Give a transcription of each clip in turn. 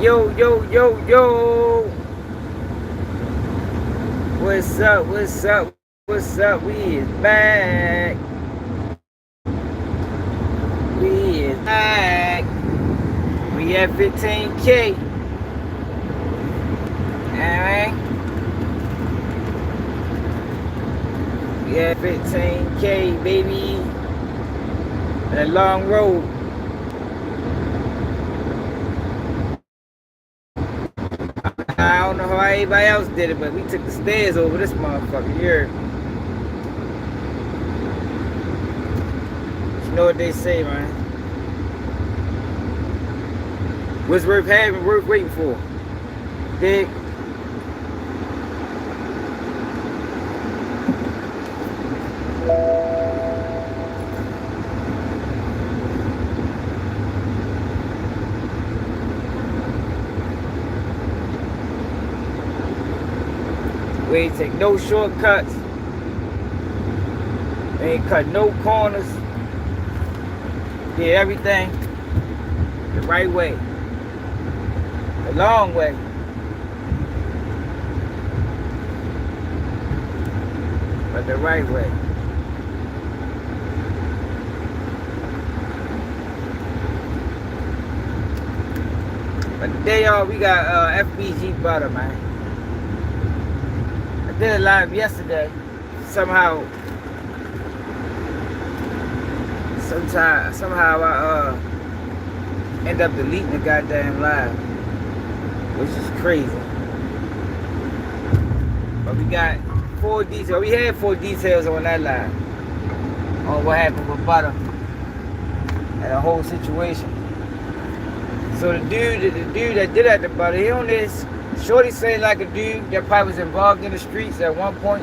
Yo, yo, yo, yo. What's up? What's up? What's up? We is back. We is back. We at 15K. Alright. We at 15K, baby. That long road. I don't know how anybody else did it, but we took the stairs over this motherfucker here. You know what they say, man. What's worth having, worth waiting for? Dig? We ain't take no shortcuts. We ain't cut no corners. Did everything the right way. The long way. But the right way. But today, y'all, we got FBG Butter, man. I did a live yesterday. Somehow I end up deleting the goddamn live, which is crazy. But we got 4 details. We had 4 details on that live on what happened with Butter and the whole situation. So the dude that did that to Butter, he on this. Shorty saying like a dude that probably was involved in the streets at one point.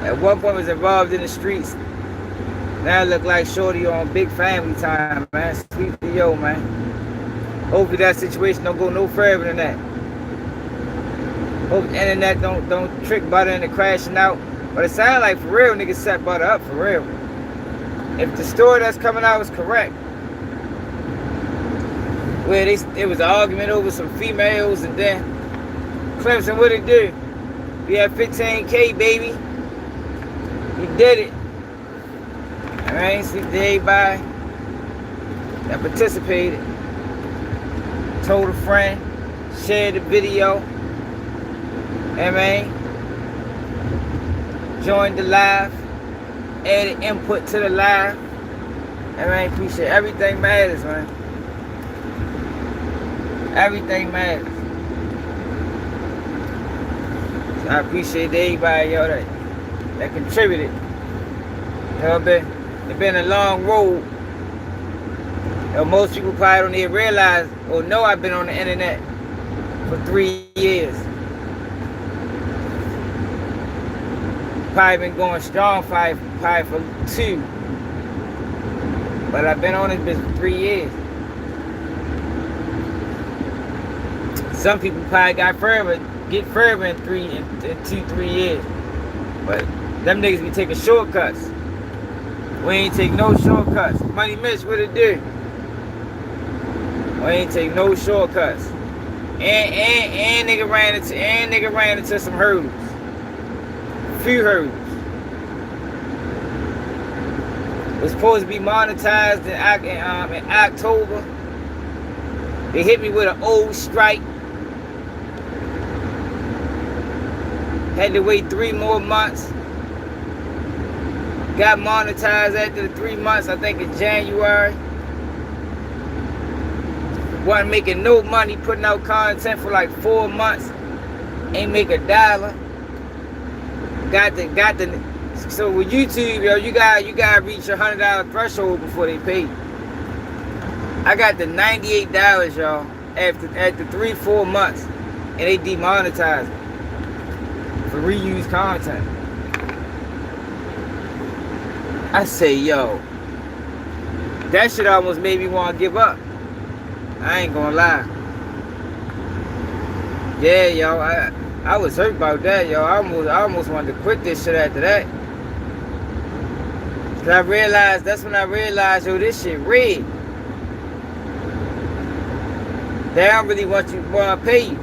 At one point was involved in the streets. Now it look like Shorty on big family time, man. Sweet to yo, man. Hopefully that situation don't go no further than that. Hope the internet don't trick Butter into crashing out. But it sounds like for real niggas set Butter up for real. If the story that's coming out is correct, where it was an argument over some females, and then Clemson, what it do? We had 15K, baby. We did it. Alright, speak to everybody that participated. Told a friend, shared the video. Alright. Joined the live. Added input to the live. And I appreciate everything matters, man. Everything matters. So I appreciate everybody, yo, that contributed. You know, it's been a long road. You know, most people probably don't even realize or know I've been on the internet for 3 years. Probably been going strong probably for 2. But I've been on this business for 3 years. Some people probably get further in 2-3 years. But them niggas be taking shortcuts. We ain't take no shortcuts. Money Mitch, what it do? We ain't take no shortcuts. And nigga ran into some hurdles. Few hurdles. Was supposed to be monetized in October. They hit me with an old strike. Had to wait 3 more months. Got monetized after the 3 months, I think in January. Wasn't making no money, putting out content for like 4 months. Ain't make $1. Got the so with YouTube, yo, you gotta reach your $100 threshold before they pay you. I got the $98, y'all, after 3-4 months, and they demonetized me for reused content. I say, yo, that shit almost made me want to give up. I ain't gonna lie. Yeah, yo, I was hurt about that, yo. I almost wanted to quit this shit after that. Cause I realized, that's when I realized, yo, this shit red. They don't really want to pay you.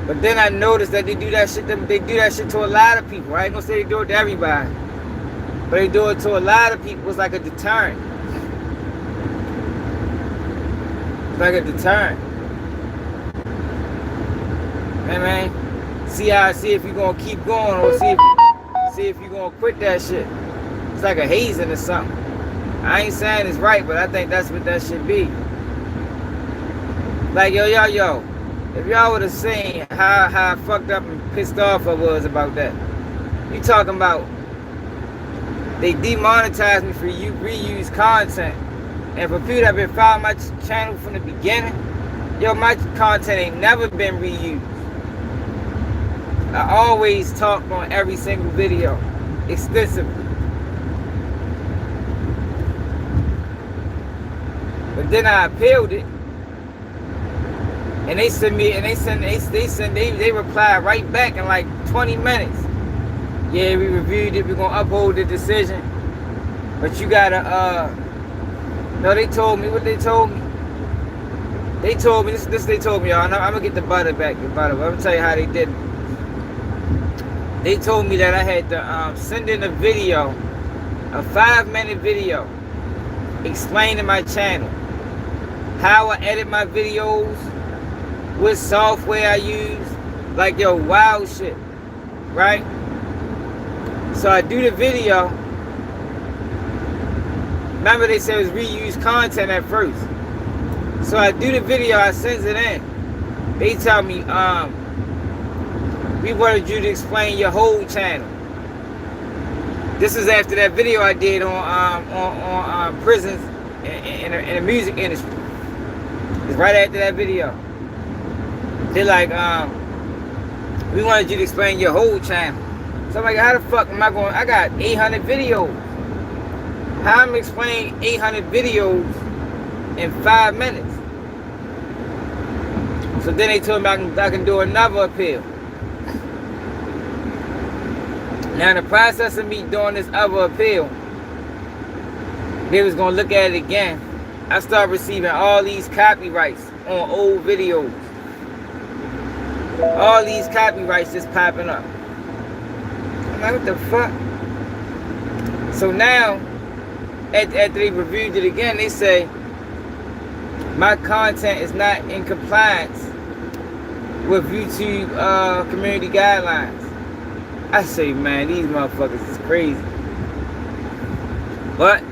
But then I noticed that they do that shit to a lot of people. I ain't gonna say they do it to everybody. But they do it to a lot of people. It's like a deterrent. It's like a deterrent. Hey man, see if you're gonna keep going or see if you're gonna quit that shit. It's like a hazing or something. I ain't saying it's right, but I think that's what that should be. Like yo, if y'all would have seen how fucked up and pissed off I was about that. You talking about they demonetized me for reuse content. And for people that have been following my channel from the beginning, yo, my content ain't never been reused. I always talk on every single video, extensively. But then I appealed it, and they replied right back in like 20 minutes. Yeah, we reviewed it. We're gonna uphold the decision, but you gotta no, they told me what they told me. They told me this. They told me, y'all. I'm gonna get the butter back. The butter. I'm gonna tell you how they did it. They told me that I had to send in a video, a 5-minute video, explaining my channel, how I edit my videos, what software I use, like yo, wild shit, right? So I do the video. Remember they said it was reused content at first. So I do the video, I send it in. They tell me, we wanted you to explain your whole channel. This is after that video I did on prisons in the music industry. It's right after that video. They're like, we wanted you to explain your whole channel. So I'm like, how the fuck am I going? I got 800 videos. How am I explaining 800 videos in 5 minutes? So then they told me I can do another appeal. Now in the process of me doing this other appeal, they was gonna look at it again. I started receiving all these copyrights on old videos. All these copyrights just popping up. I'm like, what the fuck? So now, after they reviewed it again, they say my content is not in compliance with YouTube community guidelines. I say, man, these motherfuckers is crazy. But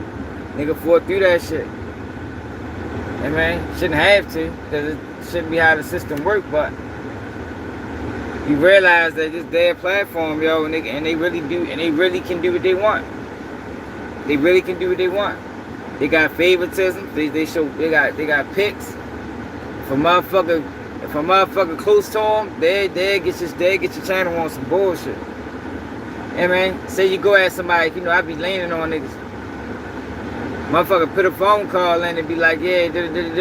nigga fought through that shit. And man, shouldn't have to, because it shouldn't be how the system works. But you realize that it's their platform, yo, and they really do, and they really can do what they want. They really can do what they want. They got favoritism. They got picks. If a motherfucker close to them, they get your channel on some bullshit. Hey man, say you go at somebody, you know, I be leaning on niggas. Motherfucker put a phone call in and be like, yeah,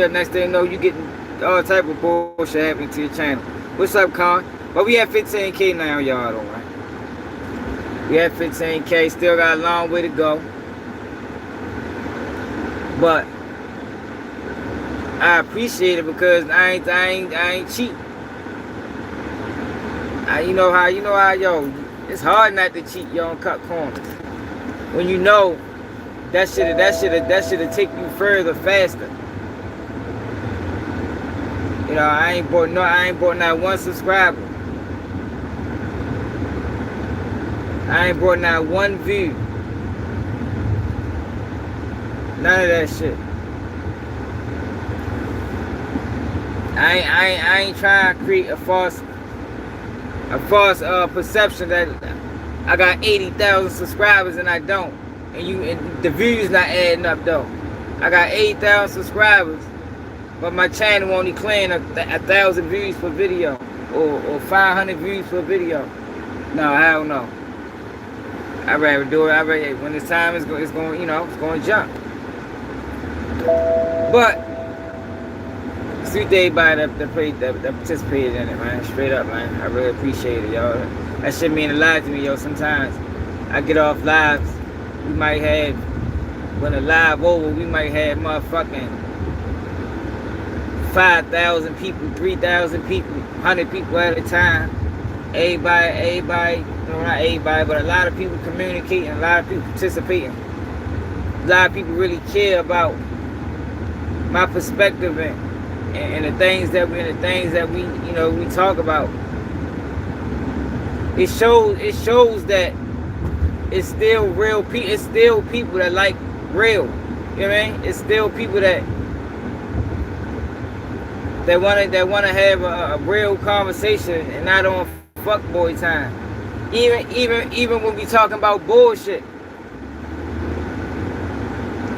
next thing you know, you getting all type of bullshit happening to your channel. What's up, Con? But we have 15K now, y'all, though, right? We have 15K, still got a long way to go. But I appreciate it because I ain't cheap. You know how, yo, it's hard not to cheat, yo, and cut corners. When you know that shit'll take you further, faster. You know, I ain't bought not one subscriber. I ain't brought not one view. None of that shit. I ain't trying to create a false perception that I got 80,000 subscribers and I don't. And the views not adding up though. I got 8,000 subscribers, but my channel only claiming 1,000 views per video or 500 views per video. No, hell no. I'd rather do it. When it's time, it's going, you know, it's going to jump. But sweet to everybody that participated in it, man. Straight up, man. I really appreciate it, y'all. That shit mean a lot to me, yo. Sometimes I get off lives We might have, when the live over, we might have motherfucking 5,000 people, 3,000 people, 100 people at a time. Everybody, no, not everybody, but a lot of people communicating, a lot of people participating. A lot of people really care about my perspective and the things that we you know, we talk about. It shows that it's still real people. It's still people that like real. You know what I mean? It's still people that wanna have a real conversation and not on fuckboy time. Even when we talking about bullshit.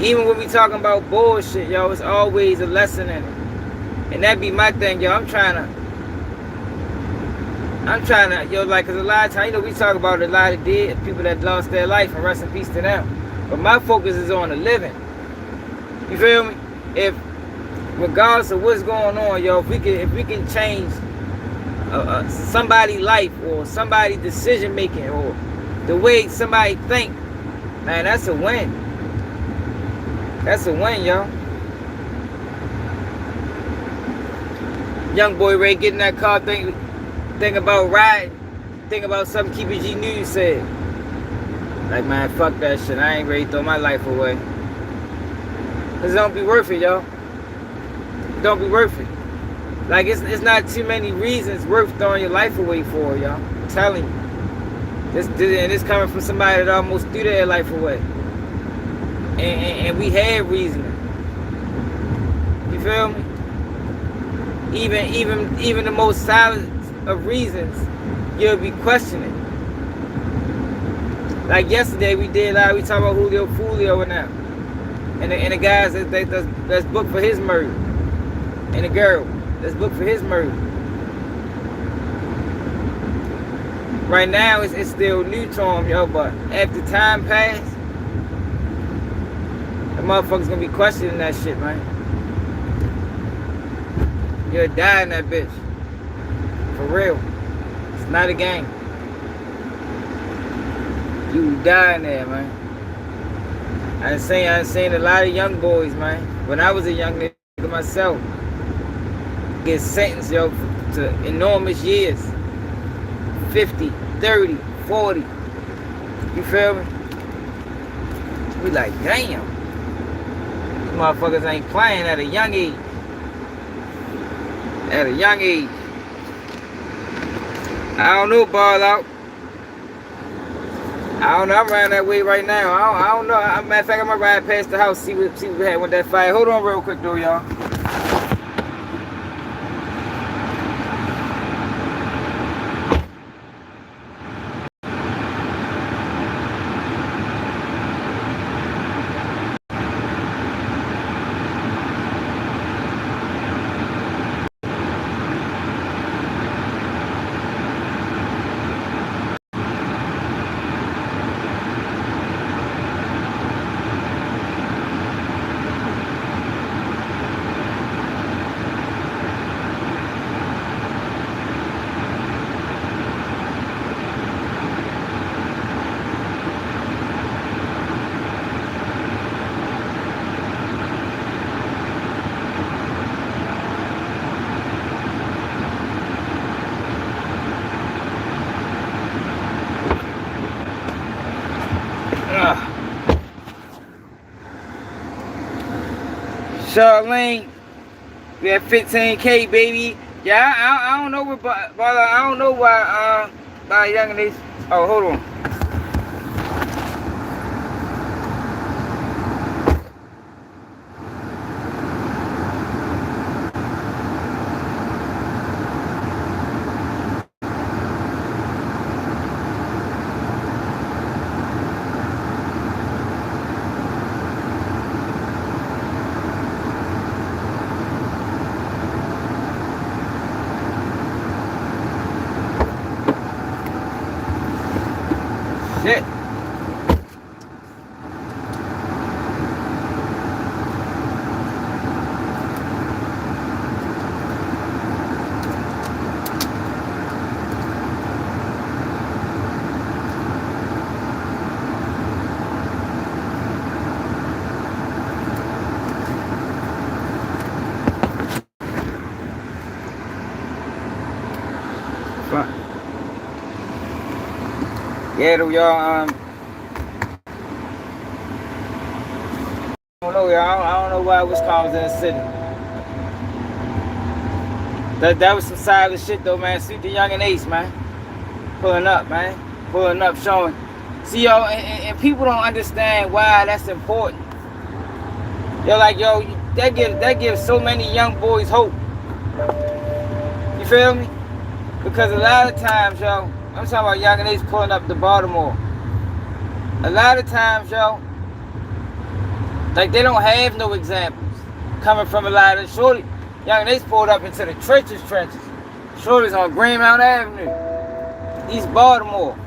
Even when we talking about bullshit, yo, it's always a lesson in it. And that be my thing, yo. I'm trying to, yo, like, cause a lot of times, you know, we talk about a lot of dead people that lost their life, and rest in peace to them. But my focus is on the living. You feel me? If, regardless of what's going on, yo, if we can change somebody's life or somebody's decision making or the way somebody think, man, that's a win. That's a win, yo. Young boy Ray getting that car, think about riding, think about something KBG News said. Like, man, fuck that shit. I ain't ready to throw my life away. Cause it don't be worth it, yo. It don't be worth it. Like, it's not too many reasons worth throwing your life away for, y'all. I'm telling you. This coming from somebody that almost threw their life away. And we had reasoning. You feel me? Even the most silent of reasons, you'll be questioning. Like yesterday, we talked about Julio Fulio now, and the guys that's booked for his murder, and the girl that's booked for his murder. Right now, it's still new to him, yo. But after time pass, the motherfuckers gonna be questioning that shit, man. You'll die in that bitch. For real. It's not a game. You die in there, man. I seen a lot of young boys, man. When I was a young nigga myself, get sentenced, yo, to enormous years. 50, 30, 40. You feel me? We like, damn. These motherfuckers ain't playing at a young age. At a young age. I don't know, ball out. I don't know. I'm riding that way right now. I don't know. Matter of fact, I'm gonna ride past the house, see what we had with that fire. Hold on real quick though, y'all. Charlene, we at 15K, baby. Yeah, I don't know what, I don't know why by young ladies. Oh, hold on. Yeah, though, y'all. I don't know, y'all. I don't know why it was called in the city. That was some silent shit, though, man. See the young and ace, man. Pulling up, man. Pulling up, showing. See, y'all, and people don't understand why that's important. Yo, like, yo, that gives so many young boys hope. You feel me? Because a lot of times, yo, I'm talking about young and ace pulling up to Baltimore. A lot of times, yo, like they don't have no examples coming from a lot of Shorty. Young and ace pulled up into the trenches. Shorty's on Greenmount Avenue, East Baltimore.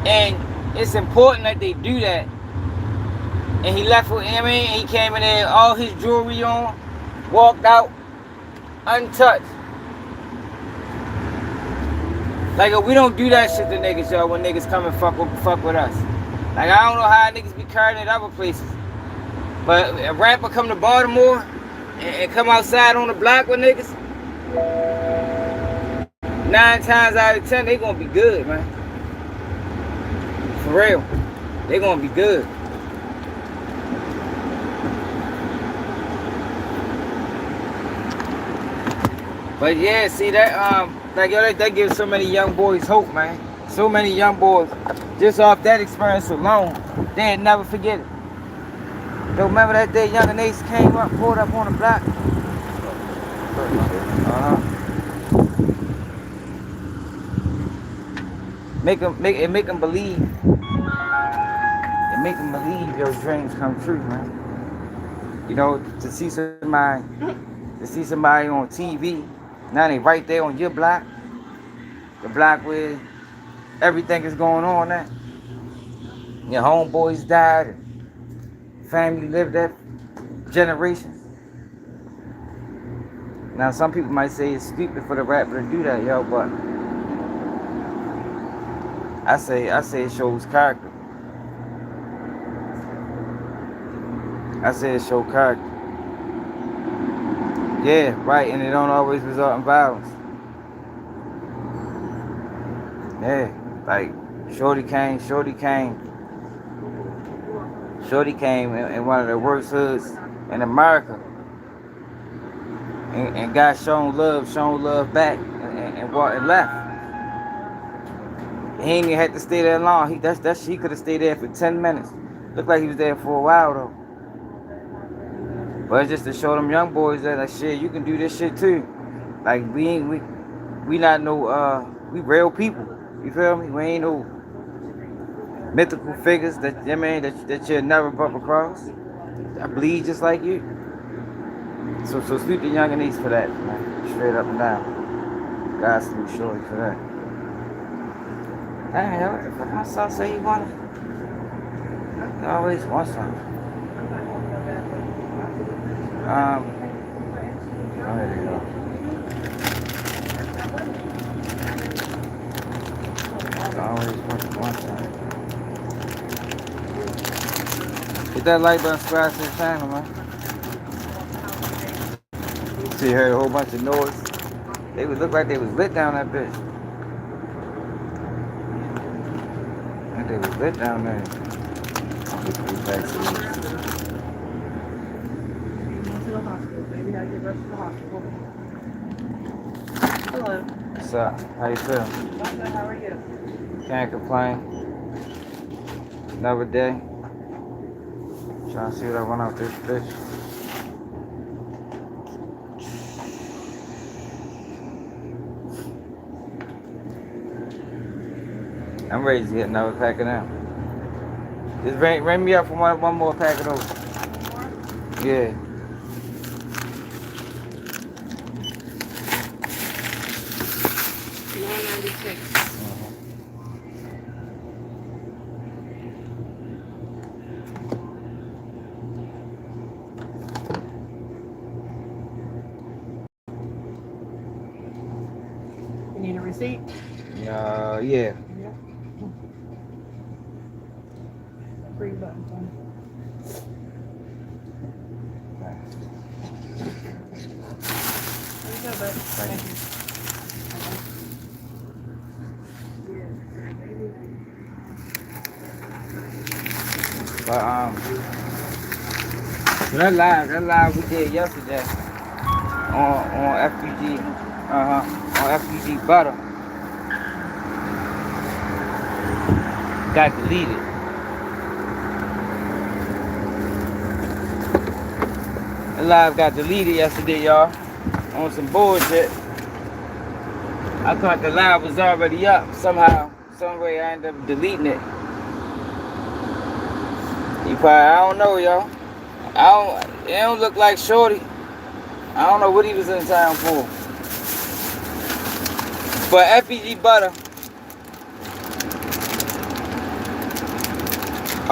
And it's important that they do that. And he left with him, he came in there, all his jewelry on, walked out, untouched. Like, we don't do that shit to niggas, y'all, when niggas come and fuck with us. Like, I don't know how niggas be carrying it other places. But a rapper come to Baltimore and come outside on the block with niggas, 9 times out of 10, they gonna be good, man. For real. They gonna be good. But yeah, see that like yo, that gives so many young boys hope, man. So many young boys, just off that experience alone, they'd never forget it. Yo, remember that day Young and Ace came up, pulled up on the block? Make them believe. And make them believe your dreams come true, man. You know, to see somebody on TV. Now they right there on your block. The block where everything is going on now. Your homeboys died. Family lived that generations. Now some people might say it's stupid for the rapper to do that, yo, but I say it shows character. I say it shows character. Yeah, right, and it don't always result in violence. Yeah, like Shorty came in one of the worst hoods in America and got shown love back and walked and left. He ain't even had to stay there long. He could have stayed there for 10 minutes. Looked like he was there for a while though. But it's just to show them young boys that like shit, you can do this shit too. Like we not no we real people. You feel me? We ain't no mythical figures that you'll never bump across. I bleed just like you. So salute the young and ace for that, man. Straight up and down. God salute Shorty for that. Dang, yo, if my son say he wanna, he always wants something. Oh, there you go. Always one time. Hit that like button, subscribe to the channel, man. So you heard a whole bunch of noise. They would look like they was lit down that bitch. Like they was lit down there. I'll get 3 packs of these. Maybe I get rushed to the hospital. Hello. What's up? How you feel? I'm good. How are you? Can't complain. Another day. Trying to see what I want out this fish. I'm ready to get another pack of them. Just ring me up for one more pack of those. Yeah. You need a receipt? Yeah. Free button. Thank you. But so that live we did yesterday on FBG, on FBG Butter got deleted. That live got deleted yesterday, y'all, on some bullshit. I thought the live was already up somehow, some way I ended up deleting it. I don't know, y'all. It don't look like Shorty. I don't know what he was in town for. But FBG Butter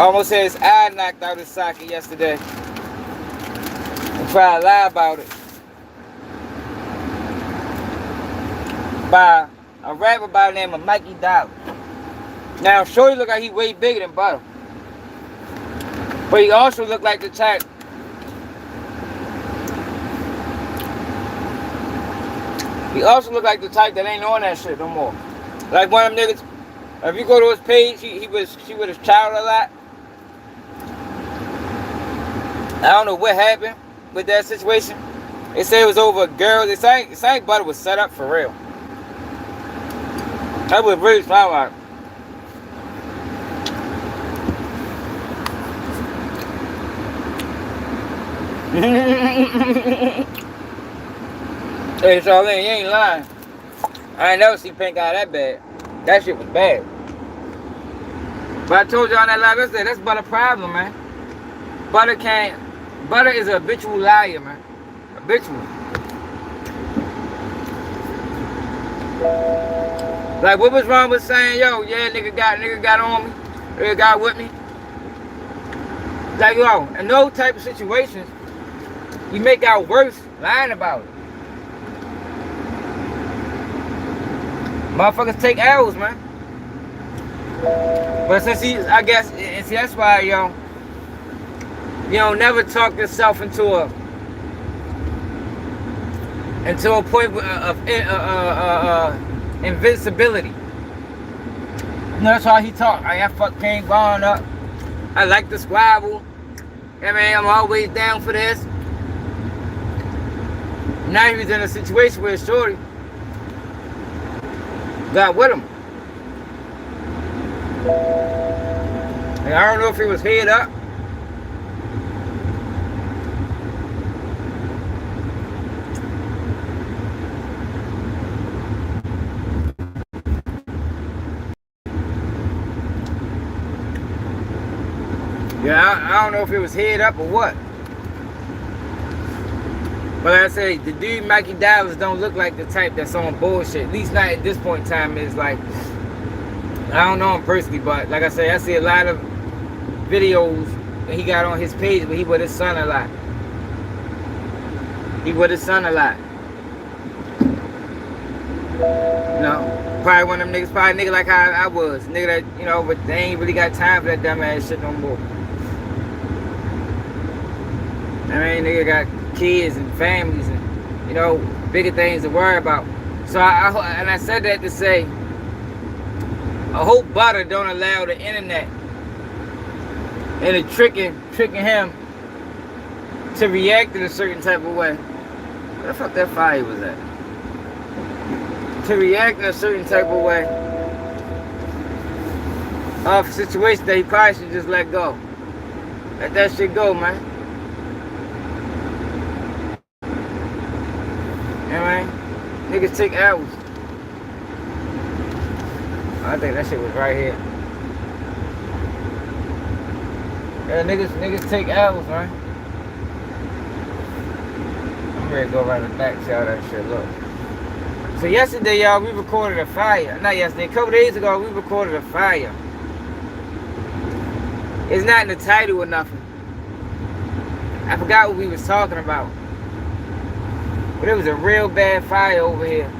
almost had his eye knocked out his socket yesterday. And tried to lie about it. By a rapper by the name of Mikey Dollaz. Now Shorty look like he way bigger than Butter. But he also looked like the type. He also looked like the type that ain't on that shit no more. Like one of them niggas. If you go to his page, he with his child a lot. I don't know what happened with that situation. They say it was over a girl. It ain't Butter was set up for real. That would really sound like. Hey, Charlene, you ain't lying. I ain't never seen Pink Eye that bad. That shit was bad. But I told y'all on that live yesterday, that's Butter problem, man. Butter is a habitual liar, man. Habitual. Like, what was wrong with saying, yo, yeah, nigga got on me, nigga got with me? Like, yo, in those type of situations, you make out worse lying about it. Motherfuckers take L's, man. But since I guess, and see, that's why, yo, you don't never talk yourself into a point of invincibility. You know, that's how he talk. I fuck came growing up. I like the squabble. I mean, I'm always down for this. Now he was in a situation where Shorty got with him. And I don't know if he was head up. Yeah, I don't know if it was head up or what. But like I say, the dude Mikey Dollaz don't look like the type that's on bullshit. At least not at this point in time. It's like, I don't know him personally, but like I say, I see a lot of videos that he got on his page where he with his son a lot. He with his son a lot. You know, probably one of them niggas, probably a nigga like how I was. Nigga that, you know, but they ain't really got time for that dumb ass shit no more. I mean, nigga got kids and families and, you know, bigger things to worry about. So I said that to say, I hope Butter don't allow the internet and the tricking him to react in a certain type of way. Where the fuck that fire was at? To react in a certain type of way of a situation that he probably should just let go. Let that shit go, man. You know what I mean? Niggas take hours. I think that shit was right here. Yeah, niggas take hours, man. I'm ready to go around the back, see how that shit look. So yesterday, y'all, we recorded a fire. Not yesterday, a couple days ago, we recorded a fire. It's not in the title or nothing. I forgot what we was talking about. But it was a real bad fire over here.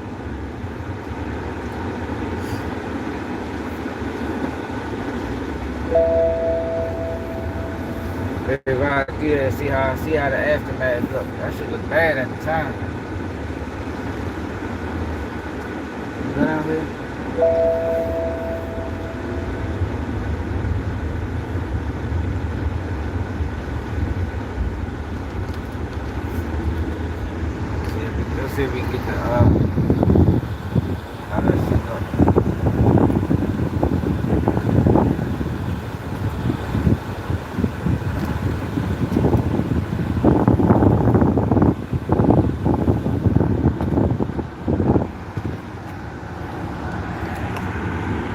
Let's ride through there and see how the aftermath look. That shit look bad at the time. You go down here? see if we can get the how that shit go.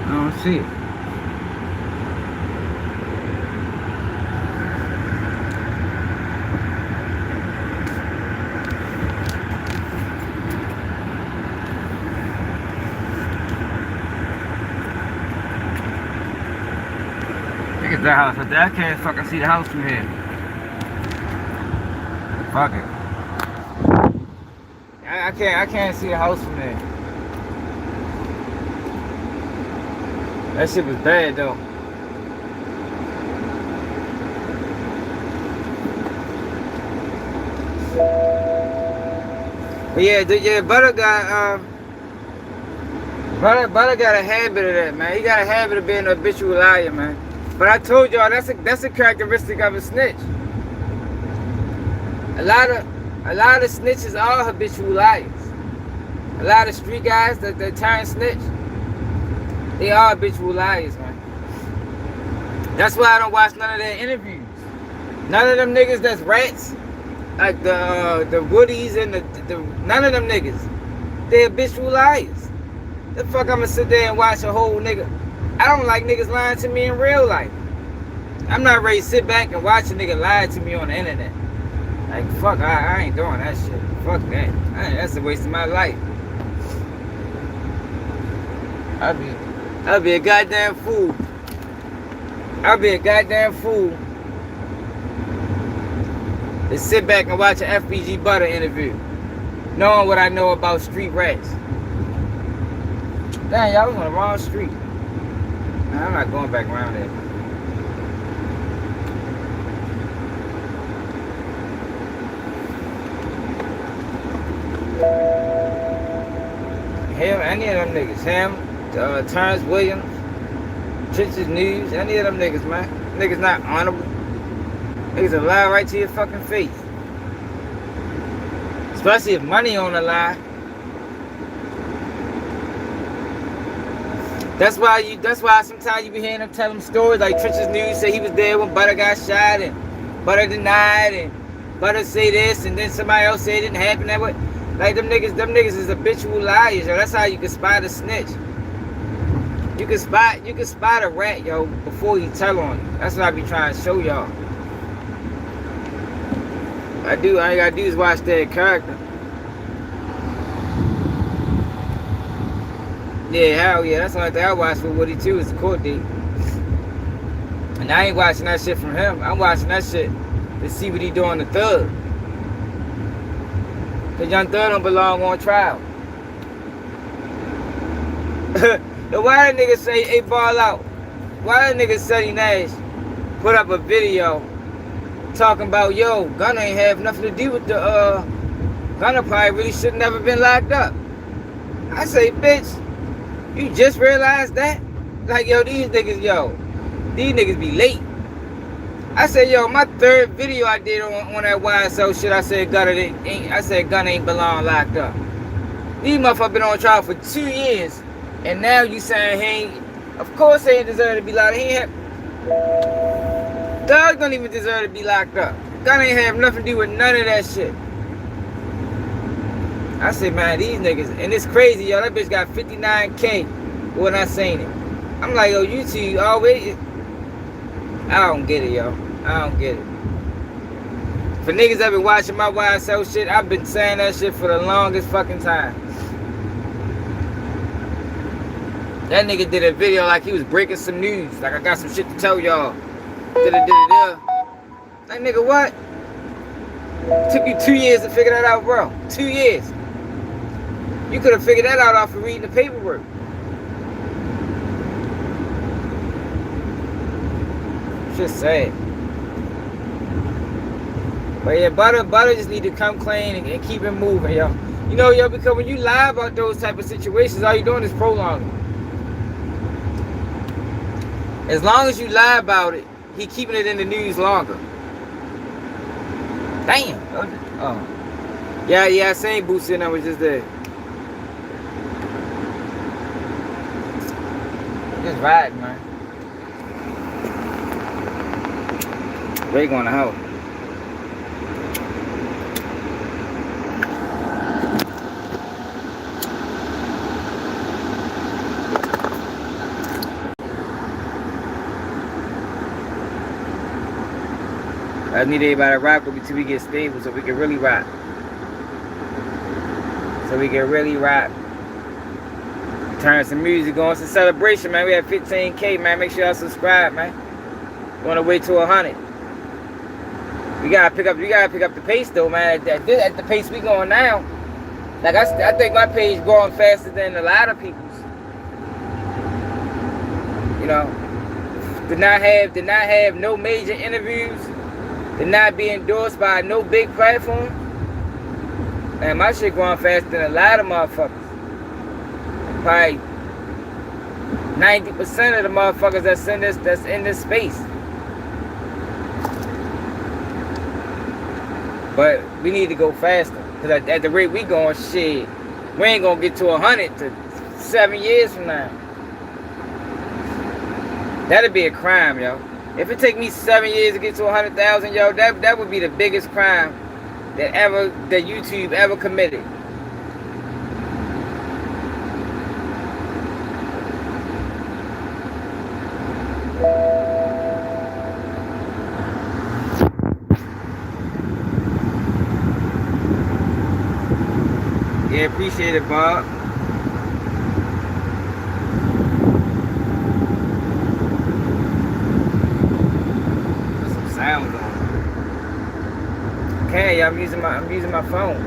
I don't see it. Look at that house right there. I can't fucking see the house from here. Fuck it. I can't see the house from there. That shit was bad though. But yeah, Butter got Butter got a habit of that, man. He got a habit of being an habitual liar, man. But I told y'all that's a characteristic of a snitch. A lot of snitches are habitual liars. A lot of street guys that turn snitch, they are habitual liars, man. That's why I don't watch none of their interviews. None of them niggas that's rats, like the Woodies and the none of them niggas, they habitual liars. The fuck I'ma sit there and watch a whole nigga? I don't like niggas lying to me in real life. I'm not ready to sit back and watch a nigga lie to me on the internet. Like, fuck, I ain't doing that shit. Fuck that. That's a waste of my life. I'll be a goddamn fool. I'll be a goddamn fool to sit back and watch an FBG Butter interview, knowing what I know about street rats. Damn, y'all was on the wrong street. Nah, I'm not going back around there. Him, any of them niggas. Him, Terrence Williams, Trenches News, any of them niggas, man. Niggas not honorable. Niggas will lie right to your fucking face. Especially if money on the line. That's why sometimes you be hearing them tell them stories like Trenches News say he was there when Butter got shot and Butter denied and Butter say this and then somebody else say it didn't happen that way. Like them niggas is habitual liars, yo. That's how you can spot a snitch. You can spot a rat, yo, before he tell on you. That's what I be trying to show y'all. All I gotta do is watch their character. Yeah, hell yeah, that's the only thing I watch with Woody too is the court date. And I ain't watching that shit from him. I'm watching that shit to see what he doing to Thug. Cause Young Thug don't belong on trial. Why that nigga say, hey, ball out? Why that nigga Sonny Nash put up a video talking about, yo, Gunna ain't have nothing to do with the, Gunna probably really should never been locked up. I say, bitch, you just realized that? Like, yo, these niggas be late. I said, yo, my third video I did on that YSL shit, I said Gunna ain't belong locked up. These motherfuckers been on trial for 2 years, and now you saying he ain't, of course he ain't deserve to be locked up. Doug don't even deserve to be locked up. Gunna ain't have nothing to do with none of that shit. I said, man, these niggas, and it's crazy, yo, that bitch got 59K when I seen it. I'm like, yo, YouTube always, I don't get it, yo. I don't get it. For niggas that been watching my YSL shit, I've been saying that shit for the longest fucking time. That nigga did a video like he was breaking some news. Like, I got some shit to tell y'all. Da-da-da-da-da. Like, nigga, what? Took you 2 years to figure that out, bro. 2 years. You could have figured that out off of reading the paperwork. Just sad. But yeah, Butter just need to come clean and keep it moving, yo. You know, yo, because when you lie about those type of situations, all you doing is prolonging. As long as you lie about it, he keeping it in the news longer. Damn. Oh. Yeah, I seen Boosie and I was just there. Just riding, man. Ray going to house. I need everybody to rock with me till we get stable so we can really rock. Turn some music on. It's a celebration, man. We have 15K, man. Make sure y'all subscribe, man. We on the way to 100. We gotta pick up the pace though, man. At the pace we going now. Like I think my page growing faster than a lot of people's. You know. Did not have no major interviews. Did not be endorsed by no big platform. Man, my shit going faster than a lot of motherfuckers. Probably 90% of the motherfuckers that's in this space. But we need to go faster. Because at the rate we going, shit, we ain't gonna get to 100 to 7 years from now. That'd be a crime, yo. If it take me 7 years to get to 100,000, yo, that would be the biggest crime that YouTube ever committed. Yeah, appreciate it, Bob. Put some sounds on. Okay, y'all, I'm using my phone.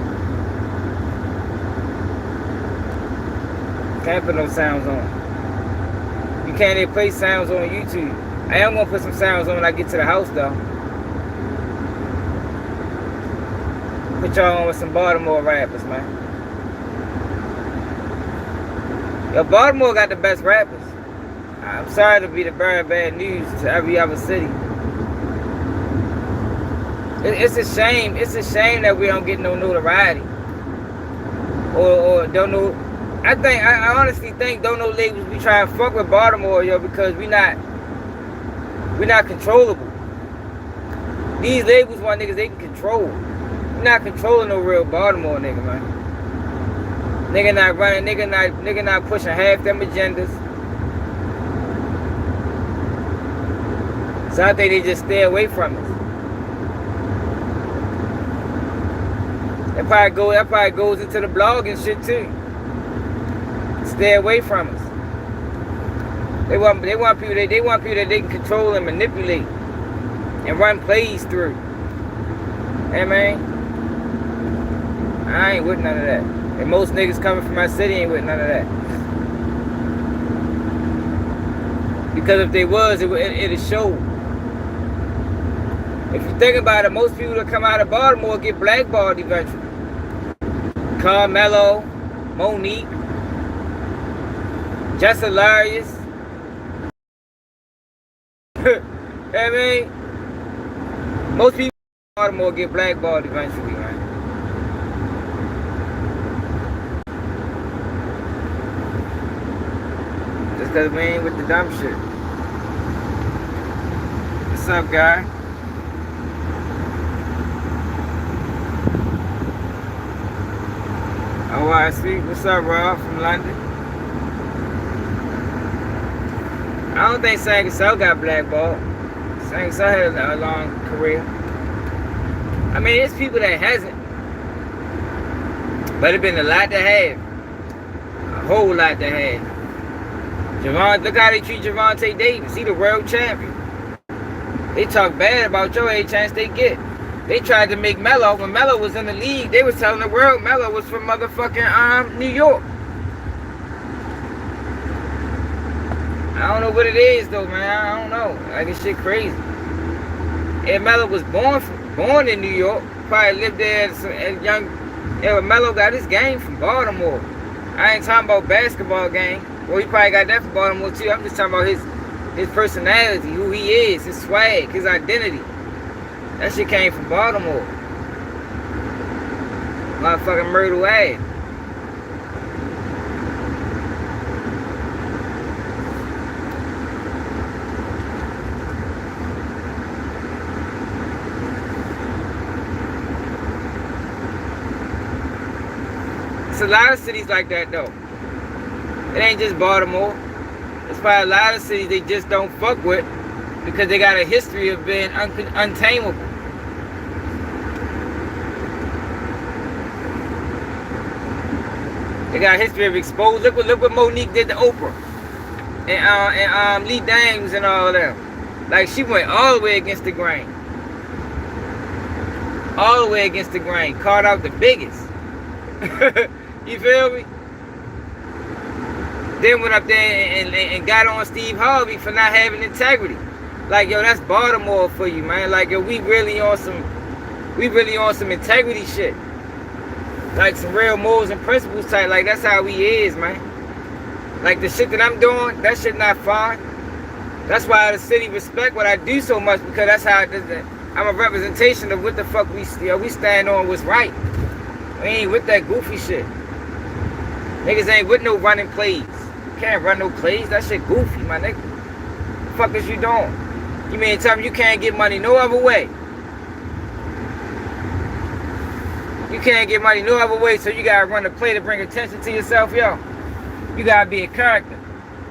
Can't put no sounds on. You can't even play sounds on YouTube. I am gonna put some sounds on when I get to the house though. Put y'all on with some Baltimore rappers, man. Yo, Baltimore got the best rappers. I'm sorry to be the bearer of bad news to every other city. It's a shame. It's a shame that we don't get no notoriety. Or don't know. I honestly think don't know labels be trying to fuck with Baltimore, yo, because we not controllable. These labels want niggas they can control. We're not controlling no real Baltimore nigga, man. Nigga not running, nigga not pushing half them agendas. So I think they just stay away from us. That probably goes into the blog and shit too. Stay away from us. They want people that they can control and manipulate and run plays through. Hey man, I ain't with none of that. And most niggas coming from my city ain't with none of that. Because if they was, it'd show. If you think about it, most people that come out of Baltimore get blackballed eventually. Carmelo, Monique, Just Hilarious. I mean, most people in Baltimore get blackballed eventually, man. Just because we ain't with the dumb shit. What's up, guy? Oh, I see. What's up, Rob from London? I don't think Sang Cell got blackballed. Sang Cell had a long career. I mean, it's people that hasn't. But it's been a lot to have. A whole lot to have. Look how they treat Javante Davis. He the world champion. They talk bad about your every chance they get. They tried to make Melo. When Melo was in the league, they was telling the world Melo was from motherfucking New York. I don't know what it is though, man. I don't know. Like this shit crazy. And Melo was born in New York. Probably lived there as young. Yeah, Melo got his game from Baltimore. I ain't talking about basketball game. Well, he probably got that from Baltimore too. I'm just talking about his personality, who he is, his swag, his identity. That shit came from Baltimore. Motherfucking Murda ass. It's a lot of cities like that though. It ain't just Baltimore. It's why a lot of cities they just don't fuck with because they got a history of being untamable. They got a history of exposed. Look what Monique did to Oprah and Lee Dames and all of them. Like she went all the way against the grain. All the way against the grain. Called out the biggest. You feel me? Then went up there and got on Steve Harvey for not having integrity. Like, yo, that's Baltimore for you, man. Like, yo, we really on some integrity shit. Like some real morals and principles type. Like, that's how we is, man. Like the shit that I'm doing, that shit not fine. That's why the city respect what I do so much, because that's how I'm a representation of what the fuck we stand on what's right. We ain't with that goofy shit. Niggas ain't with no running plays. Can't run no plays. That shit goofy, my nigga. The fuck is you doing? You mean tell me you can't get money no other way? You can't get money no other way, so you gotta run a play to bring attention to yourself, yo. You gotta be a character.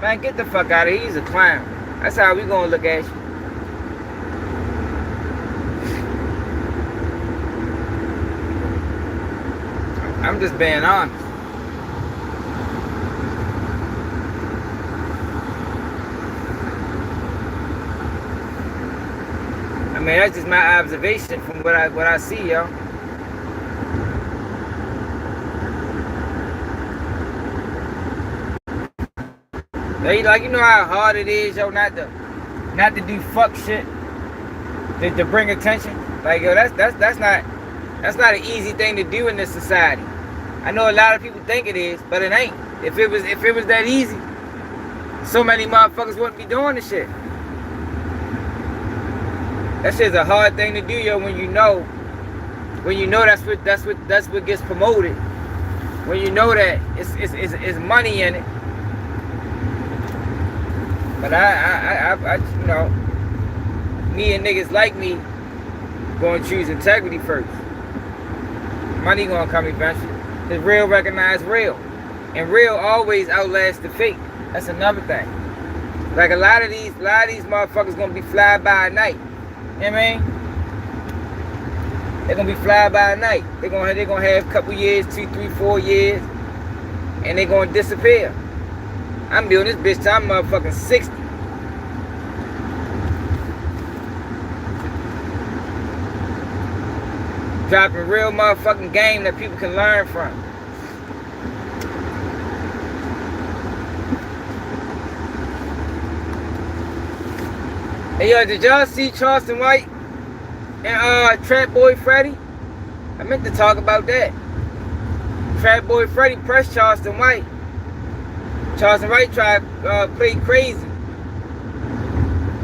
Man, get the fuck out of here. He's a clown. That's how we gonna look at you. I'm just being honest. I mean, that's just my observation from what I see, yo. Like, you know how hard it is, yo, not to do fuck shit to bring attention. Like, yo, that's not an easy thing to do in this society. I know a lot of people think it is, but it ain't. If it was that easy, so many motherfuckers wouldn't be doing this shit. That shit's a hard thing to do, yo, when you know that's what gets promoted. When you know that it's money in it. But I you know, me and niggas like me gonna choose integrity first. Money gonna come eventually. Cause real recognize real. And real always outlasts the fake. That's another thing. Like a lot of these motherfuckers gonna be fly by night. You know what I mean? They're gonna be fly by night. They're gonna have a couple years, 2, 3, 4 years, and they're gonna disappear. I'm doing this bitch till I'm motherfucking 60. Dropping real motherfucking game that people can learn from. Hey yo, did y'all see Charleston White and Trap Boy Freddy? I meant to talk about that. Trap Boy Freddy pressed Charleston White. Charleston White tried to play crazy.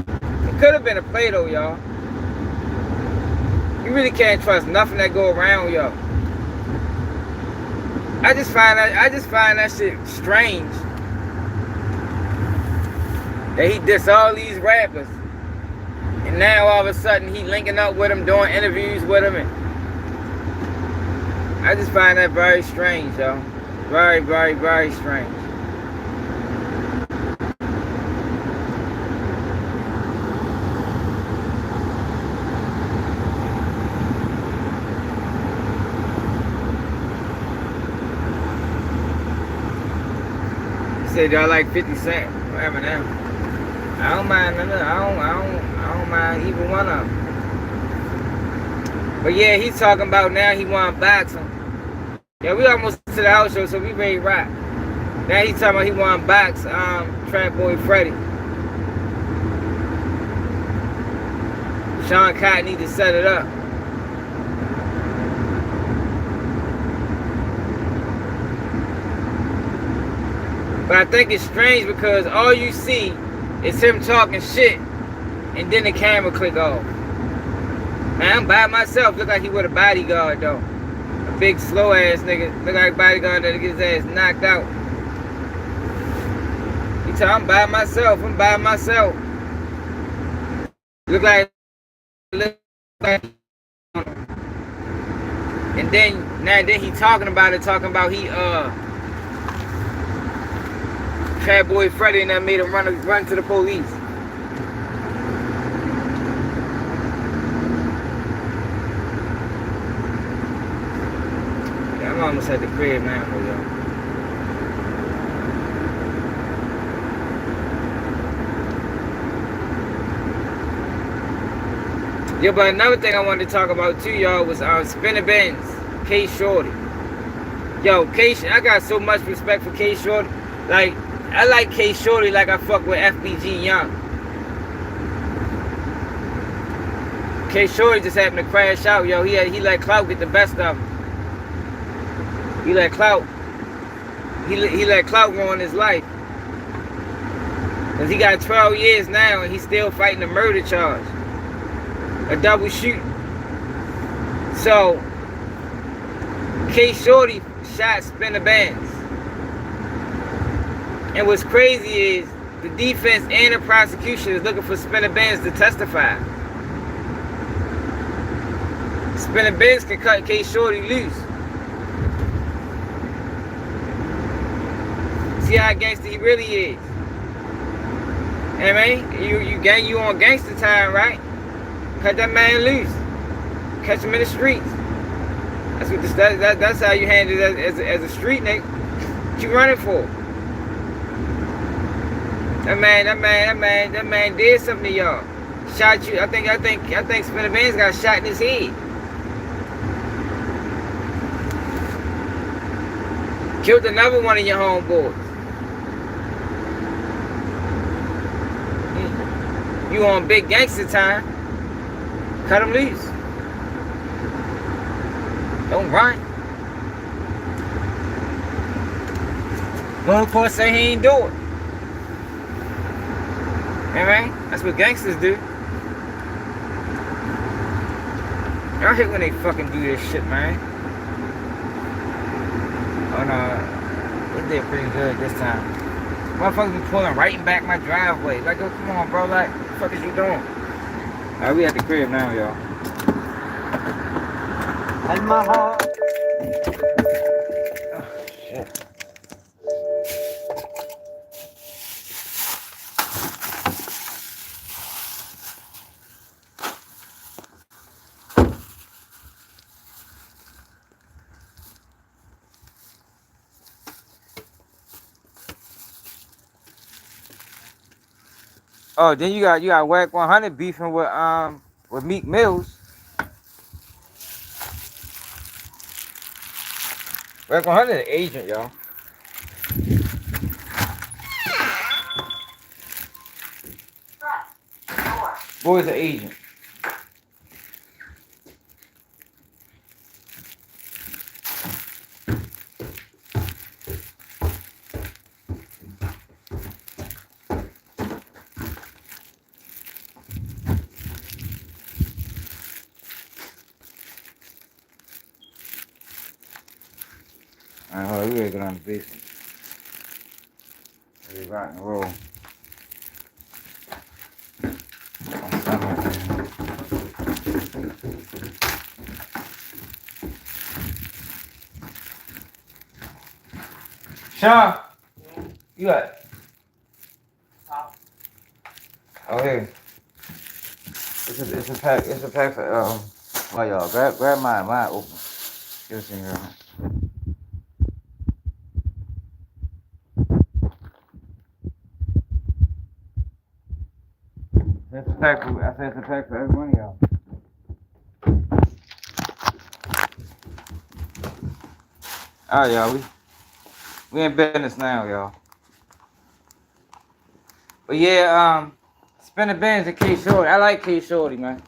It could have been a play though, y'all. You really can't trust nothing that go around, yo. I just find that shit strange. That he diss all these rappers. And now all of a sudden he linking up with them, doing interviews with them. And I just find that very strange, yo. Very, very, very strange. Said y'all like 50 Cent, whatever now. I don't mind none of them. I don't mind either one of them. But yeah, he's talking about now he want to box him. Yeah, we almost to the house show, so we ready to rock. Now he's talking about he want to box Trap Boy Freddy. Sean Cotton need to set it up. But I think it's strange because all you see is him talking shit and then the camera click off. Man, I'm by myself. Look like he with a bodyguard though. big slow ass nigga. Look like bodyguard that get his ass knocked out. He tell I'm by myself. I'm by myself. Look like. And then he talking about he Fat Boy Freddy and that made him run to the police. Yeah, I'm almost at the crib now, y'all. Yo, but another thing I wanted to talk about too, y'all, was Spinnabenz, K Shottry. Yo, I got so much respect for K Shottry. Like, I like K Shottry like I fuck with FBG Young. K Shottry just happened to crash out, yo. He let Clout get the best of him. He let Clout ruin his life. Cause he got 12 years now and he's still fighting a murder charge. A double shoot. So K Shottry shot Spinnabenz. And what's crazy is the defense and the prosecution is looking for Spinnabenz to testify. Spinnabenz can cut K Shottry loose. See how gangster he really is. I mean, you on gangster time, right? Cut that man loose. Catch him in the streets. That's how you handle it as a street nigga. What you running for? That man did something to y'all. Shot you. I think Spinnabenz got shot in his head. Killed another one of your homeboys. You on big gangster time. Cut him loose. Don't run. Well, of course, say he ain't do it. Alright? That's what gangsters do. I hate when they fucking do this shit, man. Oh no, they did pretty good this time. Motherfuckers be pulling right in back my driveway. Like, oh, come on, bro. Like, what the fuck is you doing? Alright, we at the crib now, y'all. And my heart. Oh, shit. Oh, then you got Whack 100 beefing with Meek Mills. Whack 100 an agent, y'all. Boy's an agent. Alright, we gotta get on the basement. We rock and roll. Sean, you got oh here. It's a pack for oh y'all grab mine open. Give us in here. That's a pack for, I said it's a pack for every one of y'all. Alright, y'all, we in business now, y'all. But yeah, Spinnabenz and K Shottry. I like K Shottry, man.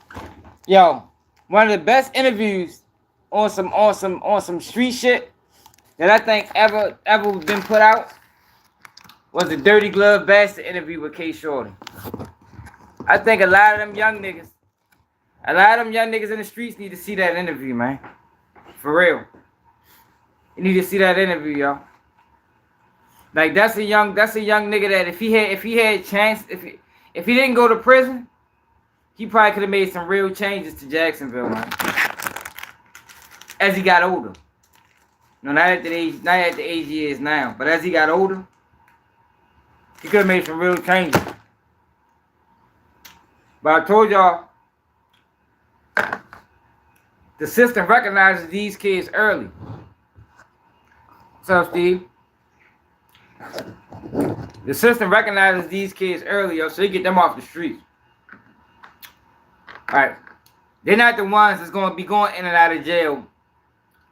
Yo, one of the best interviews on some street shit that I think ever been put out was the Dirty Glove Bastard interview with K Shottry. I think a lot of them young niggas in the streets need to see that interview, man. For real. You need to see that interview, y'all. Like that's a young nigga that if he had chance, if he didn't go to prison, he probably could have made some real changes to Jacksonville, man. As he got older. No, not at the age he is now, but as he got older, he could have made some real changes. But I told y'all, the system recognizes these kids early. What's up, Steve? The system recognizes these kids early, yo, so they get them off the streets. Alright. They're not the ones that's going to be going in and out of jail.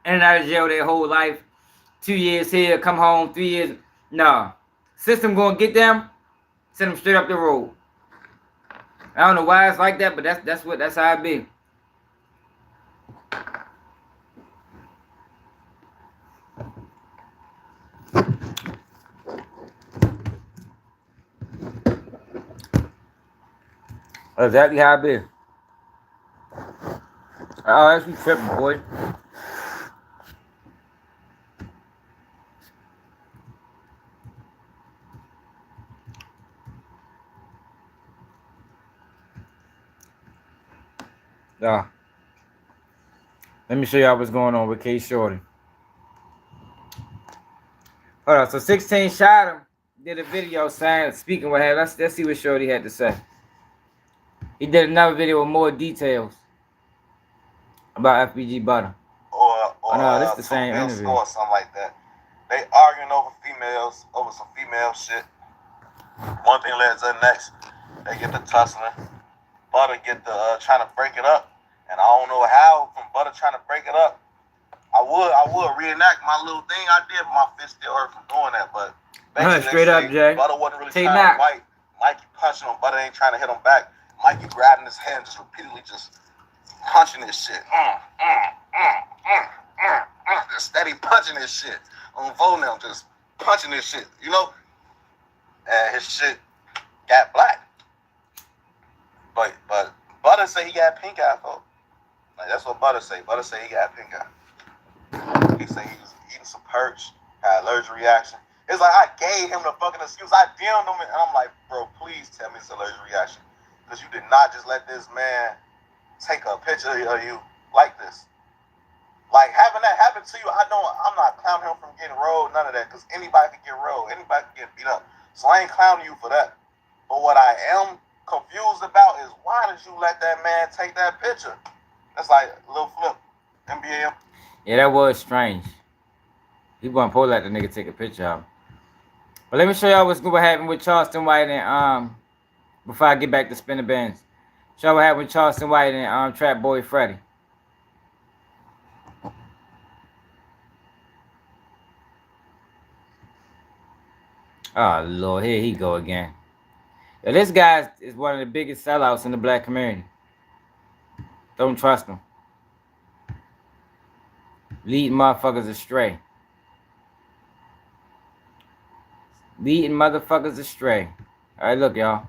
In and out of jail their whole life. 2 years here, come home, 3 years. No. System going to get them, send them straight up the road. I don't know why it's like that, but that's how it be. That's exactly how it be. Oh, that's you tripping, boy. Yeah. Let me show y'all what's going on with K Shottry. Hold on, so 16 shot him. Did a video saying, speaking what happened. Let's see what Shorty had to say. He did another video with more details about FBG Butter. Or no, this is the same interview. Or something like that. They arguing over females, over some female shit. One thing led to the next. They get the tussling. Butter get the trying to break it up. And I don't know how from Butter trying to break it up. I would reenact my little thing I did, but my fist still hurt from doing that. But straight up, Jay. Butter wasn't really trying to fight. Mikey punching him. Butter ain't trying to hit him back. Mikey grabbing his hand, just repeatedly just punching his shit. Just steady punching his shit. On phone now, just punching his shit, you know? And his shit got black. But Butter say he got pink eye, folks. Like, that's what Butter say. Butter say he got pink eye. He say he was eating some perch, had allergic reaction. It's like I gave him the fucking excuse. I DM'd him and I'm like, bro, please tell me it's an allergic reaction. Because you did not just let this man take a picture of you like this. Like, having that happen to you, I'm not clowning him from getting rolled, none of that. Because anybody can get rolled. Anybody can get beat up. So I ain't clowning you for that. But what I am confused about is why did you let that man take that picture? That's like a little flip. NBA. Yeah, that was strange. He wasn't supposed to let the nigga take a picture of him. But let me show y'all what's going to happen with Charleston White and before I get back to Spinnabenz. Show y'all what happened with Charleston White and Trap Boy Freddy. Oh Lord, here he go again. Yo, this guy is one of the biggest sellouts in the black community. Don't trust him. Leading motherfuckers astray. Leading motherfuckers astray. Alright, look, y'all.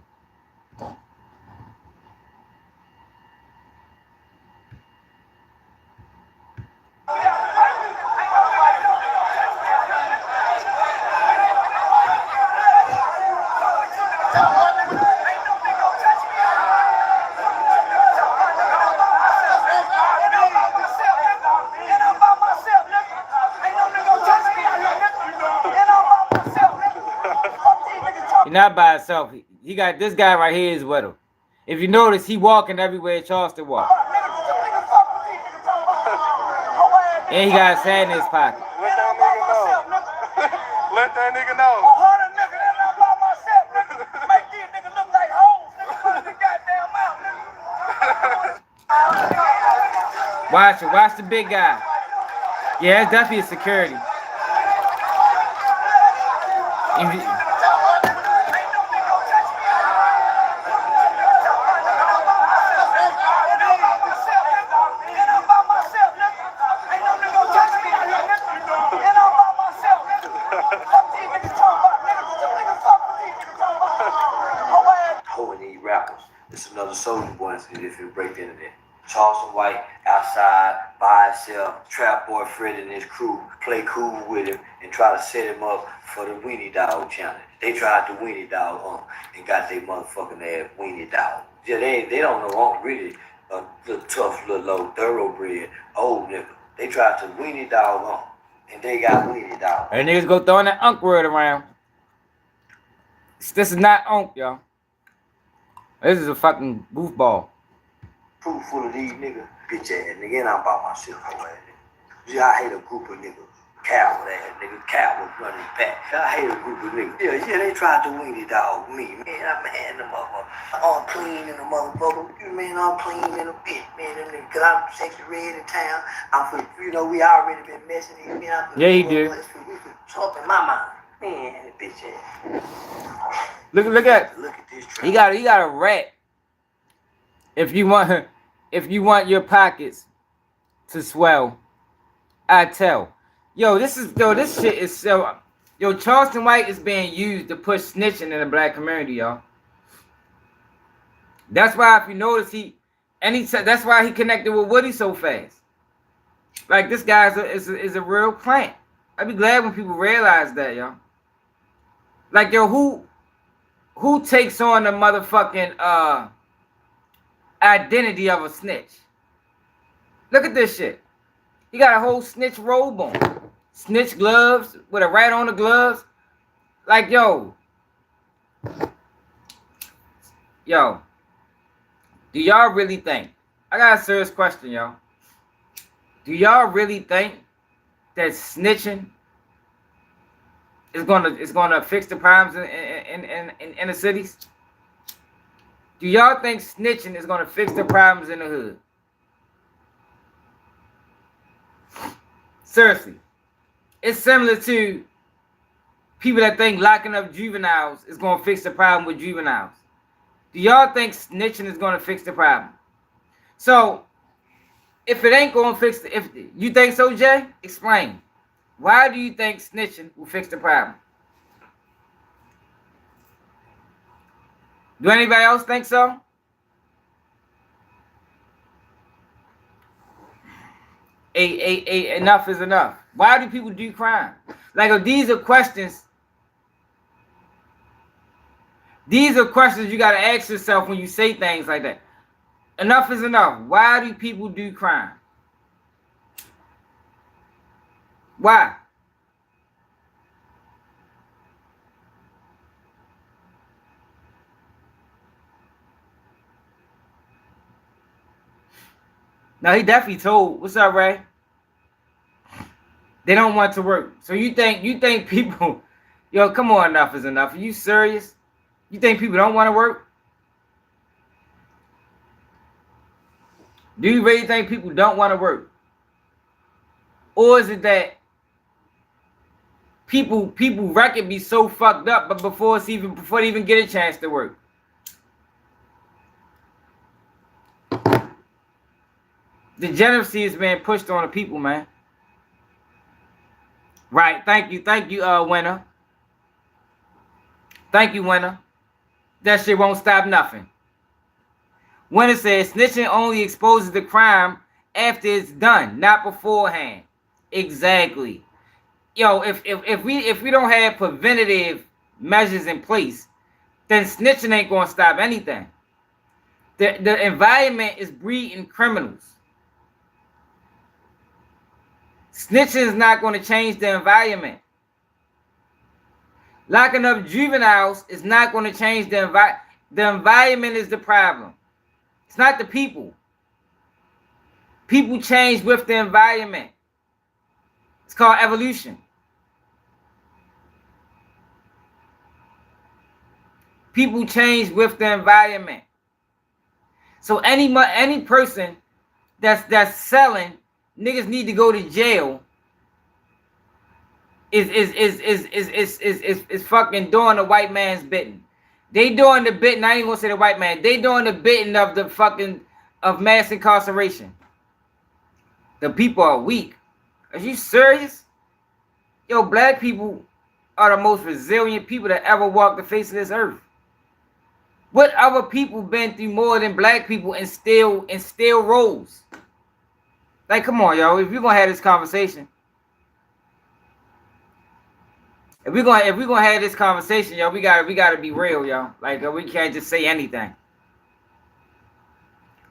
He's not by himself. He got this guy right here is with him. If you notice, he walking everywhere Charleston walk. And he got his hand in his pocket. Let that nigga know. Let that nigga know. Make these niggas look like hoes. Niggas the goddamn mouth. Watch it. Watch the big guy. Yeah, it's definitely a security. It's another Soldier Boy if you break the internet. Charleston White outside by himself, trap boy Fred and his crew, play cool with him and try to set him up for the Weenie Dog challenge. They tried the Weenie Dog on and got their motherfucking ass Weenie Dog. Yeah, they don't know I'm really a little tough, little low thoroughbred old nigga. They tried to Weenie Dog on and they got Weenie Dog. And niggas go throwing that unk word around. This is not unk, y'all. This is a fucking goofball. Crew full of these niggas, bitch ass nigga, and I'm by myself, hoe ass nigga. Yeah, I hate a group of niggas, coward ass niggas, cowards running back. I hate a group of niggas. Yeah, they tried to Weenie Dog me, man. I'm mad in the motherfucker. I'm clean in the motherfucker. Man, I'm clean in a bitch, man. Them niggas, cause I'm sexy red in town. I'm for, we already been messing these, man. Yeah, you do. We could talk in my mind. Man, bitch ass. Look at this track. he got a rat. If you want your pockets to swell, I tell. Yo, this shit is so. Yo, Charleston White is being used to push snitching in the black community, y'all. That's why, if you notice, that's why he connected with Woody so fast. Like, this guy is a real plant. I'd be glad when people realize that, y'all. Like, yo, who takes on the motherfucking identity of a snitch? Look at this shit. He got a whole snitch robe on. Snitch gloves with a rat on the gloves. Like, yo. Do y'all really think? I got a serious question, y'all. Do y'all really think that snitching is gonna fix the problems in the cities? Do y'all think snitching is gonna fix the problems in the hood? Seriously. It's similar to people that think locking up juveniles is gonna fix the problem with juveniles. Do y'all think snitching is gonna fix the problem? So, if it ain't gonna fix if you think so, Jay, explain. Why do you think snitching will fix the problem? Do anybody else think so? Enough is enough. Why do people do crime? Like, if these are questions. These are questions you got to ask yourself when you say things like that. Enough is enough. Why do people do crime? Why? Now, he definitely told, what's up, Ray? They don't want to work. So you think people, yo, come on, enough is enough. Are you serious? You think people don't want to work? Do you really think people don't want to work? Or is it that people record be so fucked up, but before they even get a chance to work? Degeneracy is being pushed on the people, man. Right. Thank you, Winner. Thank you, Winner. That shit won't stop nothing. Winner says snitching only exposes the crime after it's done, not beforehand. Exactly. Yo, if we don't have preventative measures in place, then snitching ain't gonna stop anything. The environment is breeding criminals. Snitching is not going to change the environment. Locking up juveniles is not going to change the environment. The environment is the problem. It's not the people. People change with the environment. It's called evolution. People change with the environment. So any person that's selling, niggas need to go to jail, is fucking doing the white man's bidding. They doing the bidding. I ain't gonna say the white man. They doing the bidding of the fucking of mass incarceration. The people are weak. Are you serious? Yo, black people are the most resilient people that ever walked the face of this earth. What other people been through more than black people and still rose? Like, come on, y'all. If we're gonna have this conversation, if we're gonna have this conversation, y'all, we gotta be real, y'all. Like, we can't just say anything.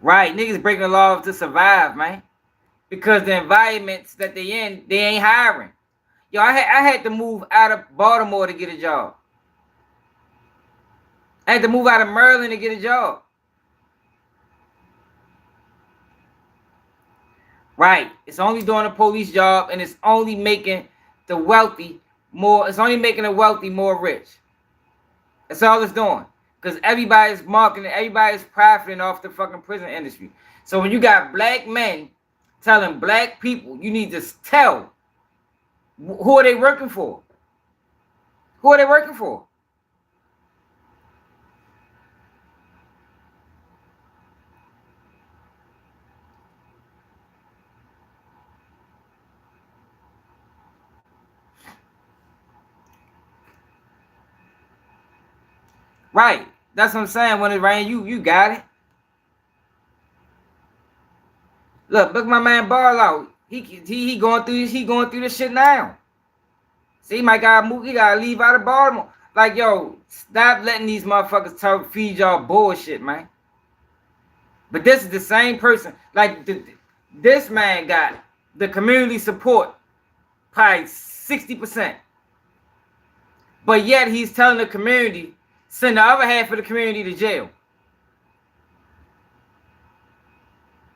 Right? Niggas breaking the law to survive, man. Because the environments that they in, they ain't hiring. Yo, I had to move out of Baltimore to get a job. I had to move out of Maryland to get a job. Right. It's only doing a police job, and it's only making the wealthy more. It's only making the wealthy more rich. That's all it's doing. Because everybody's marketing, everybody's profiting off the fucking prison industry. So when you got black men telling black people, you need to tell, who are they working for? Who are they working for? Right. That's what I'm saying. When it rain, you got it. Look my man Barlow. He going through this shit now. See, he gotta leave out of Baltimore. Like, yo, stop letting these motherfuckers feed y'all bullshit, man. But this is the same person. Like, this man got the community support probably 60%. But yet he's telling the community, send the other half of the community to jail.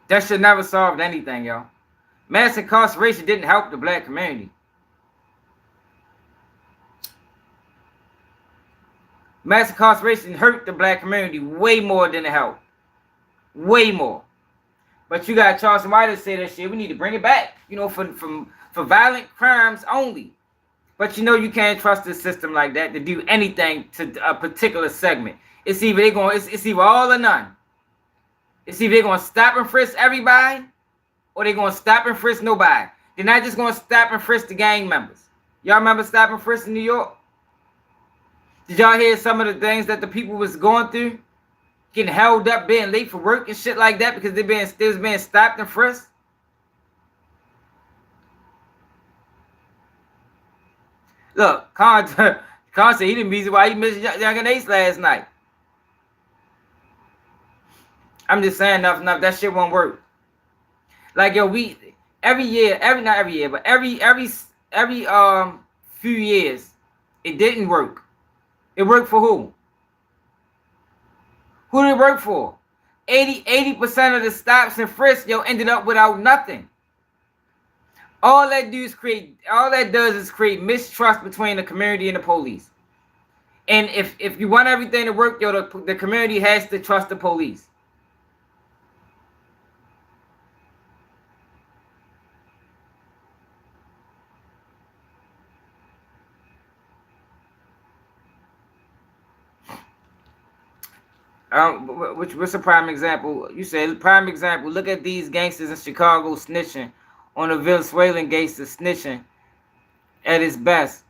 That should never solved anything, y'all. Mass incarceration didn't help the black community. Mass incarceration hurt the black community way more than it helped. Way more. But you got Charleston White to say that shit. We need to bring it back, you know, for violent crimes only. But you know you can't trust the system like that to do anything to a particular segment. It's either it's either all or none. It's either they're gonna stop and frisk everybody, or they're gonna stop and frisk nobody. They're not just gonna stop and frisk the gang members. Y'all remember stop and frisk in New York? Did y'all hear some of the things that the people was going through? Getting held up, being late for work and shit like that because they was being stopped and frisked? Look, Khan said he didn't reason why he missed Young and Ace last night. I'm just saying enough, that shit won't work. Like, yo, every few years, it didn't work. It worked for who? Who did it work for? 80% of the stops and frisks, yo, ended up without nothing. All that does is create mistrust between the community and the police. And if you want everything to work, yo, the community has to trust the police. What's a prime example? You said prime example. Look at these gangsters in Chicago snitching on the Venezuelan gangsters snitching at its best.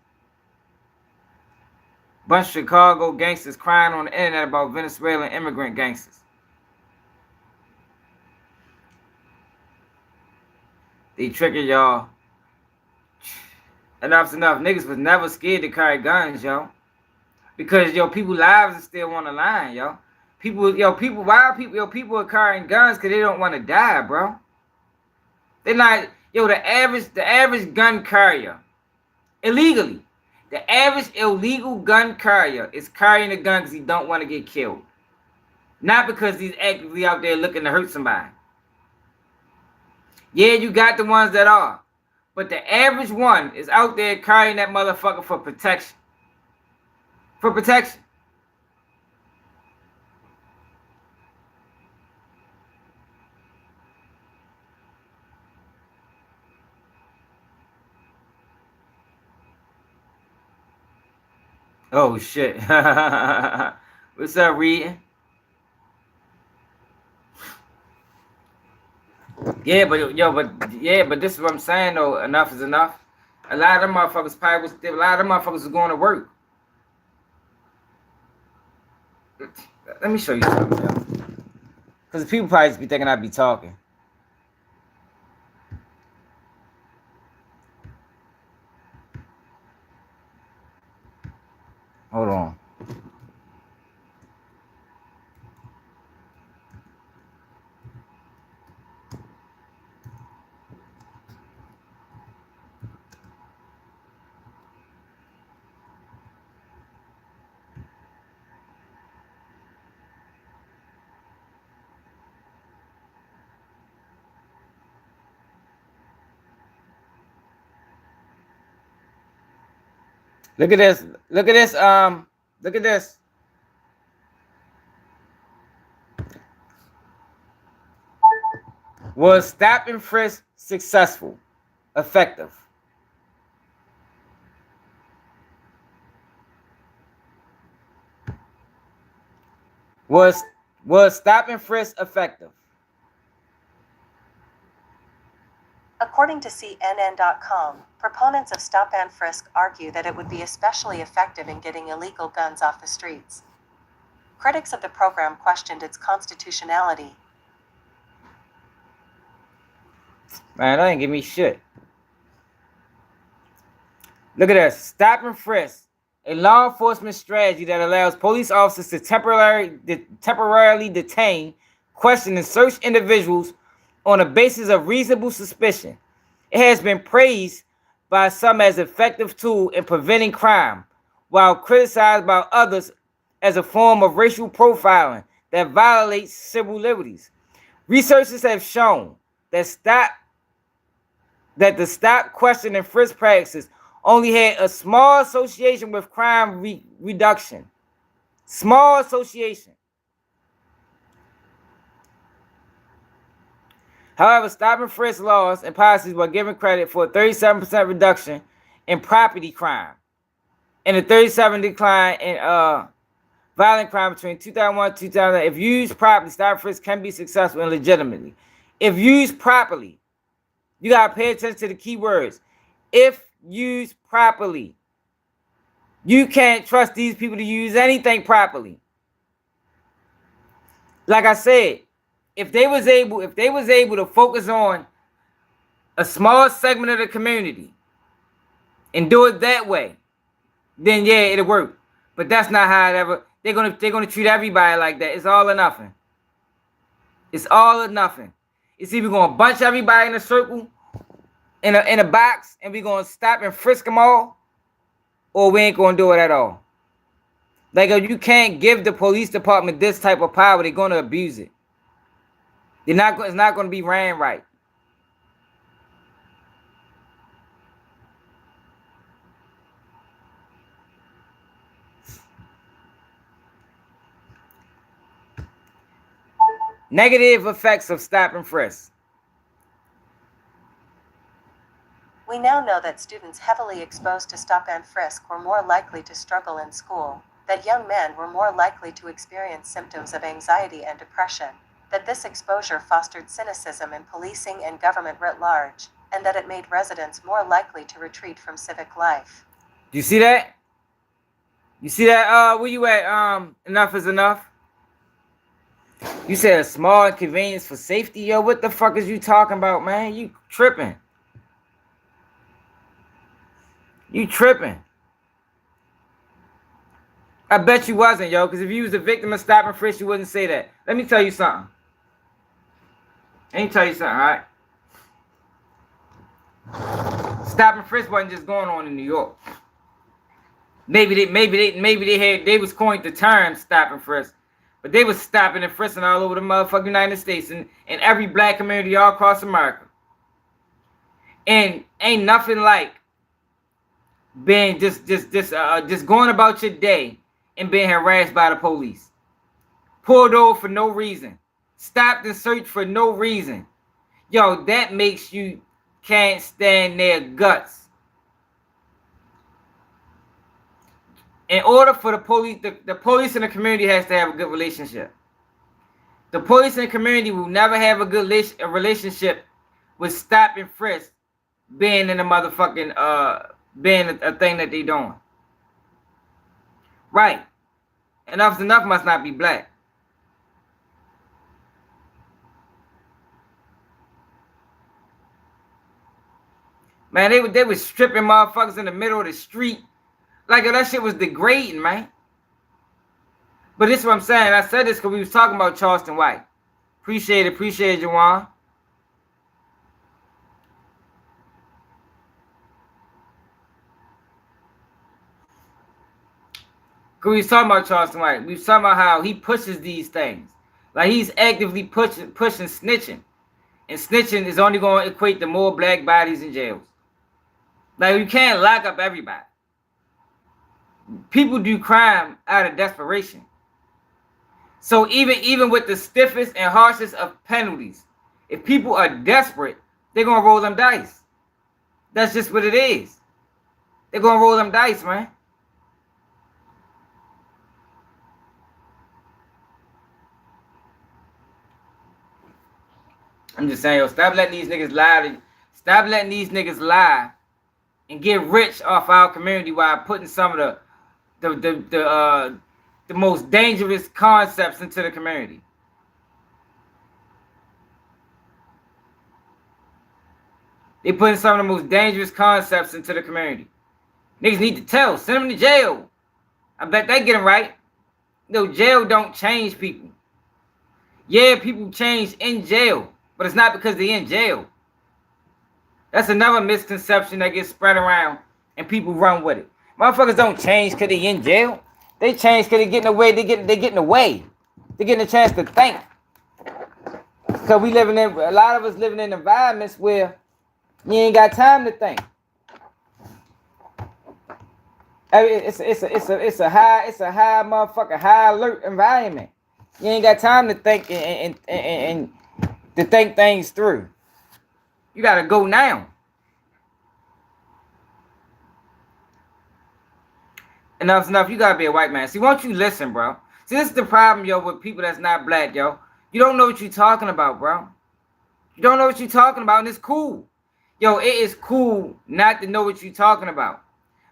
Bunch of Chicago gangsters crying on the internet about Venezuelan immigrant gangsters. They tricking y'all. Enough's enough. Niggas was never scared to carry guns, yo. Because, yo, people's lives are still on the line, yo. People are carrying guns because they don't want to die, bro. They're not, yo, the average gun carrier, illegally, the average illegal gun carrier is carrying a gun because he don't want to get killed. Not because he's actively out there looking to hurt somebody. Yeah, you got the ones that are. But the average one is out there carrying that motherfucker for protection. For protection. Oh shit. What's up, reading? Yeah, but this is what I'm saying though. Enough is enough. A lot of them motherfuckers was going to work. Let me show you something, yo. Because people probably just be thinking I'd be talking. Hold on. Look at this. Look at this. Look at this. Was stop and frisk successful? Effective? Was stop and frisk effective? According to CNN.com, proponents of stop and frisk argue that it would be especially effective in getting illegal guns off the streets. Critics of the program questioned its constitutionality. Man, that ain't give me shit. Look at this. Stop and frisk, a law enforcement strategy that allows police officers to temporarily detain, question, and search individuals on the basis of reasonable suspicion. It has been praised by some as an effective tool in preventing crime, while criticized by others as a form of racial profiling that violates civil liberties. Researchers have shown that the stop, question, and frisk practices only had a small association with crime reduction. Small association. However, stop and frisk laws and policies were given credit for a 37% reduction in property crime and a 37% decline in violent crime between 2001 and 2000. If used properly, stop and frisk can be successful and legitimately. If used properly, you gotta pay attention to the key words. If used properly, you can't trust these people to use anything properly. Like I said, if they was able to focus on a small segment of the community and do it that way, then yeah, it'll work. But that's not how it ever. They're gonna treat everybody like that. It's all or nothing. It's all or nothing. It's either gonna bunch everybody in a circle, in a box, and we're gonna stop and frisk them all, or we ain't gonna do it at all. Like, if you can't give the police department this type of power, they're gonna abuse it. It's not gonna be ran right. Negative effects of stop and frisk. We now know that students heavily exposed to stop and frisk were more likely to struggle in school, that young men were more likely to experience symptoms of anxiety and depression, that this exposure fostered cynicism in policing and government writ large, and that it made residents more likely to retreat from civic life. Do you see that? You see that? Where you at? Enough is enough. You said a small inconvenience for safety. Yo, what the fuck is you talking about, man? You tripping. You tripping. I bet you wasn't, yo, because if you was a victim of stop and frisk, you wouldn't say that. Let me tell you something. All right? Stop and frisk wasn't just going on in New York. Maybe they was coined the term stop and frisk, but they was stopping and frisking all over the motherfucking United States and every black community all across America. And ain't nothing like being just going about your day and being harassed by the police, pulled over for no reason, stopped and searched for no reason. Yo, that makes you can't stand their guts. In order for the police, the police and the community has to have a good relationship. The police and the community will never have a good relationship with stop and frisk being in the motherfucking being a thing that they doing. Right. Enough is enough must not be black. Man, they was stripping motherfuckers in the middle of the street. Like, that shit was degrading, man. But this is what I'm saying. I said this because we was talking about Charleston White. Appreciate it, Juwan. Because we was talking about Charleston White. We was talking about how he pushes these things. Like, he's actively pushing snitching. And snitching is only going to equate to more black bodies in jails. Like, you can't lock up everybody. People do crime out of desperation. So even with the stiffest and harshest of penalties, if people are desperate, they're going to roll them dice. That's just what it is. They're going to roll them dice, man. I'm just saying, yo, stop letting these niggas lie. Stop letting these niggas lie and get rich off our community while putting some of the most dangerous concepts into the community. They putting some of the most dangerous concepts into the community. Niggas need to tell. Send them to jail. I bet they get them right. No, jail don't change people. Yeah, people change in jail, but it's not because they're in jail. That's another misconception that gets spread around and people run with it. Motherfuckers don't change because they in jail. They change because they getting away. They getting away. They getting a chance to think. Because a lot of us living in environments where you ain't got time to think. It's a high motherfucker, high alert environment. You ain't got time to think and to think things through. You gotta go now. Enough's enough. You gotta be a white man. See, won't you listen, bro? See, this is the problem, yo, with people that's not black, yo. You don't know what you're talking about, bro. You don't know what you're talking about, and it's cool. Yo, it is cool not to know what you're talking about.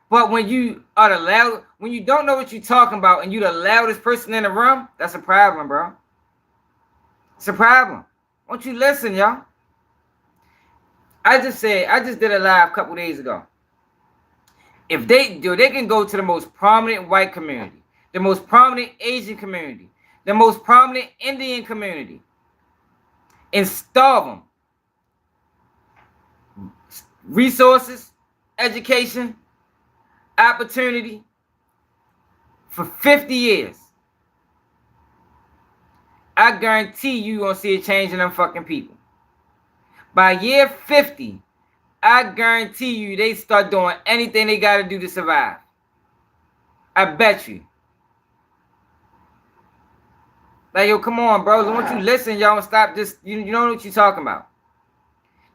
But when you don't know what you're talking about and you're the loudest person in the room, that's a problem, bro. It's a problem. Won't you listen, y'all? I just did a live a couple days ago. If they can go to the most prominent white community, the most prominent Asian community, the most prominent Indian community, and starve them. Resources, education, opportunity for 50 years. I guarantee you gonna see a change in them fucking people. By year 50, I guarantee you they start doing anything they gotta do to survive. I bet you. Like, yo, come on, bro. Why don't you listen, y'all, and stop just, you don't know what you're talking about.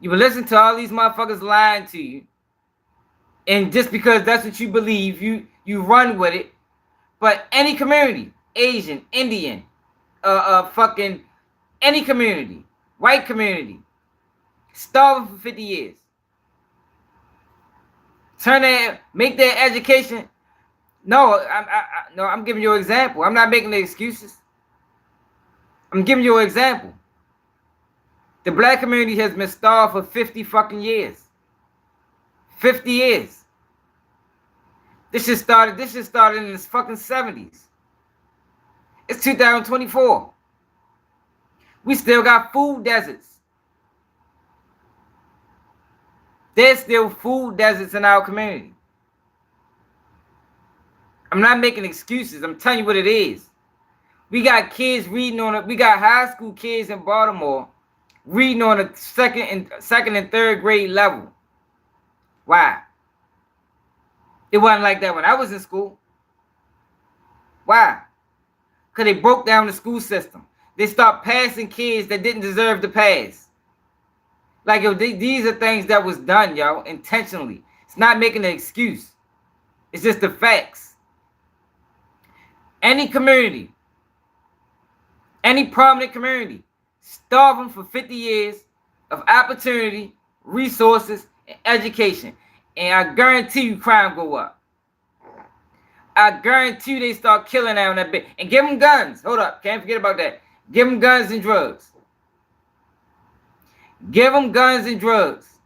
You will listen to all these motherfuckers lying to you. And just because that's what you believe, you run with it. But any community, Asian, Indian, fucking any community, white community, starving for 50 years. Make their education. No, I'm giving you an example. I'm not making the excuses. I'm giving you an example. The black community has been starved for 50 fucking years. 50 years. This shit started in the fucking 70s. It's 2024. We still got food deserts. There's still food deserts in our community. I'm not making excuses. I'm telling you what it is. We got kids reading we got high school kids in Baltimore reading on a second and third grade level. Why? It wasn't like that when I was in school. Why? Because they broke down the school system. They stopped passing kids that didn't deserve to pass. Like, yo, these are things that was done, yo, intentionally. It's not making an excuse. It's just the facts. Any community, any prominent community, starving for 50 years of opportunity, resources, and education. And I guarantee you crime go up. I guarantee you they start killing out on that bit. And give them guns. Hold up. Can't forget about that. Give them guns and drugs. Give them guns and drugs.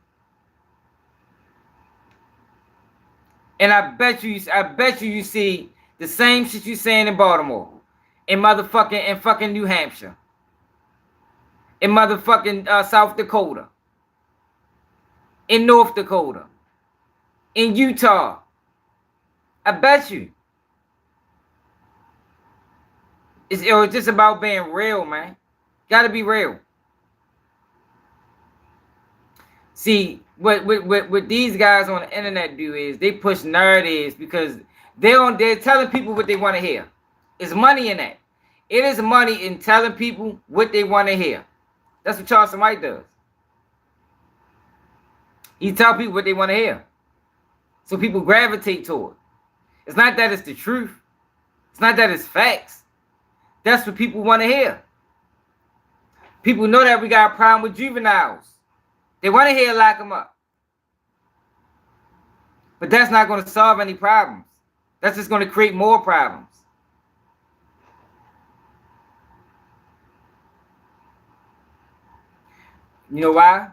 And I bet you see the same shit you saying in Baltimore, in fucking New Hampshire, in motherfucking South Dakota, in North Dakota, in Utah. I bet you. It's just about being real, man. Gotta be real. See, what these guys on the internet do is they push narratives because they're telling people what they want to hear. It's money in that. It is money in telling people what they want to hear. That's what Charleston White does. He tells people what they want to hear. So people gravitate toward. It's not that it's the truth. It's not that it's facts. That's what people want to hear. People know that we got a problem with juveniles. They want to hear lock them up. But that's not going to solve any problems. That's just going to create more problems. You know why?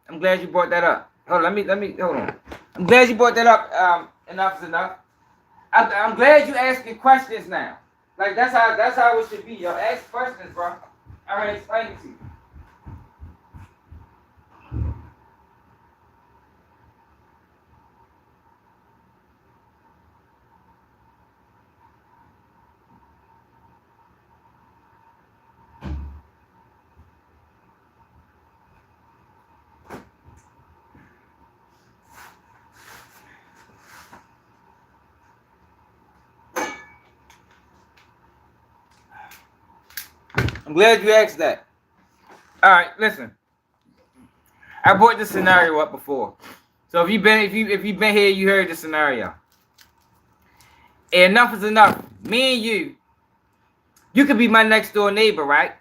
I'm glad you brought that up. Hold on, let me hold on. I'm glad you brought that up. Enough is enough. I'm glad you asking questions now. Like that's how it should be. Yo, ask questions, bro. I'm gonna explain it to you. I'm glad you asked that. All right, listen. I brought this scenario up before, so if you've been here, you heard the scenario. And enough is enough. Me and you could be my next door neighbor, right?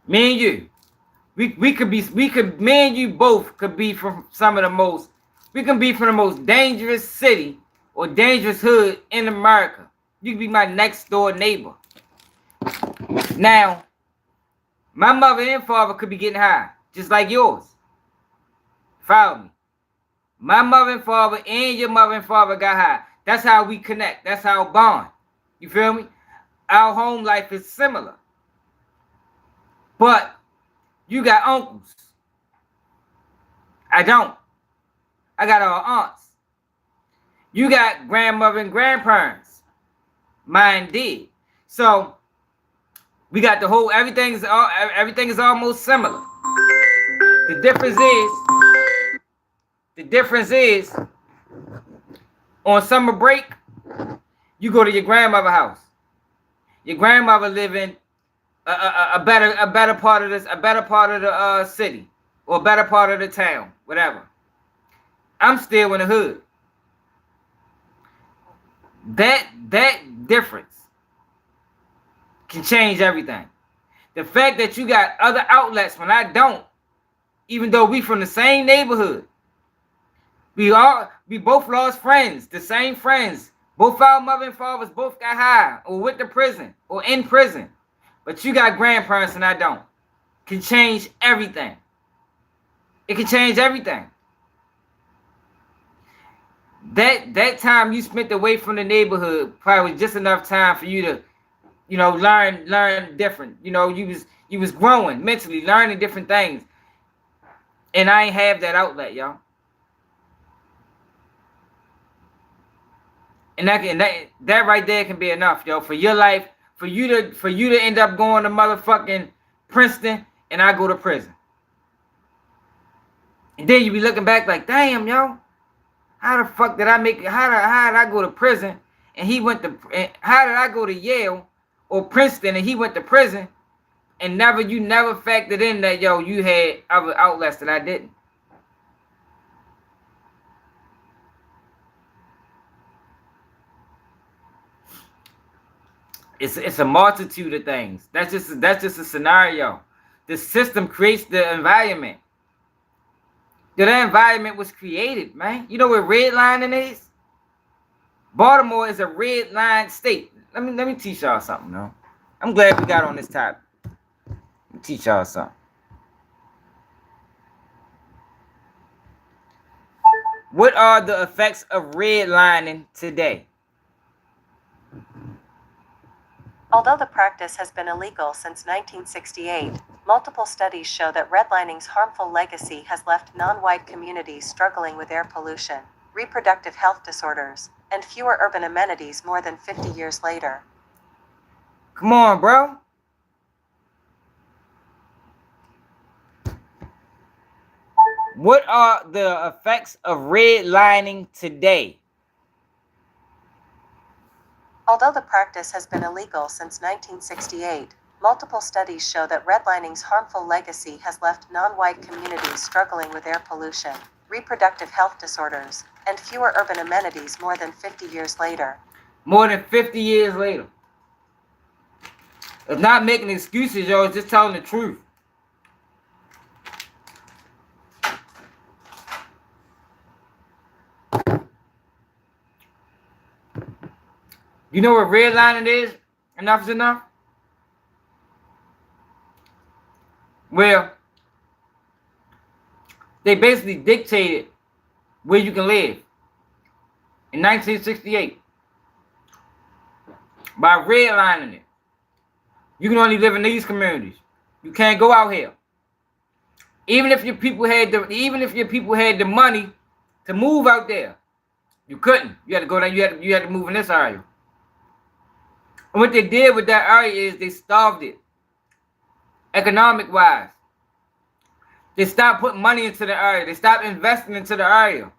Me and you, me and you both could be from we can be from the most dangerous city or dangerous hood in America. You could be my next door neighbor. Now, my mother and father could be getting high, just like yours. Follow me. My mother and father and your mother and father got high. That's how we connect. That's how we bond. You feel me? Our home life is similar. But you got uncles. I don't. I got all aunts. You got grandmother and grandparents. Mine did. So we got the whole, everything is almost similar. The difference is on summer break, you go to your grandmother's house. Your grandmother live in a better part of the city or a better part of the town, whatever. I'm still in the hood. That difference can change everything. The fact that you got other outlets when I don't, even though we from the same neighborhood, we both lost friends, the same friends. Both our mother and fathers both got high or went to prison or in prison. But you got grandparents and I don't. Can change everything. It can change everything. That time you spent away from the neighborhood probably was just enough time for you to, learn different. You was growing mentally, learning different things. And I ain't have that outlet, y'all. And that right there can be enough, yo, for your life, for you to end up going to motherfucking Princeton and I go to prison. And then you be looking back like, damn, yo, how the fuck did I make it? How did I go to prison and he went to, how did I go to Yale or Princeton and he went to prison? And you never factored in that, yo, you had other outlets that I didn't. It's a multitude of things. That's just a scenario. The system creates the environment. That environment was created, man. You know what redlining is? Baltimore is a red line state. Let me teach y'all something, though. I'm glad we got on this topic. Let me teach y'all something. What are the effects of redlining today? Although the practice has been illegal since 1968, multiple studies show that redlining's harmful legacy has left non-white communities struggling with air pollution, reproductive health disorders, and fewer urban amenities more than 50 years later. Come on, bro. What are the effects of redlining today? Although the practice has been illegal since 1968, multiple studies show that redlining's harmful legacy has left non-white communities struggling with air pollution, reproductive health disorders, and fewer urban amenities more than 50 years later. More than 50 years later. It's not making excuses, yo. It's just telling the truth. You know what redlining is? Enough is enough? Well, they basically dictated where you can live in 1968 by redlining it. You can only live in these communities. You can't go out here. Even if your people had the money to move out there, you couldn't. You had to go down. You had to move in this area. And what they did with that area is they starved it, economic-wise. They stopped putting money into the area. They stopped investing into the area.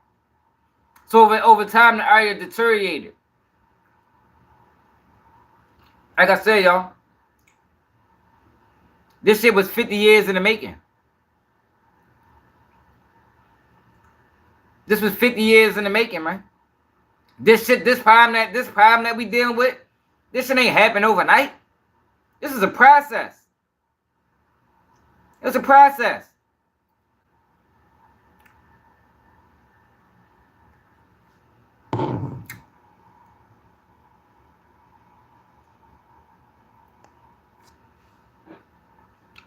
So over time, the area deteriorated. Like I said, y'all, this shit was 50 years in the making. This was 50 years in the making, man. This problem that we dealing with, this shit ain't happen overnight. This is a process. It's a process.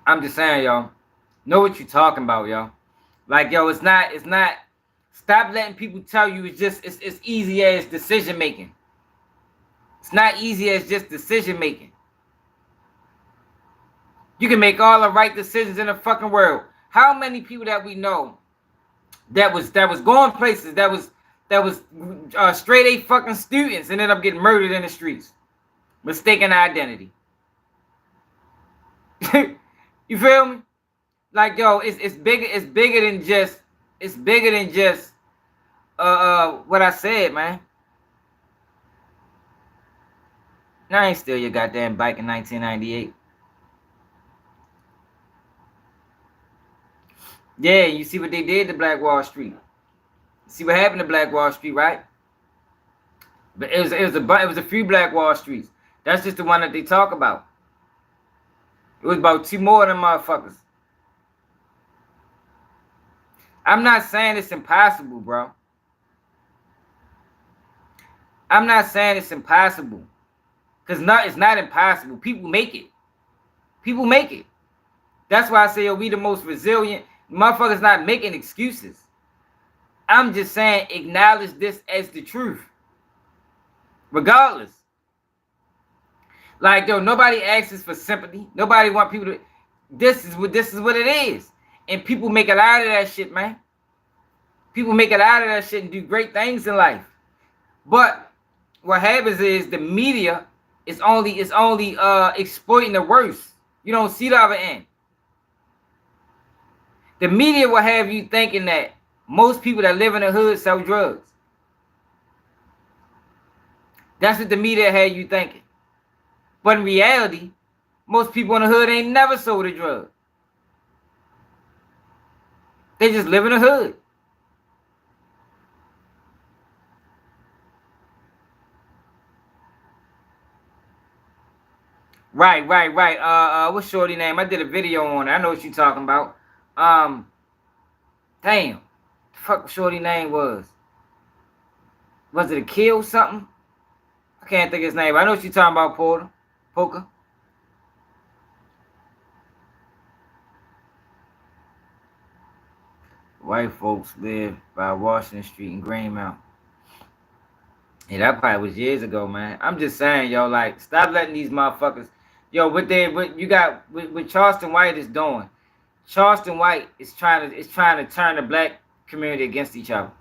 I'm just saying, y'all. Know what you're talking about, y'all. Like, yo, it's not. Stop letting people tell you it's easy as decision making. It's not easy as just decision making. You can make all the right decisions in the fucking world. How many people that we know that was going places that was straight A fucking students and ended up getting murdered in the streets, mistaken identity. You feel me? Like, yo, it's bigger than just what I said, man. Now I ain't steal your goddamn bike in 1998. Yeah, you see what they did to Black Wall Street. See what happened to Black Wall Street, right? But it was a few Black Wall Streets. That's just the one that they talk about. It was about 2 more of them motherfuckers. I'm not saying it's impossible, bro. I'm not saying it's impossible. Because it's not impossible. People make it. People make it. That's why I say, yo, we the most resilient. Motherfuckers not making excuses. I'm just saying, acknowledge this as the truth. Regardless. Like, yo, nobody asks for sympathy. Nobody want people to... This is what it is. And people make it out of that shit, man. People make it out of that shit and do great things in life. But what happens is the media is only exploiting the worst. You don't see the other end. The media will have you thinking that most people that live in the hood sell drugs. That's what the media had you thinking. But in reality, most people in the hood ain't never sold a drug. They just live in the hood. Right. What's Shorty name? I did a video on it. I know what you talking about. Damn. The fuck Shorty name was? Was it a kill something? I can't think of his name. I know what you talking about, Poker. White folks live by Washington Street in Greenmount. Yeah, that probably was years ago, man. I'm just saying, yo, like, stop letting these motherfuckers, yo, what you got, what Charleston White is doing. Charleston White is trying to turn the black community against each other.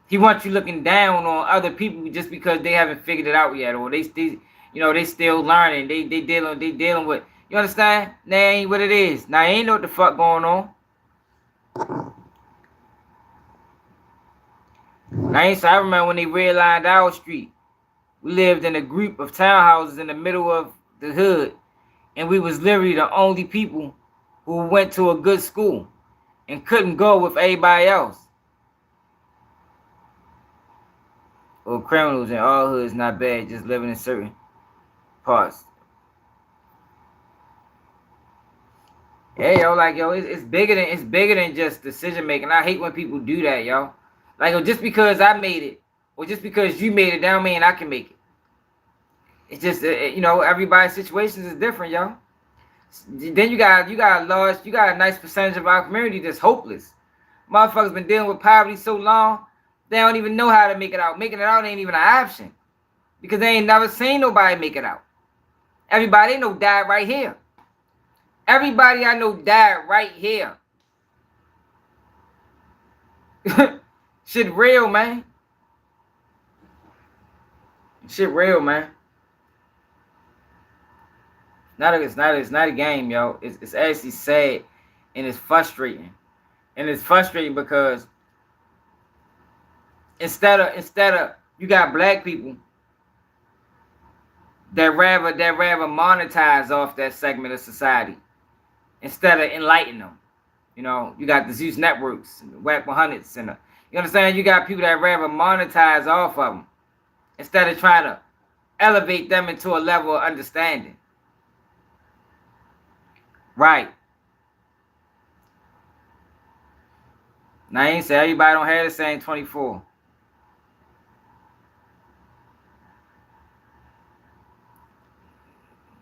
He wants you looking down on other people just because they haven't figured it out yet, or they still learning. They dealing with. You understand? That ain't what it is. Now ain't know what the fuck going on. I remember when they redlined our street. We lived in a group of townhouses in the middle of the hood, and we was literally the only people who went to a good school and couldn't go with everybody else. Or criminals in all hoods not bad, just living in certain parts. Hey, yo, like, yo, it's bigger than just decision making. I hate when people do that, yo. Like, oh, just because I made it, or just because you made it, that don't mean I can make it. It's just, you know, everybody's situations is different, yo. Then you got a nice percentage of our community that's hopeless. Motherfuckers been dealing with poverty so long, they don't even know how to make it out. Making it out ain't even an option, because they ain't never seen nobody make it out. Everybody they know died right here. Everybody I know died right here. Shit real, man. Shit real, man. It's not a game, yo. It's actually sad, and it's frustrating. And it's frustrating because instead of you got black people that rather monetize off that segment of society instead of enlighten them. You know, you got the Zeus networks and the Whack 100s and you understand? You got people that rather monetize off of them instead of trying to elevate them into a level of understanding. Right. Now, I ain't say everybody don't have the same 24.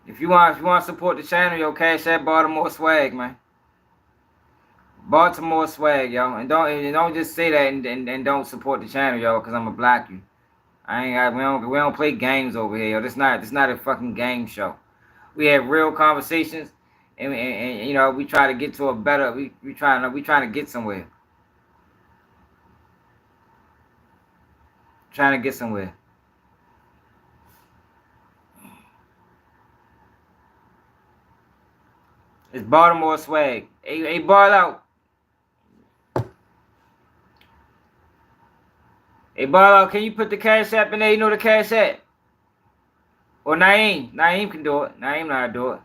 If you want to support the channel, yo, cash that Baltimore swag, man. Baltimore swag, yo, and don't just say that and don't support the channel, yo, because I'ma block you. We don't play games over here, yo. This not a fucking game show. We have real conversations, and you know, we try to get to a better. We trying to get somewhere. Trying to get somewhere. It's Baltimore swag. Hey, ball out. Hey, Barlow, can you put the Cash App in there? You know the Cash App? Or Naeem. Naeem can do it. Naeem know how to do it.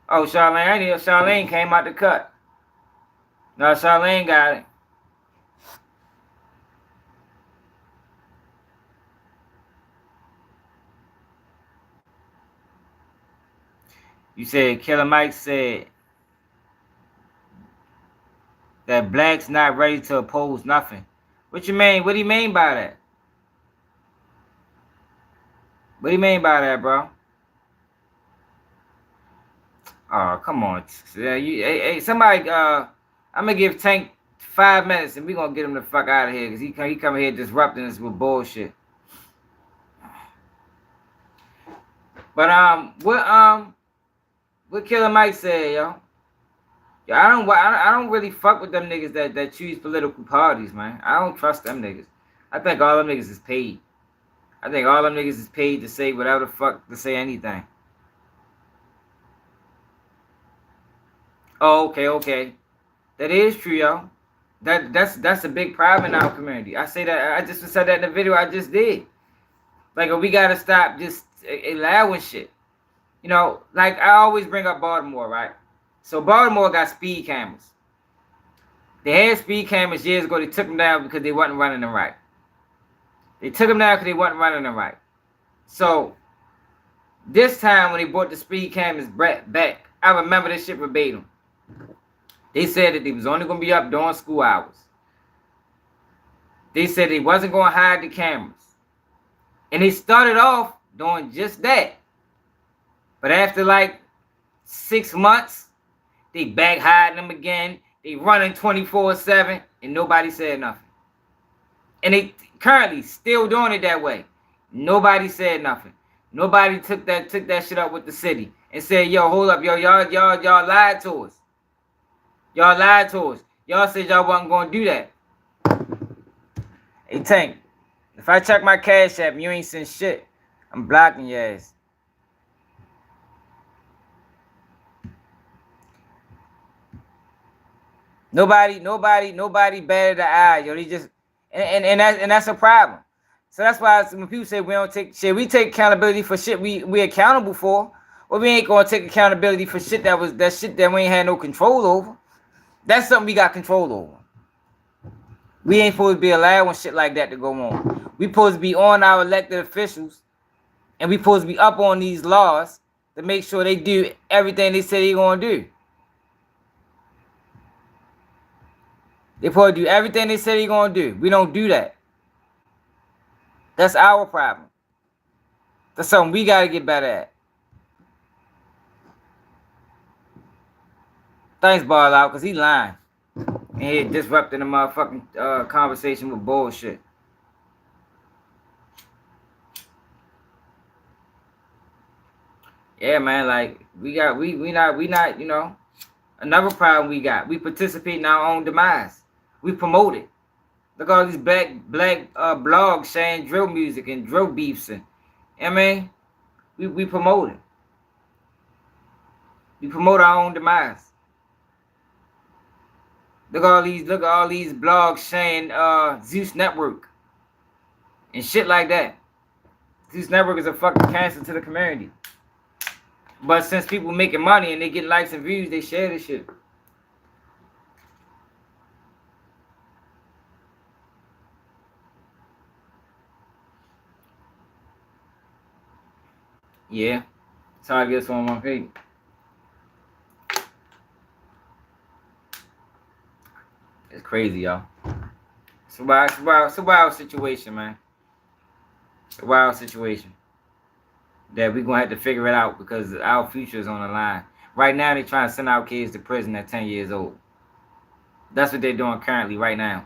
Oh, Charlene. I need Charlene came out the cut. No, Charlene got it. You said, Killer Mike said that blacks not ready to oppose nothing. What you mean? What do you mean by that? What do you mean by that, bro? Oh, come on. Hey, somebody, I'm gonna give Tank 5 minutes and we're gonna get him the fuck out of here because he coming here disrupting us with bullshit. But what Killer Mike said, yo? Yeah, I don't really fuck with them niggas that choose political parties, man. I don't trust them niggas. I think all them niggas is paid. I think all them niggas is paid to say whatever the fuck, to say anything. Oh, okay. That is true, yo. That's a big problem in our community. I say that, I just said that in the video I just did. Like, we gotta stop just allowing shit. You know, like I always bring up Baltimore, right? So Baltimore got speed cameras. They had speed cameras years ago. They took them down because they wasn't running them right. They took them down because they wasn't running them right. So this time when they brought the speed cameras back, I remember this shit verbatim. They said that they was only going to be up during school hours. They said they wasn't going to hide the cameras. And they started off doing just that. But after like 6 months, they back hiding them again. They running 24/7 and nobody said nothing. And they currently still doing it that way. Nobody said nothing. Nobody took that shit up with the city and said, yo, hold up, yo, y'all lied to us. Y'all lied to us. Y'all said y'all wasn't gonna do that. Hey Tank, if I check my Cash App and you ain't sent shit, I'm blocking your ass. Nobody batted the eye, yo. They just and that's a problem. So that's why when people say we don't take shit, we take accountability for shit we accountable for. Well, we ain't gonna take accountability for shit that we ain't had no control over. That's something we got control over. We ain't supposed to be allowing shit like that to go on. We supposed to be on our elected officials, and we supposed to be up on these laws to make sure they do everything they say they gonna do. They supposed to do everything they say they're going to do. We don't do that. That's our problem. That's something we got to get better at. Thanks, Ball Out, because he lying. And he disrupting the motherfucking conversation with bullshit. Yeah, man, like, we not, you know, another problem we got. We participate in our own demise. We promote it. Look at all these black blogs saying drill music and drill beefs and, I mean, we promote it. We promote our own demise. Look at all these blogs saying Zeus Network and shit like that. Zeus Network is a fucking cancer to the community. But since people making money and they get likes and views, they share this shit. Yeah, that's how I get on my page. It's crazy, y'all. It's a wild situation, man. It's a wild situation that we're going to have to figure it out because our future is on the line. Right now, they're trying to send our kids to prison at 10 years old. That's what they're doing currently right now.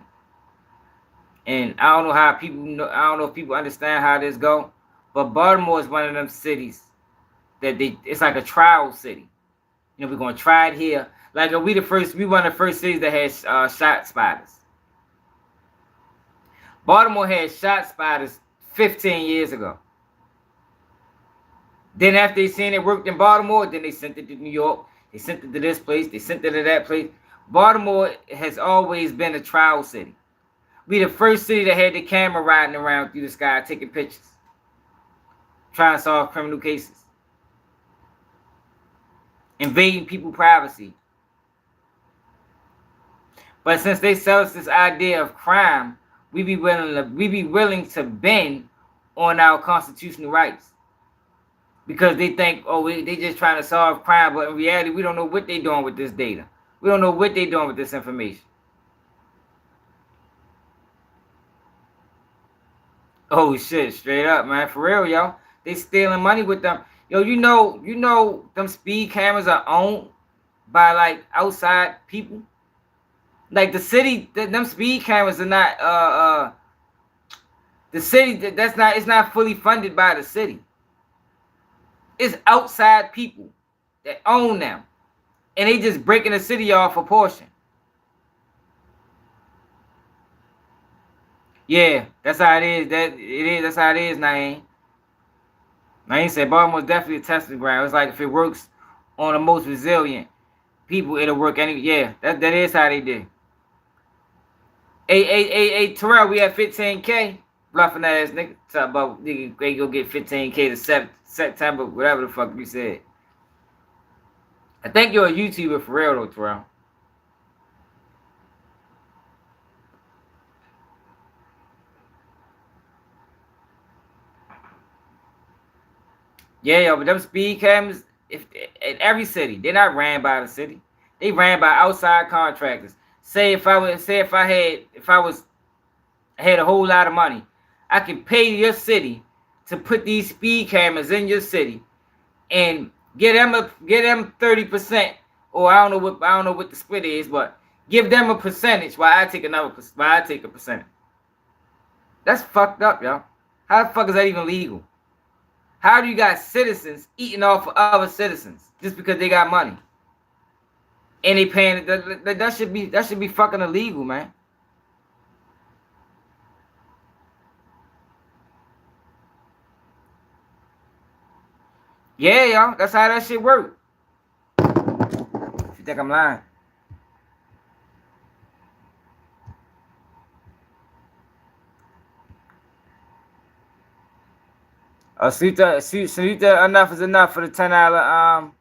And I don't know how people know, I don't know if people understand how this go, but Baltimore is one of them cities that it's like a trial city. You know, we're gonna try it here. Like we one of the first cities that had shot spiders. Baltimore had shot spiders 15 years ago. Then after they seen it worked in Baltimore, then they sent it to New York. They sent it to this place. They sent it to that place. Baltimore has always been a trial city. We the first city that had the camera riding around through the sky taking pictures, trying to solve criminal cases, invading people's privacy. But since they sell us this idea of crime, we be willing to bend on our constitutional rights because they think, oh, they just trying to solve crime, but in reality, we don't know what they doing with this data. We don't know what they doing with this information. Oh shit, straight up, man, for real, yo. They stealing money with them. Yo, you know, them speed cameras are owned by like outside people. Like the city, them speed cameras are not. The city, it's not fully funded by the city. It's outside people that own them, and they just breaking the city off a portion. Yeah, that's how it is. That's how it is, Naeem. Naeem said Baltimore's definitely a testing ground. It's like if it works on the most resilient people, it'll work any. Yeah, that is how they did. Hey, Terrell, we at 15K. Bluffing ass nigga. Talk about nigga, they go get 15K to September, whatever the fuck we said. I think you're a YouTuber for real though, Terrell. Yeah, yo, but them speed cameras, in every city, they're not ran by the city. They ran by outside contractors. I had a whole lot of money, I could pay your city to put these speed cameras in your city and get them 30%, or I don't know what the split is, but Give them a percentage while I take a percentage. That's fucked up, y'all. How the fuck is that even legal? How do you got citizens eating off of other citizens just because they got money? And they paying that should be fucking illegal, man. Yeah, y'all. That's how that shit work. If you think I'm lying. Salute enough is enough for the $10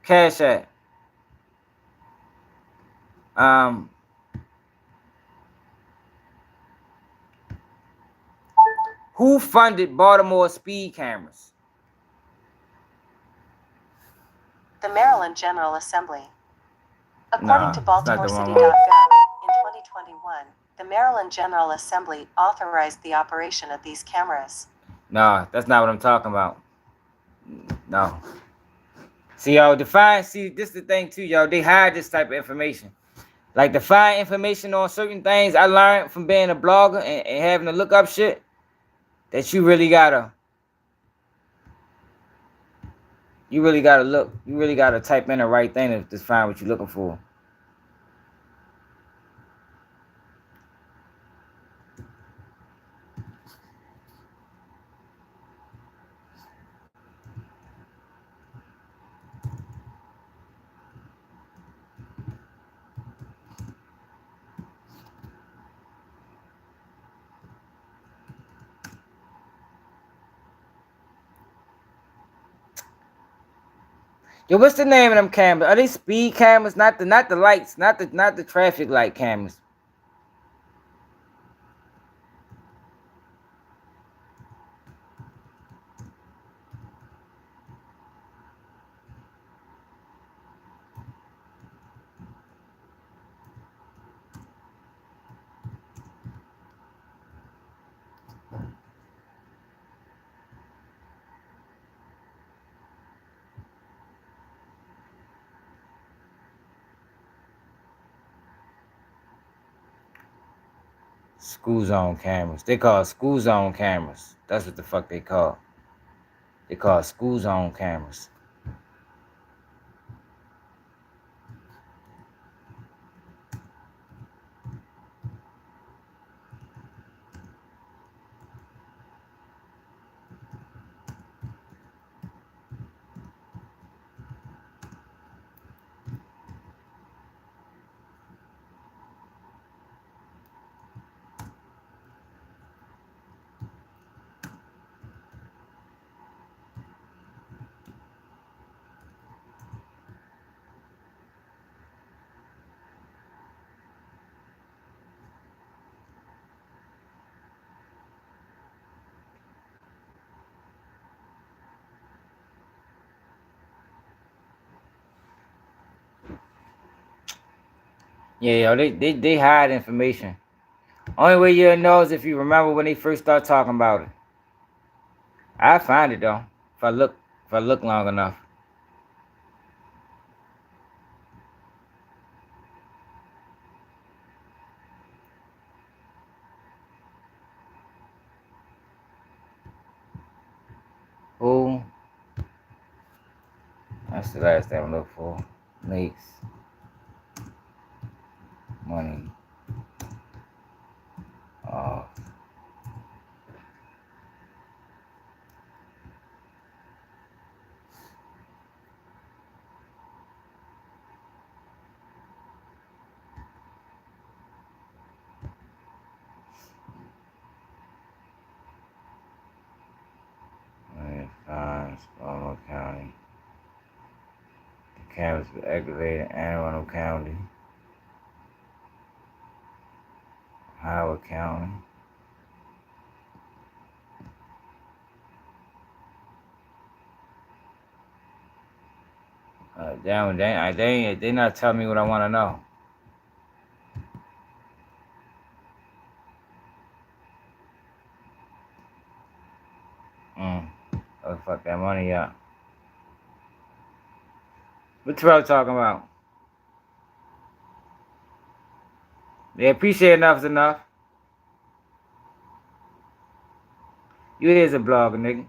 cash app. Who funded Baltimore speed cameras? The Maryland General Assembly. According to BaltimoreCity.gov, in 2021, the Maryland General Assembly authorized the operation of these cameras. No, that's not what I'm talking about. No. See, y'all, this is the thing too, y'all. They hide this type of information. Like to find information on certain things, I learned from being a blogger and having to look up shit that you really gotta look. You really gotta type in the right thing to find what you're looking for. Yo, what's the name of them cameras? Are they speed cameras? Not the lights, not the traffic light cameras. School zone cameras. They call school zone cameras. That's what the fuck they call. They call school zone cameras. Yeah, yo, they hide information. Only way you'll know is if you remember when they first start talking about it. I find it though. If I look long enough. Who? That's the last thing I look for. Makes money off fines, Baltimore County. The cameras were activated in Anne Arundel County, Howard County. They not telling me what I want to know. Oh, fuck that money up. What Terrell talking about? Yeah, appreciate enough is enough. You is a blogger, nigga.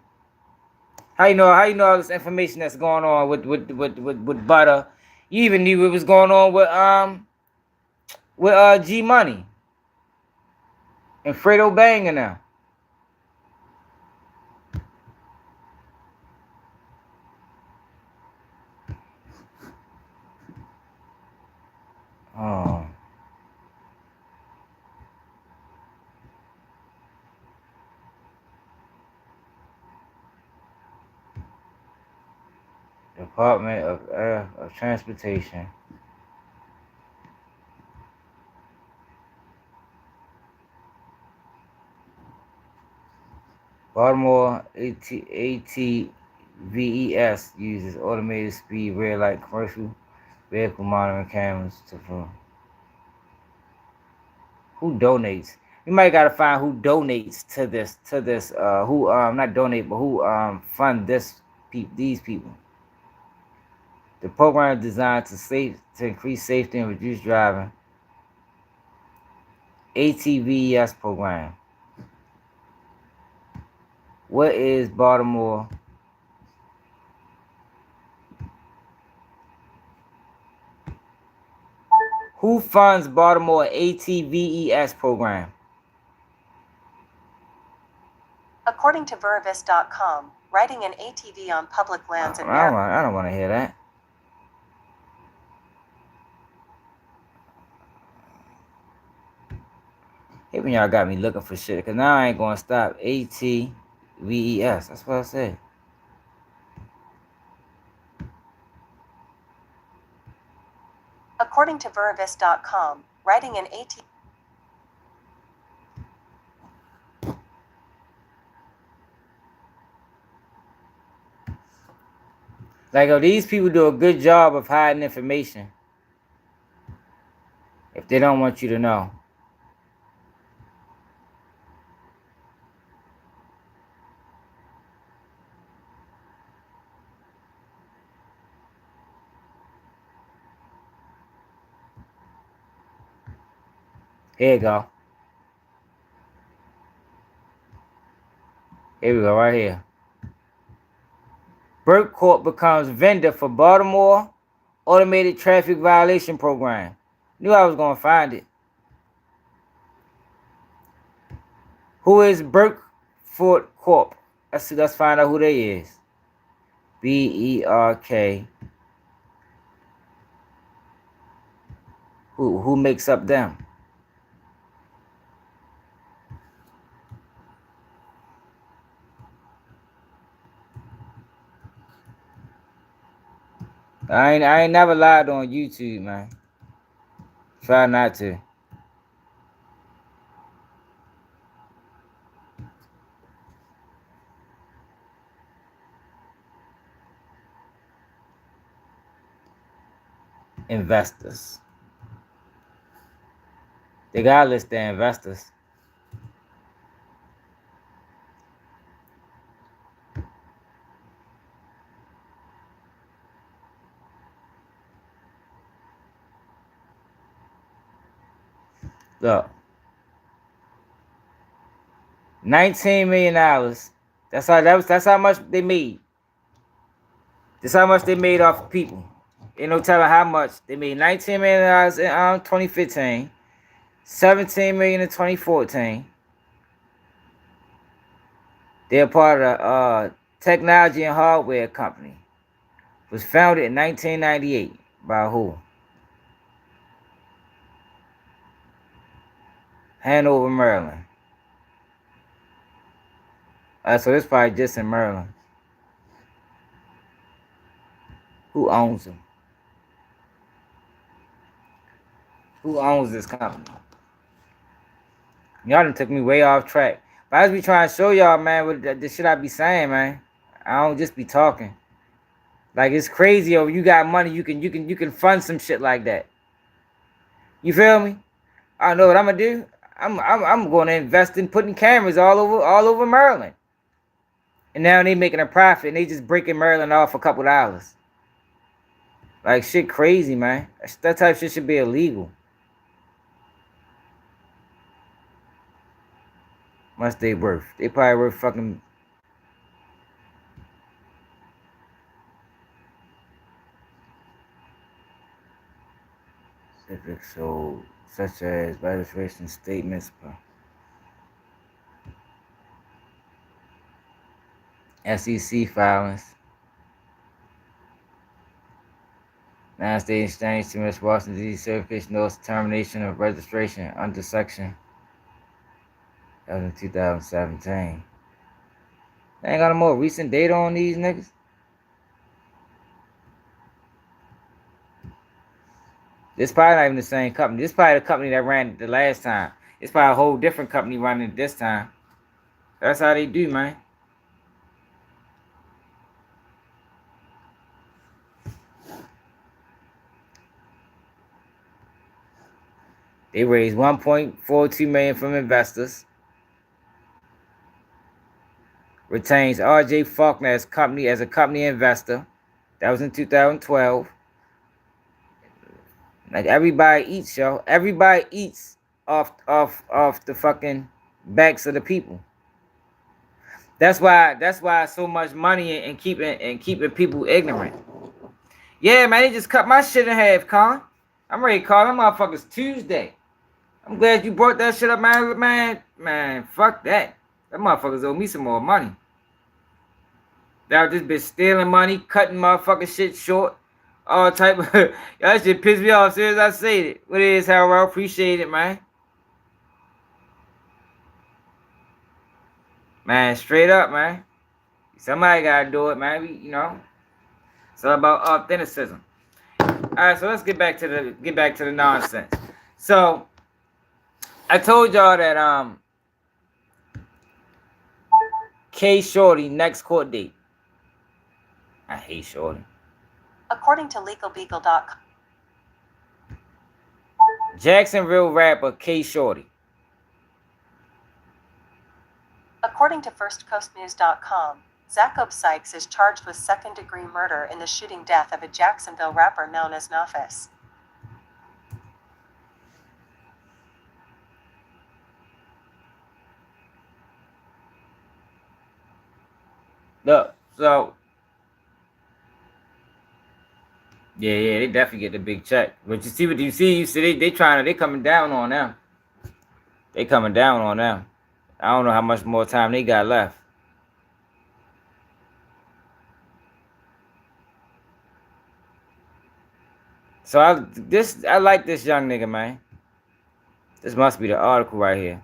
How you know all this information that's going on with Butter? You even knew what was going on with G Money and Fredo Bang and now. Oh. Department of Transportation. Baltimore ATVES uses automated speed red light commercial vehicle monitoring cameras to film. Who donates? You might gotta find who donates to this who not donate but who fund these people. The program is designed to increase safety and reduce driving. ATVES program. What is Baltimore? Who funds Baltimore ATVES program? According to Vervis.com, riding an ATV on public lands in I don't want to hear that. Hey, when y'all got me looking for shit, because now I ain't going to stop. ATVES. That's what I said. According to Vervis.com, riding an ATV. Like, these people do a good job of hiding information if they don't want you to know. Here you go. Here we go, right here. Burke Court becomes vendor for Baltimore Automated Traffic Violation Program. Knew I was going to find it. Who is Burkeford Corp? Let's find out who they is. BERK. Who makes up them? I ain't never lied on YouTube, man. Try not to. Investors. They gotta list their investors. Look. $19 million. That's how much they made. That's how much they made off of people. Ain't no telling how much. They made $19 million in 2015, $17 million in 2014. They're part of the technology and hardware company. It was founded in 1998 by who? Hanover, Maryland. So it's probably just in Maryland. Who owns them? Who owns this company? Y'all done took me way off track. But I just be trying to show y'all, man, what the shit I be saying, man. I don't just be talking. Like, it's crazy. Yo, you got money, you can fund some shit like that. You feel me? I know what I'm gonna do. I'm going to invest in putting cameras all over Maryland. And now they making a profit and they just breaking Maryland off a couple dollars. Like, shit crazy, man. That type of shit should be illegal. much they worth? They probably worth fucking. Specific, so such as registration statements, SEC filings, United States Exchange to Miss Washington D.C. certification notice termination of registration under section. That was in 2017. They ain't got no more recent data on these niggas. This probably not even the same company. This probably the company that ran it the last time. It's probably a whole different company running it this time. That's how they do, man. They raised $1.42 million from investors. Retains R.J. Faulkner as a company investor. That was in 2012. Like everybody eats, yo. Everybody eats off the fucking backs of the people. That's why so much money in keeping people ignorant. Yeah, man, they just cut my shit in half, Con. I'm ready to call them motherfuckers Tuesday. I'm glad you brought that shit up, man. Man, fuck that. That motherfuckers owe me some more money. That this bitch stealing money, cutting motherfucking shit short. All type of... That shit pissed me off as soon as I said it. What it is, Harold? Appreciate it, man. Man, straight up, man. Somebody gotta do it, man. You know, it's all about authenticism. All right, so let's get back to the nonsense. So, I told y'all that K Shorty next court date. I hate Shorty. According to legalbeagle.com. Jacksonville rapper K Shorty. According to firstcoastnews.com, Zacob Sykes is charged with second-degree murder in the shooting death of a Jacksonville rapper known as Nofus. Look, so yeah, they definitely get the big check. But you see what you see they coming down on them. They coming down on them. I don't know how much more time they got left. So I like this young nigga, man. This must be the article right here.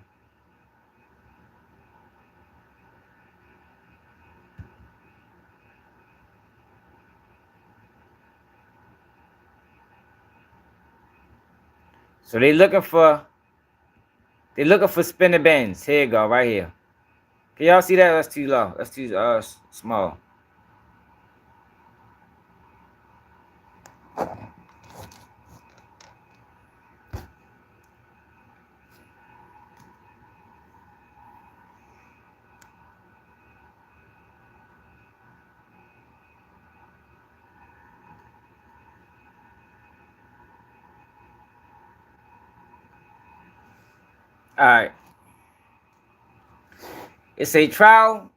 So they looking for Spinnabenz. Here you go, right here. Can y'all see that? That's too low. That's too small. All right. It's a trial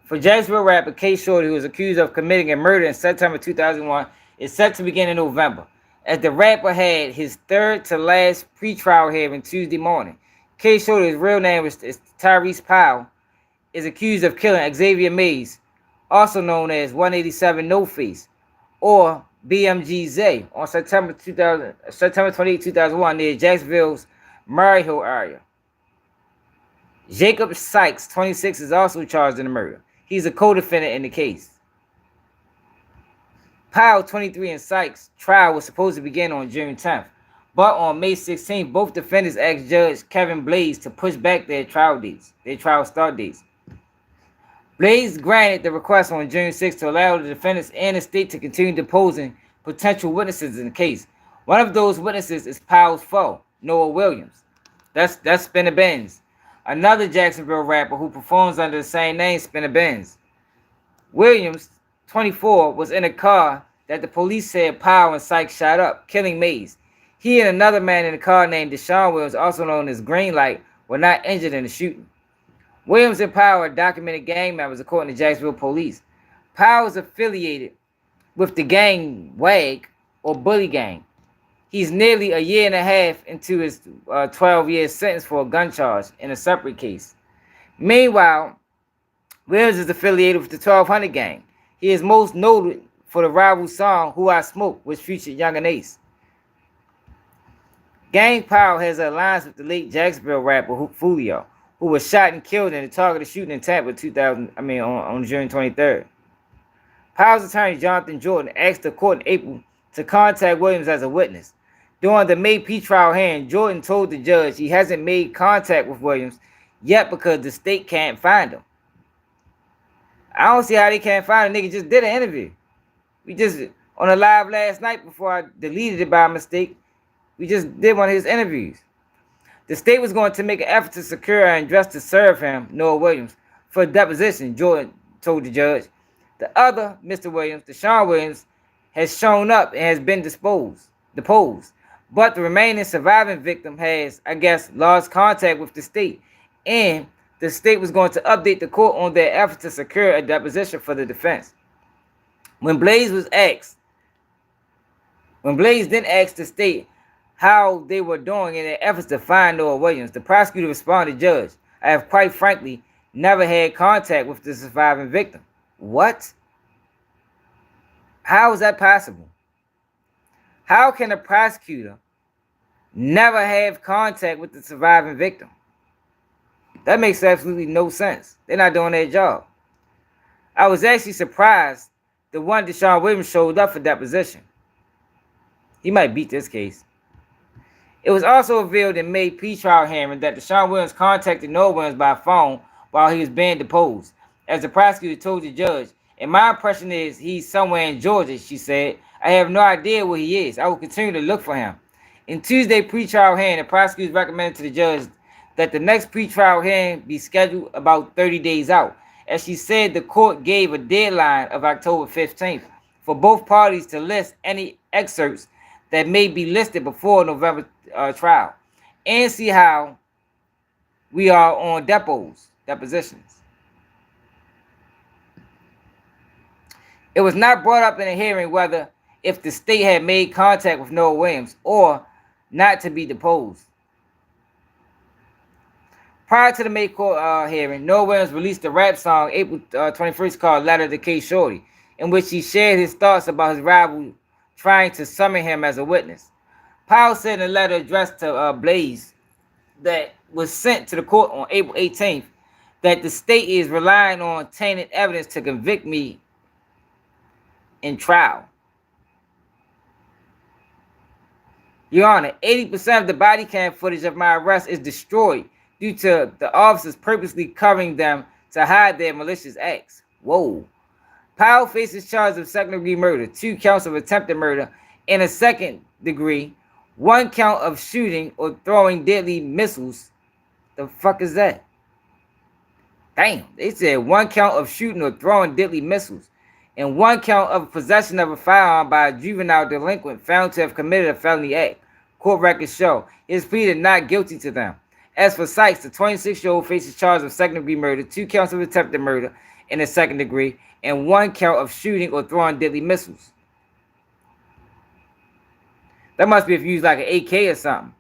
for Jacksonville rapper K Shottry, who was accused of committing a murder in September 2001, is set to begin in November. As the rapper had his third to last pretrial hearing Tuesday morning. K Shottry's real name is Tyrese Powell, is accused of killing Xavier Mays, also known as 187 No Face, or BMG Zay, on September 28, 2001, near Jacksonville's Murray Hill area. Jacob Sykes, 26, is also charged in the murder. He's a co-defendant in the case. Powell, 23, and Sykes' trial was supposed to begin on June 10th. But on May 16th, both defendants asked Judge Kevin Blaze to push back their trial start dates. Blaze granted the request on June 6th to allow the defendants and the state to continue deposing potential witnesses in the case. One of those witnesses is Powell's foe, Noah Williams. That's Spinnabenz, another Jacksonville rapper who performs under the same name, Spinnabenz. Williams, 24, was in a car that the police said Powell and Sykes shot up, killing Mays. He and another man in the car named Deshaun Williams, also known as Greenlight, were not injured in the shooting. Williams and Powell are documented gang members according to Jacksonville police. Powell is affiliated with the gang WAG or Bully Gang. He's nearly a year and a half into his 12-year sentence for a gun charge in a separate case. Meanwhile, Williams is affiliated with the 1200 Gang. He is most noted for the rival song Who I Smoke, which featured Young and Ace. Gang Powell has an alliance with the late Jacksonville rapper Fulio, who was shot and killed in a targeted shooting in Tampa on June 23rd. Powell's attorney Jonathan Jordan asked the court in April to contact Williams as a witness. During the May pretrial hearing, Jordan told the judge he hasn't made contact with Williams yet because the state can't find him. I don't see how they can't find a nigga. Just did an interview. We just, on a live last night before I deleted it by mistake, we just did one of his interviews. The state was going to make an effort to secure an address to serve him, Noah Williams, for a deposition, Jordan told the judge. The other, Mr. Williams, Deshaun Williams, has shown up and has been deposed. But the remaining surviving victim has, I guess, lost contact with the state. And the state was going to update the court on their effort to secure a deposition for the defense. When Blaze then asked the state how they were doing in their efforts to find Noah Williams, the prosecutor responded, Judge, I have quite frankly never had contact with the surviving victim. What? How is that possible? How can a prosecutor never have contact with the surviving victim? That makes absolutely no sense. They're not doing their job. I was actually surprised the one Deshaun Williams showed up for deposition. He might beat this case. It was also revealed in May pretrial hearing that Deshaun Williams contacted Noah Williams by phone while he was being deposed. As the prosecutor told the judge, and my impression is he's somewhere in Georgia, she said. I have no idea where he is. I will continue to look for him. In Tuesday pretrial hearing, the prosecutor recommended to the judge that the next pretrial hearing be scheduled about 30 days out. As she said, the court gave a deadline of October 15th for both parties to list any excerpts that may be listed before November trial and see how we are on depositions. It was not brought up in the hearing whether if the state had made contact with Noah Williams or not to be deposed. Prior to the May court hearing, Noah Williams released a rap song April 21st called Letter to K Shottry, in which he shared his thoughts about his rival trying to summon him as a witness. Powell said in a letter addressed to Blaze that was sent to the court on April 18th that the state is relying on tainted evidence to convict me in trial. Your Honor, 80% of the body cam footage of my arrest is destroyed due to the officers purposely covering them to hide their malicious acts. Whoa. Powell faces charges of second-degree murder, 2 counts of attempted murder, and a second degree, 1 count of shooting or throwing deadly missiles. The fuck is that? Damn, they said 1 count of shooting or throwing deadly missiles, and 1 count of possession of a firearm by a juvenile delinquent found to have committed a felony act. Court records show he is pleaded not guilty to them. As for Sykes, the 26-year-old faces charges of second-degree murder, 2 counts of attempted murder in a second degree, and 1 count of shooting or throwing deadly missiles. That must be if you use like an AK or something.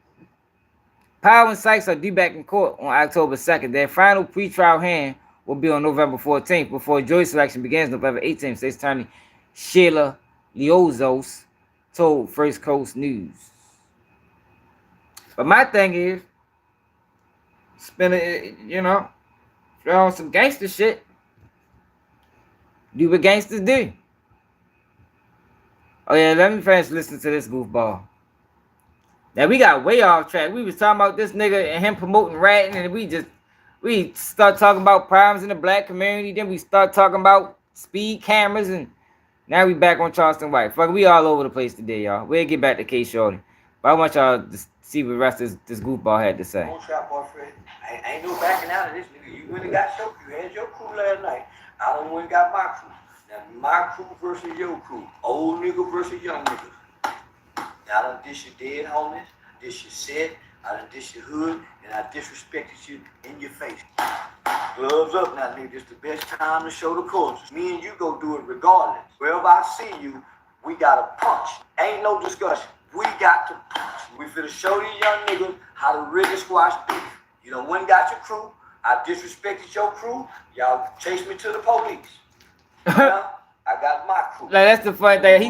Powell and Sykes are due back in court on October 2nd. Their final pretrial hearing will be on November 14th before jury selection begins November 18th. State's attorney Sheila Liozos told First Coast News. But my thing is, throw on some gangster shit. Do what gangsters do. Oh yeah, let me finish listening to this goofball. Now we got way off track. We was talking about this nigga and him promoting ratting, and we start talking about problems in the black community. Then we start talking about speed cameras, and now we back on Charleston White. Fuck, we all over the place today, y'all. We'll get back to K Shorty, but I want y'all to see what the rest of this goofball had to say. Don't trap, boy, Fred. Ain't no backing out of this nigga. You really got your crew. You had your crew last night. I don't want to got my crew. Now my crew versus your crew. Old nigga versus young niggas. I done dish your dead homies, dish your set, I done dish your hood, and I disrespected you in your face. Gloves up now, nigga. This the best time to show the culture. Me and you go do it regardless. Wherever I see you, we gotta punch. Ain't no discussion. We got to punch. We finna show these young niggas how to really squash beef. You know, when got your crew, I disrespected your crew. Y'all chased me to the police. Now, I got my crew. Like, that's the funny thing.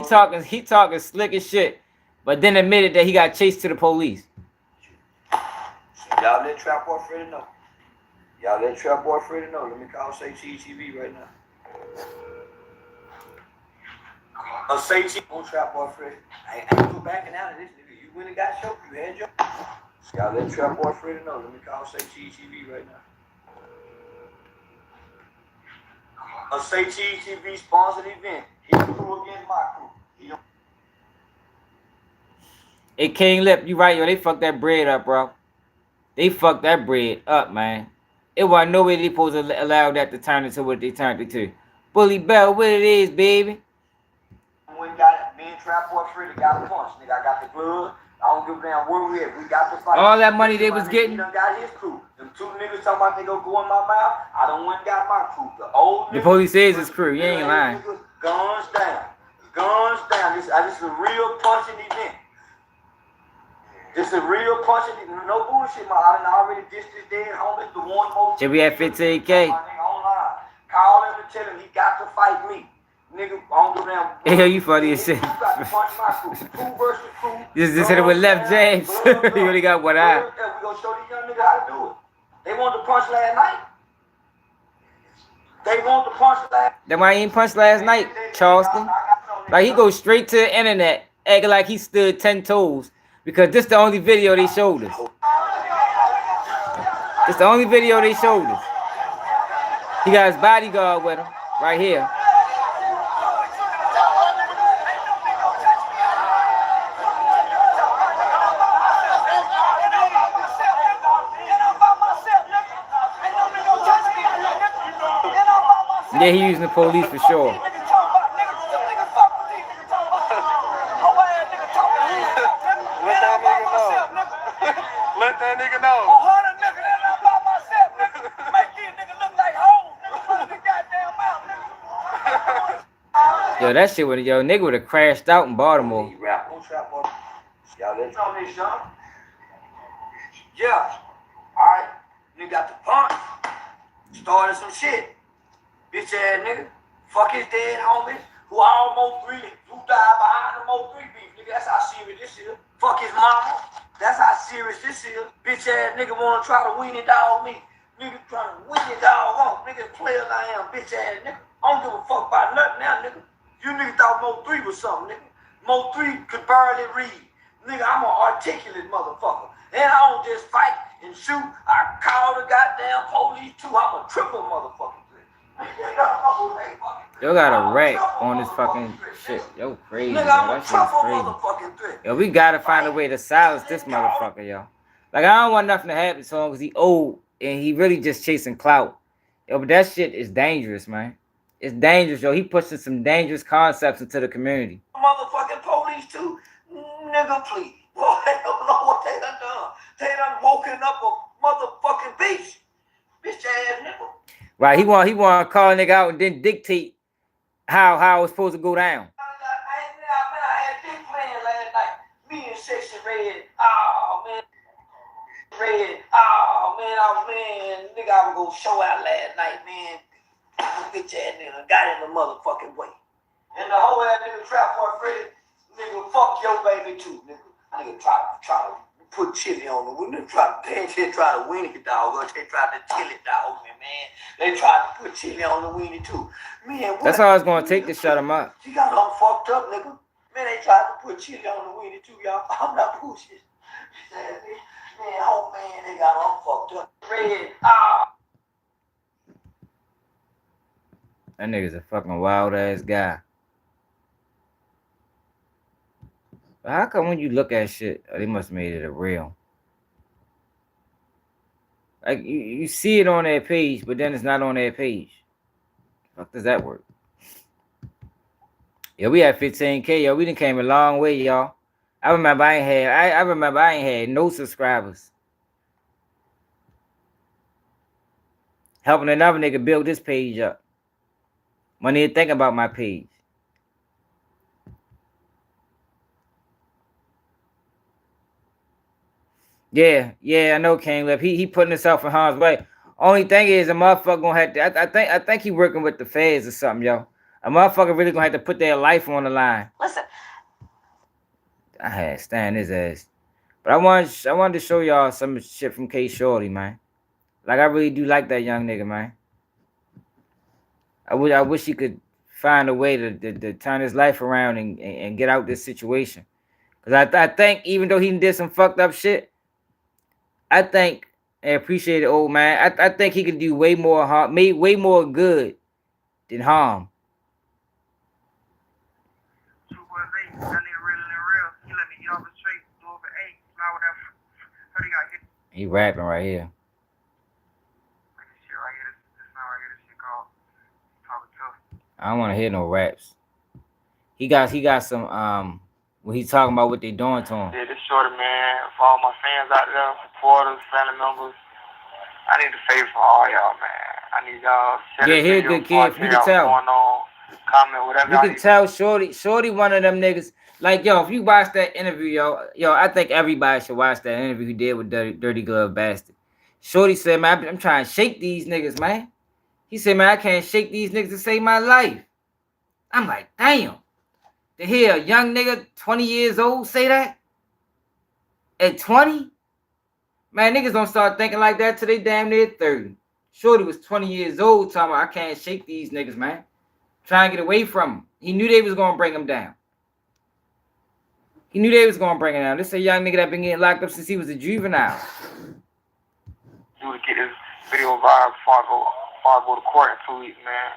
He talking slick as shit, but then admitted that he got chased to the police. So y'all let Trap Boy Freddy know. Y'all let Trap Boy Freddy know. Let me call Say Cheese TV right now. Say Cheese on Trap Boy Freddy. I ain't no backing out of this nigga. You went and got your, you had your. Y'all let Trap Boy Freddy know. Let me call Say Cheese TV right now. Say Cheese TV sponsored event. He crew against my crew. Hey, King Lip, you right, yo. They fucked that bread up, bro. They fucked that bread up, man. It wasn't no way they supposed to allow that to turn into what they turned it to. Bully Bell, what it is, baby. When got it, me and Trap Boy Freddy got a punch, nigga. I got the glove. I don't give a damn where we at. We got the fight. All that money they was getting. He done got his crew. Them two niggas talking about they go in my mouth. I done went and got my crew. The old The police says his crew. You ain't lying. Guns down. Guns down. This is a real punching event. This is a real punching event. No bullshit, man. I done already dissed this dead homie. The one most. Should we at 15K? Call him and tell him he got to fight me. Nigga, I don't give a damn. Hell, you funny as shit. You got to punch my crew. Crew versus crew. Just hit it with left James. You only got one eye. We gonna show these young niggas how to do it. They wanted to punch last night. They want to punch last. That why he ain't punched last night, Charleston. Like, he goes straight to the internet, acting like he stood 10 toes, because this the only video they showed us. This the only video they showed us. He got his bodyguard with him, right here. Yeah, he using the police for sure. Let that nigga know. Yo, that shit would have, yo, nigga would have crashed out in Baltimore. Y'all let y'all this young. Yeah. Alright. You got the punch. Started some shit. Bitch ass nigga. Fuck his dead homies. Who almost three. Who died behind the most three beef. Nigga, that's how serious this is. Fuck his mama. That's how serious this is. Bitch ass nigga wanna try to win it dog me. Nigga trying to win it dog on. Nigga players I am. Bitch ass nigga. I don't give a fuck about nothing now, nigga. You niggas thought Mo 3 was something, nigga. Mo 3 could barely read. Nigga, I'm an articulate motherfucker. And I don't just fight and shoot. I call the goddamn police too. I'm a triple motherfucker. Yo got a wreck on this fucking shit. Yo crazy, yo. That shit crazy. Yo, we gotta find a way to silence this motherfucker, yo. Like, I don't want nothing to happen to him because he old and he really just chasing clout. Yo, but that shit is dangerous, man. It's dangerous, yo. He pushing some dangerous concepts into the community. Motherfucking police too. Nigga, please. Boy, I don't know what they done done. They done woken up a motherfucking beast. Bitch ass nigga. Right, he want to call a nigga out and then dictate how it's supposed to go down. I had big plan last night. Me and Section Red. Oh man. Red. Oh man, nigga, I was gonna show out last night, man. Bitch ass nigga got in the motherfucking way. And the whole ass nigga Trap Boy Freddy, nigga, fuck your baby too, nigga. Nigga try to put chili on the window. They try to win it, dog. They tried to kill it, dog, man. They tried to put chili on the weenie too. Man, that's how it's gonna take to shut him up. You got all fucked up, nigga. Man, they tried to put chili on the weenie too, y'all. I'm not pushing. Man, oh man, they got all fucked up. Red, That nigga's a fucking wild ass guy. But how come when you look at shit, they must have made it a real? Like, you see it on their page, but then it's not on their page. How does that work? Yeah, we had 15K, yo. We done came a long way, y'all. I remember I ain't had no subscribers. helping another nigga build this page up. When they think about my page. Yeah, I know King Left. He putting himself in harm's way. Only thing is a motherfucker gonna have to I think he working with the feds or something, yo. A motherfucker really gonna have to put their life on the line. Listen. I had to stand his ass. But I wanted to show y'all some shit from K Shorty, man. Like I really do like that young nigga, man. I wish he could find a way to turn his life around and get out this situation. Cause I think even though he did some fucked up shit, I think and appreciate it, old man. I think he can do way more harm, made way more good than harm. He rapping right here. I don't want to hear no raps. He got some when he's talking about what they doing to him. Yeah, this Shorty, man. For all my fans out there, supporters, family members, I need a favor from all y'all, man. I need y'all to share Yeah, he a good kid. You can tell. Going on, comment, whatever. You can tell Shorty one of them niggas. Like, yo, if you watch that interview, yo, I think everybody should watch that interview he did with Dirty Glove Bastard. Shorty said, man, I'm trying to shake these niggas, man. He said, man, I can't shake these niggas to save my life. I'm like, damn. To hear a young nigga, 20 years old, say that? At 20? Man, niggas don't start thinking like that till they damn near 30. Shorty was 20 years old, talking about, I can't shake these niggas, man. Trying to get away from them. He knew they was going to bring him down. He knew they was going to bring him down. This is a young nigga that been getting locked up since he was a juvenile. You would get this video viral before I go to court in 2 weeks, man.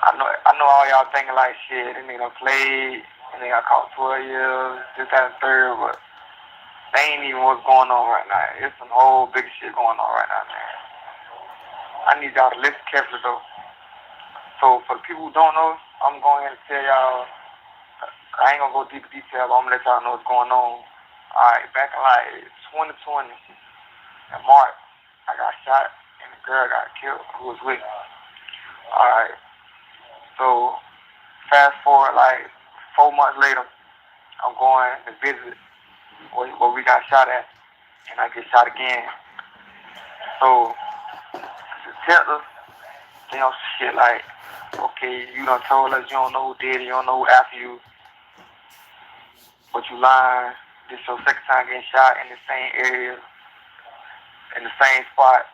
I know all y'all thinking like shit, this nigga played, and they got caught 12 years, this, that, and third, but they ain't even what's going on right now. It's some whole big shit going on right now, man. I need y'all to listen carefully though. So for the people who don't know, I'm going to tell y'all, I ain't gonna go deep detail, but I'm gonna let y'all know what's going on. Alright, back in like 2020, in March, I got shot and the girl got killed who was with me. Alright, so fast forward like 4 months later, I'm going to visit where we got shot at, and I get shot again. So the detectives, they on shit like, okay, you done told us you don't know who did it, you don't know who after you, but you lying. This your second time getting shot in the same area, in the same spot.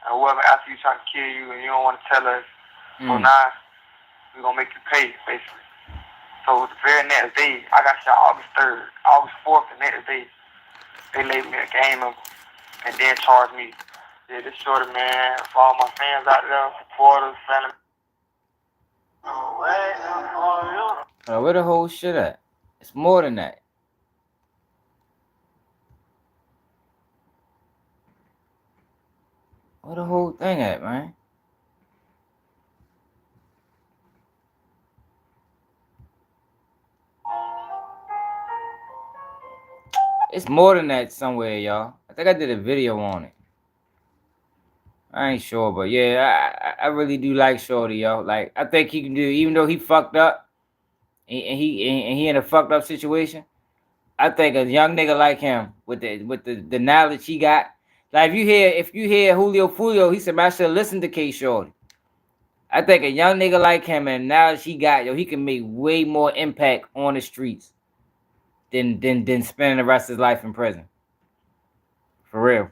And whoever after you trying to kill you and you don't want to tell us, so now we're going to make you pay, basically. So the very next day, I got shot August 3rd. August 4th, the next day, they labeled me a gang member and then charged me. Yeah, this Shorty, man, for all my fans out there, supporters, family. Where the whole shit at? It's more than that. Where the whole thing at, man? It's more than that somewhere, y'all. I think I did a video on it. I ain't sure, but yeah, I really do like Shorty, yo. Like, I think he can do, even though he fucked up, and he in a fucked up situation. I think a young nigga like him with the knowledge he got. Like if you hear Julio Fulio, he said, man, I should listen to K Shorty. I think a young nigga like him and knowledge he got, yo, he can make way more impact on the streets than spending the rest of his life in prison. For real.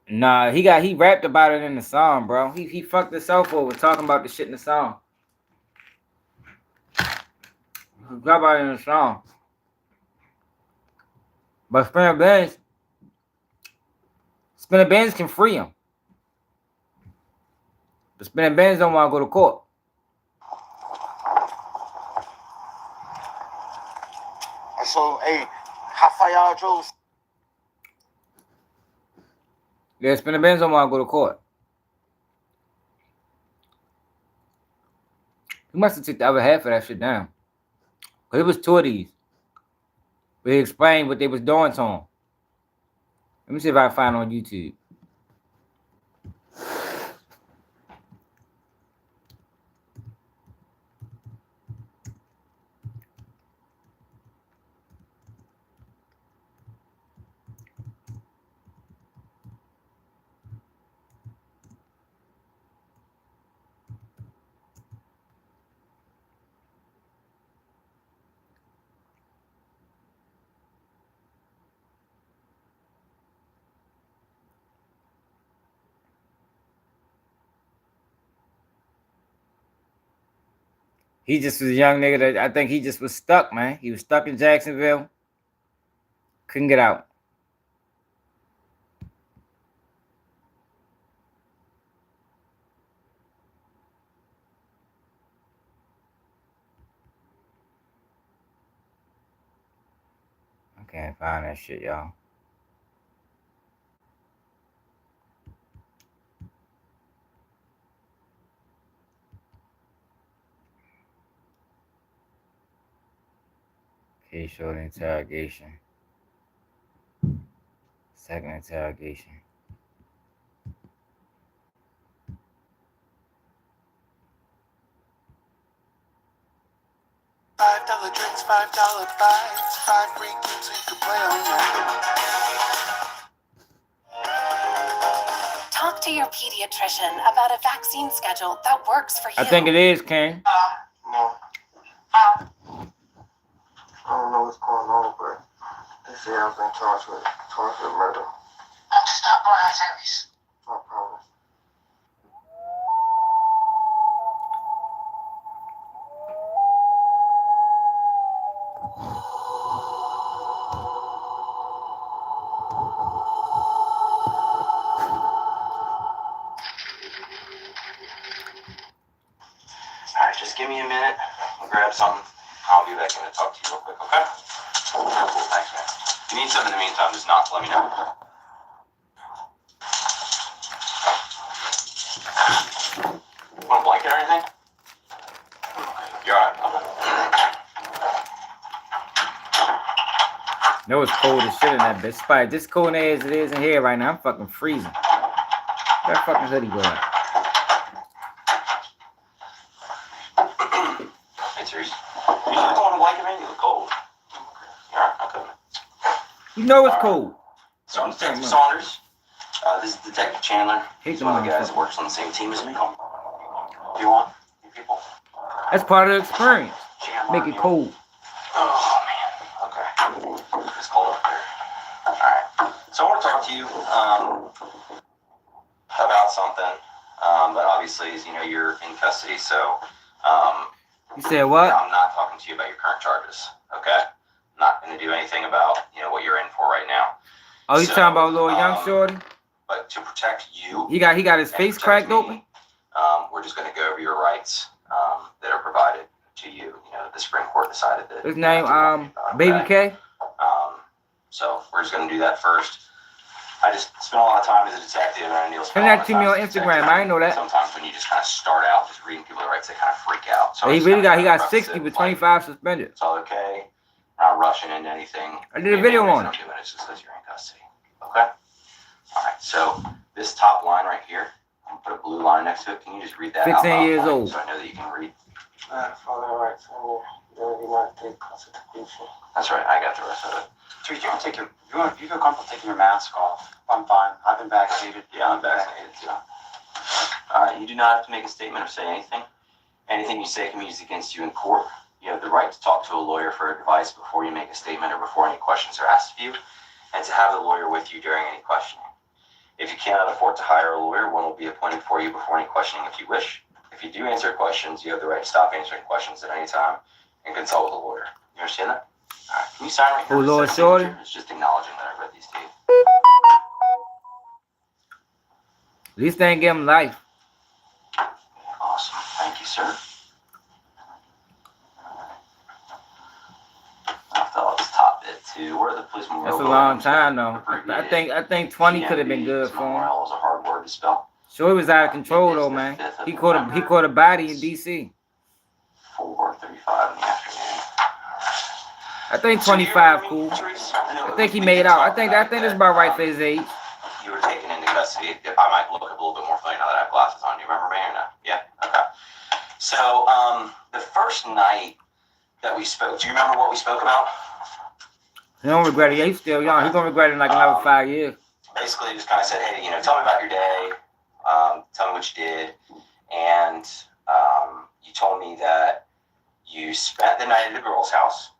Nah, he rapped about it in the song, bro. He fucked himself over talking about the shit in the song. He got about it in the song. But Spinabenz can free him. But Spinabenz don't want to go to court. So, hey, how far y'all drove? Yeah, Spinabenz don't want to go to court. He must have took the other half of that shit down. Because it was two of these. But he explained what they was doing to him. Let me see if I can find it on YouTube. He just was a young nigga that I think he just was stuck, man. He was stuck in Jacksonville. Couldn't get out. I can't find that shit, y'all. K Shottry interrogation. Second interrogation. $5 drinks, $5 bites, 5 free games you can play online. Talk to your pediatrician about a vaccine schedule that works for you. I think it is, King. No. I don't know what's going on, but they say I've been charged with murder. Stop by service. I promise. Alright, just give me a minute. I'll grab something. I'll be back in to talk to you real quick, okay? Cool, thanks, man. If you need something in the meantime, just knock, let me know. Want a blanket or anything? You're alright. No, it's cold as shit in that bitch. Spike, this cold as it is in here right now, I'm fucking freezing. Where that fucking hoodie go at? Hey, serious. You don't want a blanket, man? You look cold. You're alright, I'll come. You know it's cold. So I'm Detective Saunders. This is Detective Chandler. Hate He's the one of the guys motherfucker. that works on the same team as me. Do you want you people? That's part of the experience. Chandler, Make it cold. Oh, man. Okay. It's cold up there. Alright. So I want to talk to you about something. But obviously, as you know, you're in custody, so You said what? I'm not talking to you about your current charges. Okay? I'm not going to do anything about, what you're in for right now. Oh, you talking about little young Shorty? But to protect you, He got his and face protect cracked me, open? we're just going to go over your rights that are provided to you. The Supreme Court decided that. His name, okay? Baby K? So we're just going to do that first. I just spent a lot of time as a detective, and I Send that to me on Instagram. I didn't know that. Sometimes when you just kind of start out just reading people's rights, they kind of freak out. So He really got 60 with 25 suspended. It's all okay. Not rushing into anything. I did a video on it. I'm doing it just because you're in custody. Okay? All right. So this top line right here, I'm gonna put a blue line next to it. Can you just read that 15 out loud years for me old. so I know that you can read? Father rights under the United States Constitution. That's right. I got the rest of it. So you can take your, if you feel comfortable taking your mask off, I'm fine. I've been vaccinated. Yeah, I'm vaccinated too. All right. You do not have to make a statement or say anything. Anything you say can be used against you in court. You have the right to talk to a lawyer for advice before you make a statement or before any questions are asked of you, and to have the lawyer with you during any questioning. If you cannot afford to hire a lawyer, one will be appointed for you before any questioning if you wish. If you do answer questions, you have the right to stop answering questions at any time and consult with a lawyer. You understand that? All right. Can you sign right here? Oh, Lord Shorty. It's just acknowledging that I read these to you. At least they ain't give him life. Awesome. Thank you, sir. I'll fill out this top bit too. Where are the police memorial? That's a long time though. I think 20 could have been good for him. Memorial is a hard word to spell. Shorty was out of control though, man. He caught a body in DC. 4:35 in the afternoon. I think So do you 25 remember cool. me, Therese? I think he We made did out. I talk think about that's that, about right for his age. You were taken into custody. If I might look a little bit more familiar now that I have glasses on. Do you remember me or no? Yeah. Okay. So the first night that we spoke, do you remember what we spoke about? He don't regret it. He's still young. He's gonna regret it in like another 5 years. Basically, just kind of said, hey, tell me about your day. Tell me what you did, and you told me that you spent the night at a girl's house,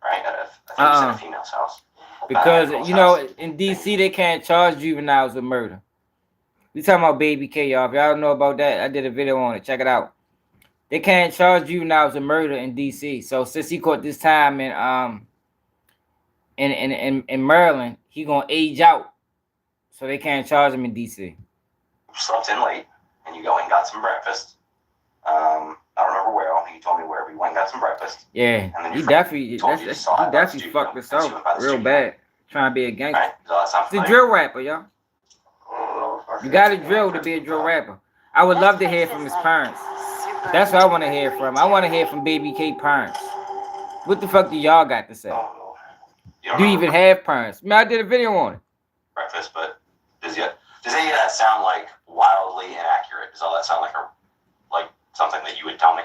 right? I think you said a female's house. Because in DC they can't charge juveniles with murder. We talking about Baby K, y'all. If y'all don't know about that, I did a video on it. Check it out. They can't charge juveniles with murder in DC. So since he caught this time in Maryland, he gonna age out. So they can't charge him in DC. Slept in late, and you go and got some breakfast. I don't remember where. You told me where, but you went and got some breakfast. Yeah, and then he definitely fucked us up real bad. Trying to be a gangster. Right. Does that sound The drill rapper, y'all. You got to drill to be a drill rapper. I would love to hear from his parents. That's what I want to hear from. I want to hear from Baby K parents. What the fuck do y'all got to say? Do you even have parents? Man, I did a video on it. Breakfast, but does any of that sound like wildly inaccurate? Does all that sound like something that you would tell me?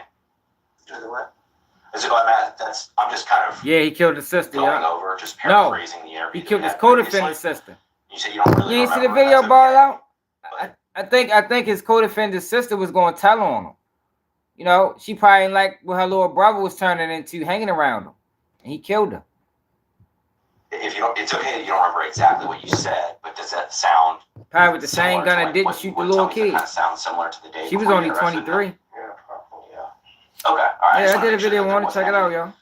Is it like that? I'm just kind of he killed his sister. Going over, just paraphrasing the interview. He killed his co-defendant sister. You said you don't really. You ain't see the video ball out? I think his co-defendant sister was going to tell on him. She probably didn't like what her little brother was turning into, hanging around him, and he killed her. If you don't, it's okay that you don't remember exactly what you said, but does that sound probably with the same gun that didn't shoot the little kid? Kind of sounds similar to the day. She was only 23. Yeah, probably. Yeah. Okay. All right. Yeah, I did a video on it. Check it out, y'all.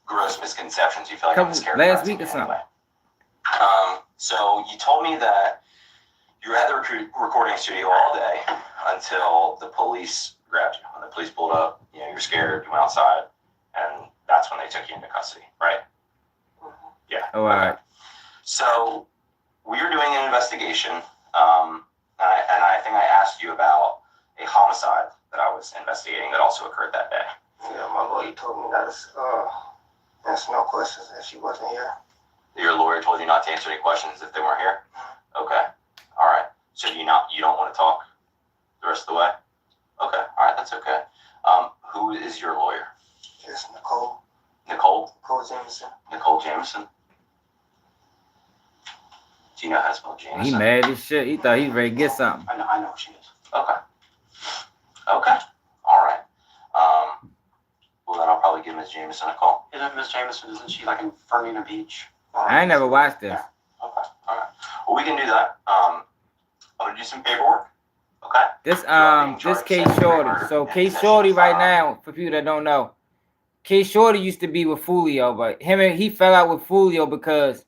Gross misconceptions. You feel like I'm scared last week or something. So you told me that you were at the recording studio all day until the police grabbed you. When the police pulled up, you were scared. You went outside, and that's when they took you into custody, right? Yeah. Oh, all right. So we were doing an investigation, and I think I asked you about a homicide that I was investigating that also occurred that day. Yeah, my lawyer told me not to answer no questions if she wasn't here. Your lawyer told you not to answer any questions if they weren't here? Okay. All right. So you don't want to talk the rest of the way? Okay. All right. That's okay. Who is your lawyer? It's Nicole. Nicole? Nicole Jameson. Nicole Jameson? Do you know how to spell Jameson? He mad as shit. He thought he was ready to get something. I know what she is. Okay. Okay. All right. Well, then I'll probably give Miss Jameson a call. Isn't Miss Jameson, isn't she like in Fernina Beach? I ain't never watched this. Okay. All right. Well, we can do that. I'm gonna do some paperwork. Okay. This K Shorty. So K Shorty right now, for people that don't know, K Shorty used to be with Fulio, but he fell out with Fulio because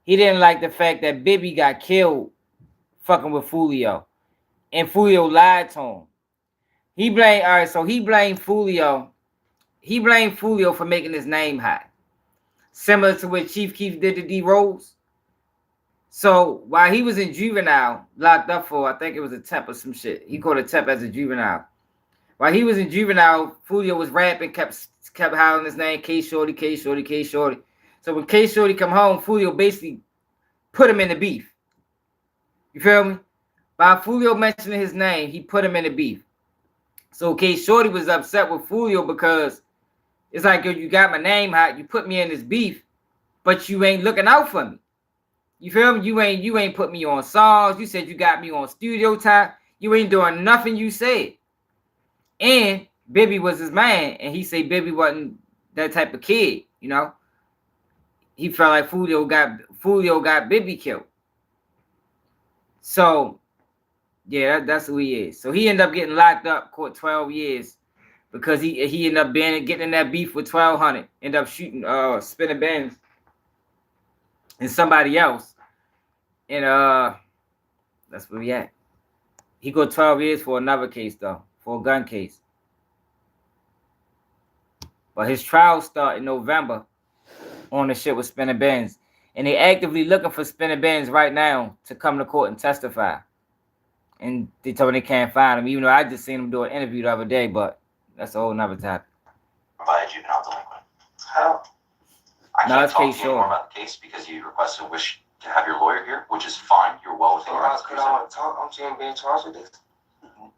he didn't like the fact that Bibby got killed fucking with Fulio. And Fulio lied to him. He blamed Fulio. He blamed Fulio for making his name hot. Similar to what Chief Keef did to D Rose. So while he was in juvenile, locked up for, I think it was a temp or some shit. He caught a temp as a juvenile. While he was in juvenile, Fulio was rapping, kept hollering his name, K Shorty, K Shorty, K Shorty. So when K Shorty come home, Fulio basically put him in the beef. You feel me? By Fulio mentioning his name, he put him in the beef. So K Shorty was upset with Fulio because it's like, yo, you got my name hot, you put me in this beef, but you ain't looking out for me. You feel me? You ain't put me on songs. You said you got me on studio time. You ain't doing nothing you said. And Bibby was his man, and he said Bibby wasn't that type of kid, He felt like Fulio got Bibby killed. So, yeah, that's who he is. So he ended up getting locked up, caught 12 years, because he ended up getting in that beef with 1200. Ended up shooting Spinnabenz and somebody else. And that's where we at. He got 12 years for another case, though, for a gun case. But his trial start in November on the shit with Spinabenz. And they actively looking for Spinabenz right now to come to court and testify. And they told me they can't find him, even though I just seen him do an interview the other day, but that's a whole nother topic. By a juvenile delinquent. How? I No, can't it's talk K to you anymore Shottry. about the case because you requested a wish to have your lawyer here, which is fine. You're well within your rights to do so. want to talk. I'm saying being charged with this.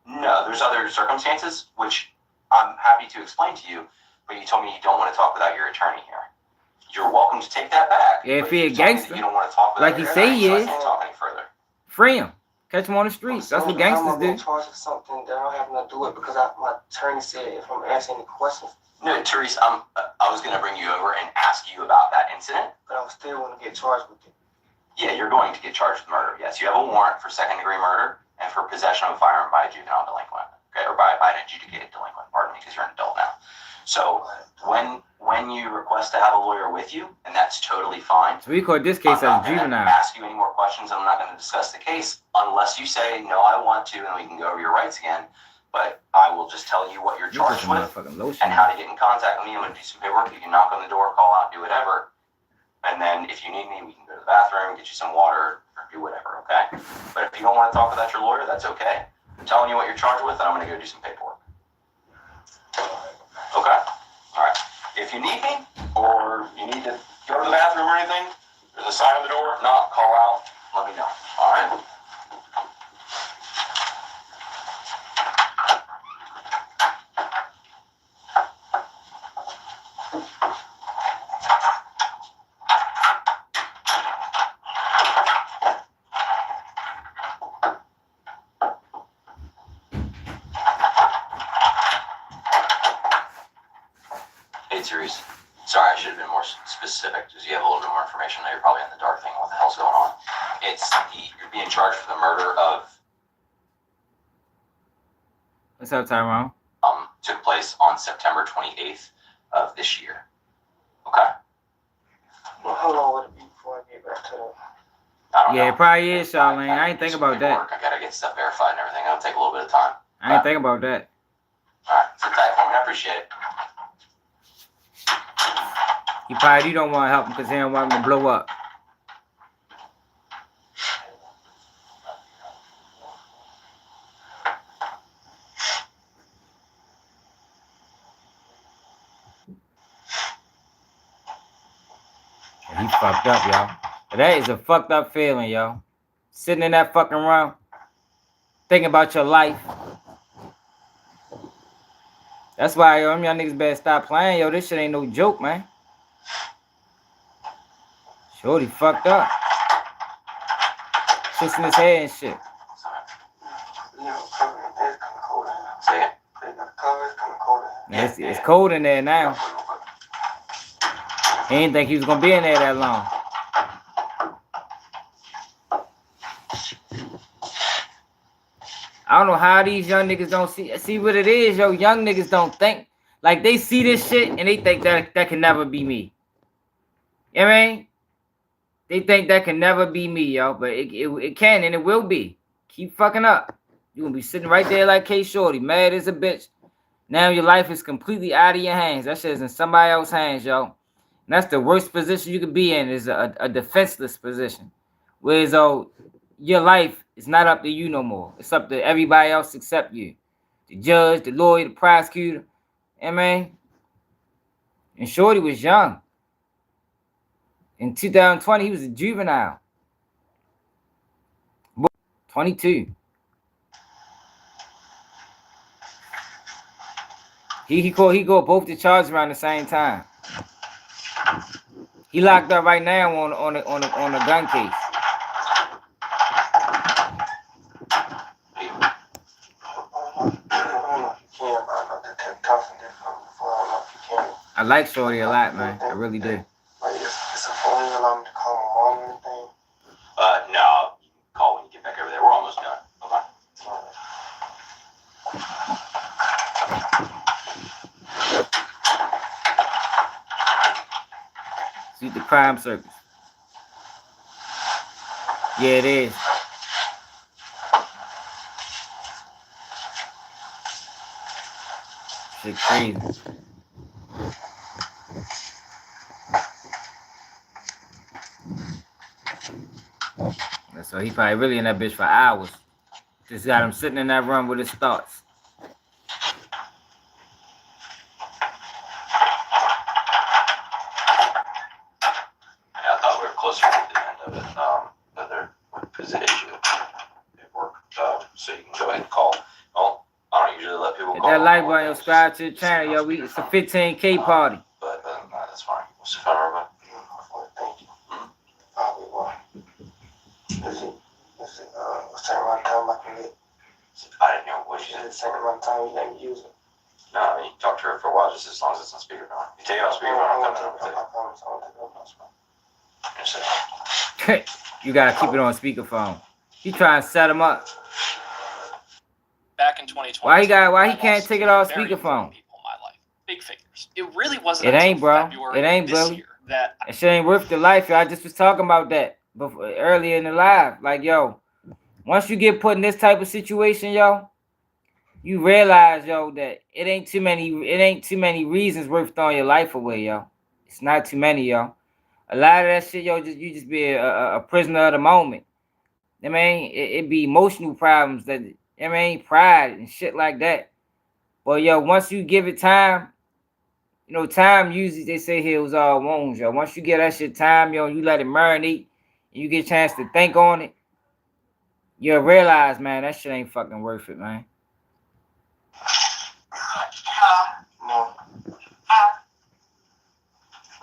No, there's other circumstances which I'm happy to explain to you, but you told me you don't want to talk without your attorney here. You're welcome to take that back. Yeah, if but he a you told me that gangster, you don't want to talk without like he your say attorney, he so I is. can't talk any further. Free him. Catch him on the streets. That's what gangsters do. I'm charged with something that I don't have nothing to do with because my attorney said if I'm answering the questions. No, Therese, I was going to bring you over and ask you about that incident. But I still want to get charged with it. Yeah, you're going to get charged with murder. Yes, you have a warrant for second-degree murder and for possession of a firearm by a juvenile delinquent, okay, or by an adjudicated delinquent. Pardon me, because you're an adult now. So when you request to have a lawyer with you, and that's totally fine. So we call this case as juvenile. I'm not going to ask you any more questions, and I'm not going to discuss the case unless you say no, I want to, and we can go over your rights again. But I will just tell you what you're charged with and how to get in contact with me. I'm going to do some paperwork. You can knock on the door, call out, do whatever. And then if you need me, we can go to the bathroom, get you some water, or do whatever, okay? But if you don't want to talk without your lawyer, that's okay. I'm telling you what you're charged with, and I'm going to go do some paperwork. Okay? All right. If you need me, or you need to go to the bathroom or anything, there's a sign on the door. If not, call out. Let me know. All right? Hey, Therese. Sorry, I should have been more specific because you have a little bit more information. Now you're probably in the dark thing. What the hell's going on? You're being charged for the murder of. What's up, Tyrone? Took place on September 28th of this year. Okay. Well, how long would it be before I get back to the? I don't know. Yeah, it probably is, Charlene. I ain't think about that. I gotta get stuff verified and everything. It'll take a little bit of time. I ain't think about that. All right, sit tight for me. I appreciate it. He probably don't want to help him because he don't want him to blow up. He fucked up, y'all. That is a fucked up feeling, yo. Sitting in that fucking room, thinking about your life. That's why, yo, y'all niggas better stop playing, yo. This shit ain't no joke, man. Shorty fucked up. Twisting his head and shit. Say it. Yeah, it's cold in there now. He didn't think he was gonna be in there that long. I don't know how these young niggas don't see what it is, yo. Young niggas don't think. Like, they see this shit and they think that can never be me. You know what I mean? They think that can never be me, yo. But it can and it will be. Keep fucking up. You're gonna be sitting right there like K Shorty, mad as a bitch. Now your life is completely out of your hands. That shit is in somebody else's hands, yo. And that's the worst position you could be in, is a defenseless position. Whereas, your life is not up to you no more. It's up to everybody else except you. The judge, the lawyer, the prosecutor. You know what I mean? And Shorty was young. In 2020, he was a juvenile. 22. He caught both the charges around the same time. He locked up right now on a gun case. I like Shorty a lot, man. I really do. It's a phone allow me to call my mom or anything. No. You can call when you get back over there. We're almost done. Okay. See the crime circus. Yeah, it is. Shit crazy. So he probably really in that bitch for hours. Just got him sitting in that room with his thoughts. Hit that like button, subscribe to the channel, yo. It's a 15K party. But that's fine. We'll see if I remember. Thank you. What's the amount of time I can get? I didn't know what you Is it said. the same amount of time you let me use it? No, I mean, talk to her for a while, just as long as it's on speakerphone. You take it off speakerphone, I'm coming over to I promise I won't take it off. you. You gotta keep it on speakerphone. He trying to set him up. Back in 2020. Why he can't take it off speakerphone? People in my life. Big figures. It really wasn't It ain't, until bro. February It ain't, this Billy. year that That shit ain't worth the life, yo. I just was talking about that before, earlier in the live. Like, yo, once you get put in this type of situation, yo, you realize, yo, that it ain't too many reasons worth throwing your life away, yo. It's not too many, yo. A lot of that shit, yo, you just be a prisoner of the moment. I mean, it be emotional problems that, I mean, pride and shit like that. But yo, once you give it time, you know, time usually they say heals all wounds, yo. Once you get that shit time, yo, you let it marinate, and you get a chance to think on it, you'll realize, man, that shit ain't fucking worth it, man. No.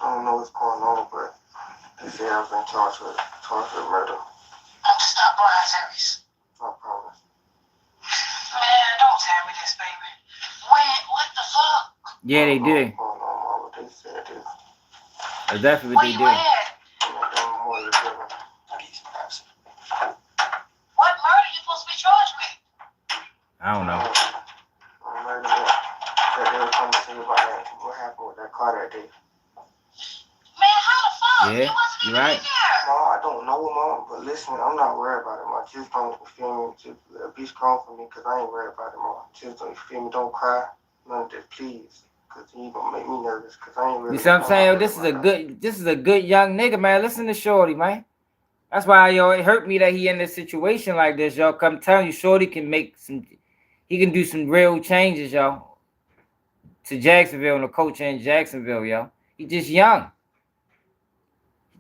I don't know what's going on, but they say I've been charged with murder. Stop lying, Terry's. I promise. Man, don't tell me this, baby. What the fuck? Yeah, they did. Hold on, Mama. They said this. That's definitely what Where they you did. at? I need some privacy. What murder you supposed to be charged with? I don't know. I'm murdered. That they were coming to you about that. What happened with that car that day? Man, how the fuck? Yeah, You wasn't you even right. in there. Mom, I don't know, Mom, but listen, I'm not worried about it, Mom. Just don't, you feel me? Just be strong for me, because I ain't worried about it, Mom. Just don't, you feel me? Don't cry. None of that, please. Because you gonna make me nervous, because I ain't really... You see what I'm saying? Yo, this is a good young nigga, man. Listen to Shorty, man. That's why, yo, it hurt me that he in this situation like this, yo. Come telling you, Shorty can he can do some real changes, yo. To Jacksonville and the coach in Jacksonville, yo. He just young.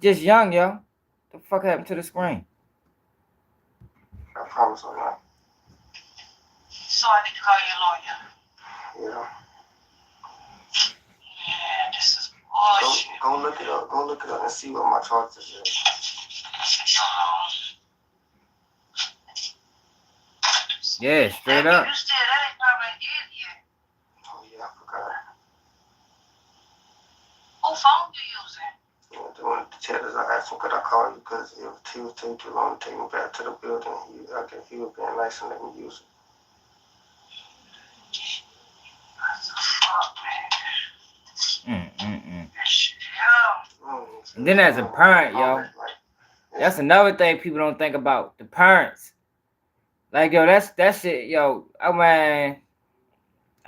Just young, yo. The fuck happened to the screen? I promise I'm not. So I need to call your lawyer. Yeah. Yeah, this is bullshit. Go look it up. Go look it up and see what my charges is. Yeah, straight up. You still that ain't probably an idiot. Oh, yeah, I forgot. Who phone you using? Yeah, the one of the detectives, I asked him, could I call you? Because he was taking too long to take me back to the building. I guess he was being nice and let me use it. What the fuck, man? Shit, And then as a parent, yo, that's another thing people don't think about. The parents. Like, yo, that shit, yo, I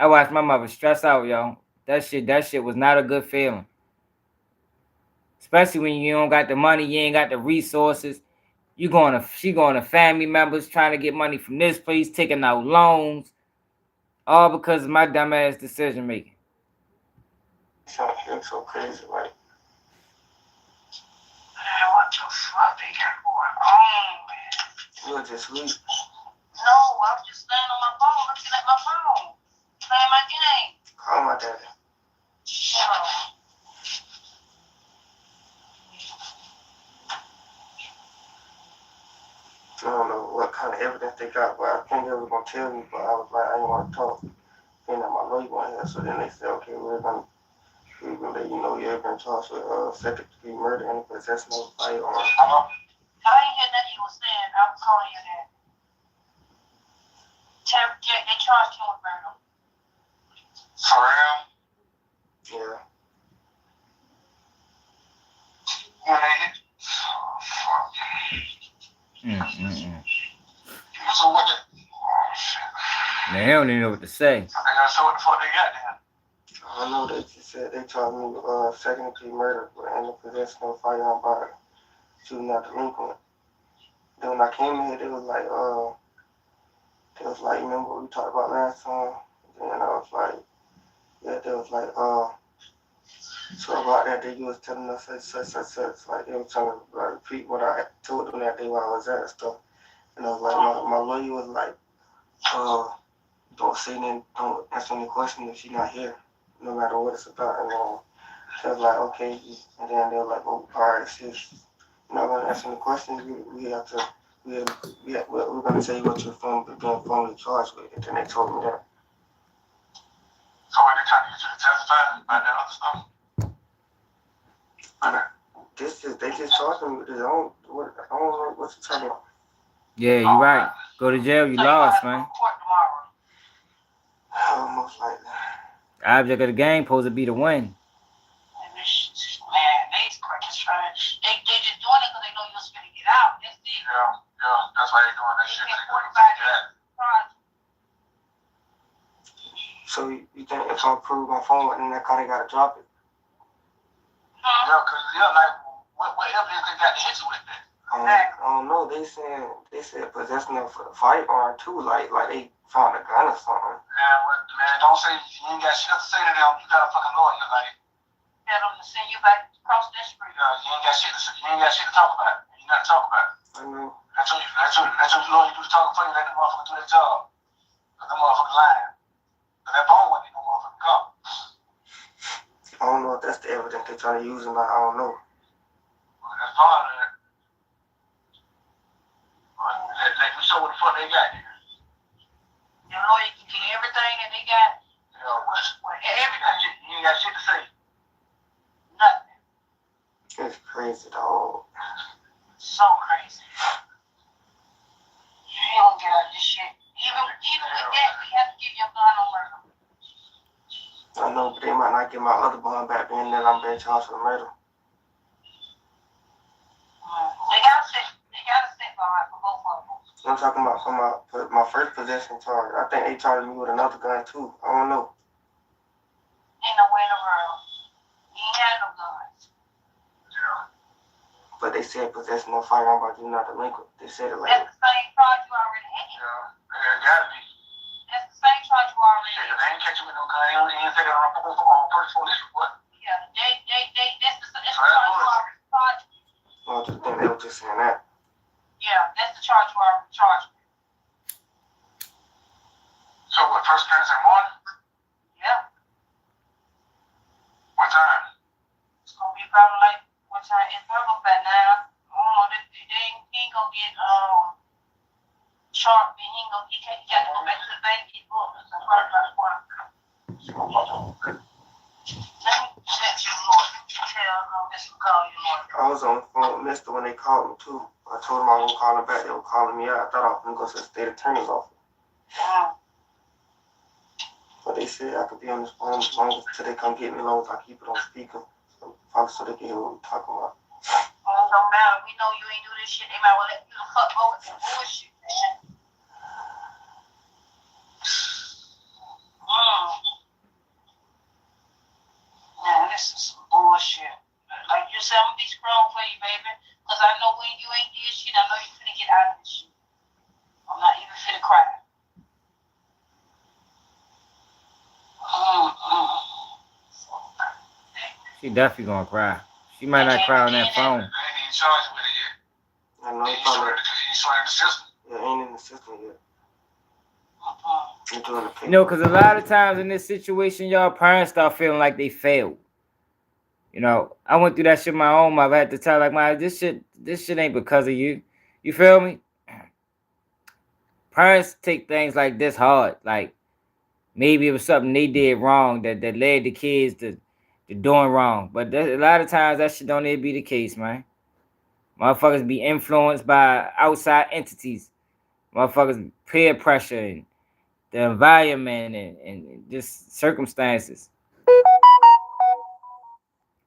watched my mother stress out, yo. That shit was not a good feeling. Especially when you don't got the money, you ain't got the resources. She going to family members trying to get money from this place, taking out loans. All because of my dumbass decision making. It's so crazy, right? Man, what the fuck they got going on, man? You were just weak. No, I was just laying on my phone, looking at my phone, playing my game. Call my daddy. I don't know what kind of evidence they got, but I think they were going to tell me, but I was like, I didn't want to talk. Then my lawyer went here, so then they said, okay, we're going to let you know you've been charged with second-degree murder and possession of a firearm. Hello? I didn't hear nothing you were saying. I was calling you that. They charged him with murder. For real? Yeah. Man, oh, fuck. So what the... Oh, shit. Man, they don't even know what to say. So what the fuck they got then? I don't know, they just said they charged me with second-degree murder and the possession of a firearm by shooting out delinquent. Then when I came in here, they was like, remember what we talked about last time? And then I was like, yeah, they was like, so about that day you was telling us such. Like, they were trying to repeat what I told them that day while I was at and stuff. And I was like, my lawyer was like, don't say nothing, don't answer any questions if she's not here, no matter what it's about. And so I was like, okay. And then they're like, oh, all right, sis, you're not gonna answer any questions. We have to. We're gonna tell you what you're being formally charged with. And then they told me that. So are they trying to get you to testify about that other stuff? They just charged me with this. I don't know what you're talking about. Yeah, you're right. Go to jail, you lost, man. Most likely. The object of the game supposed to be the win. Man, they just doing it because they know you're supposed to get out. That's it. Yeah, that's why they're doing that shit. So you think if I prove my phone, then that car they gotta drop it? Yeah, cause like what evidence they got to hit you with that? I don't know. They said possessing of a firearm too, like they found a gun or something. Man, don't say you ain't got shit to say to them. You got a fucking lawyer, like. Tell them to send you back across that street. Yeah, you ain't got shit to talk about. You got to talk about. I know. That's what your lawyer do to talk for you. Let the motherfucker do their job. Cause them motherfuckers lying. Cause that phone wasn't no motherfucking call. I don't know if that's the evidence they're trying to use or not. I don't know. Well, that's part of it. Let me show what the fuck they got here. Your lawyer can get everything that they got. Everything. You ain't got shit to say. Nothing. It's crazy, dog. So crazy. You don't get out of this shit. Even with that, we have to give your gun on murder. I know, but they might not get my other bond back being that I'm being charged for murder. They got a set bond for both of them. I'm talking about for my first possession charge. I think they charged me with another gun too. I don't know. Ain't no way in the world. You ain't had no guns. Yeah. But they said possession of firearm, but you're not delinquent. They said it like that's the same charge you already had. Yeah, it gotta be. That's the same charge you already had. They ain't catching me no gun. They ain't say that on first police report. Yeah, that's the charge you already charged. I just think they were just saying that. Yeah, that's the charge you already charged. So what, first appearance in the morning? Yeah. What time? It's gonna be probably like what time? It's probably about 9. I don't know. He ain't gonna get sharp. He can't. He got to go back to the bank and get booked. So probably about 1. Let me check your lawyer. Tell Mr. Call your lawyer. I was on the phone with Mister when they called me too. I told them I was gonna call them back. They were calling me out. I thought I was gonna go to the state attorney's office. But they said I could be on this phone as long as till they come get me, as long as I keep it on speaker. So they can hear what we're talking about. Oh, it don't matter. We know you ain't do this shit. They might well let you the fuck go with some bullshit, man. Man, this is some bullshit. Like you said, I'm gonna be strong for you, baby. Cause I know when you ain't did shit, I know you finna get out of this shit. I'm not even finna cry. She definitely gonna cry. She might not cry on that phone. They ain't even charged with it yet. I know He ain't swearing in the system. Yeah, ain't in the system yet. You know, because a lot of times in this situation, y'all parents start feeling like they failed. You know, I went through that shit my own life. I had to tell like, man, this shit ain't because of you. You feel me? Parents take things like this hard. Like maybe it was something they did wrong that led the kids to doing wrong. But a lot of times that shit don't even be the case, man. Motherfuckers be influenced by outside entities. Motherfuckers peer pressure and the environment and just circumstances.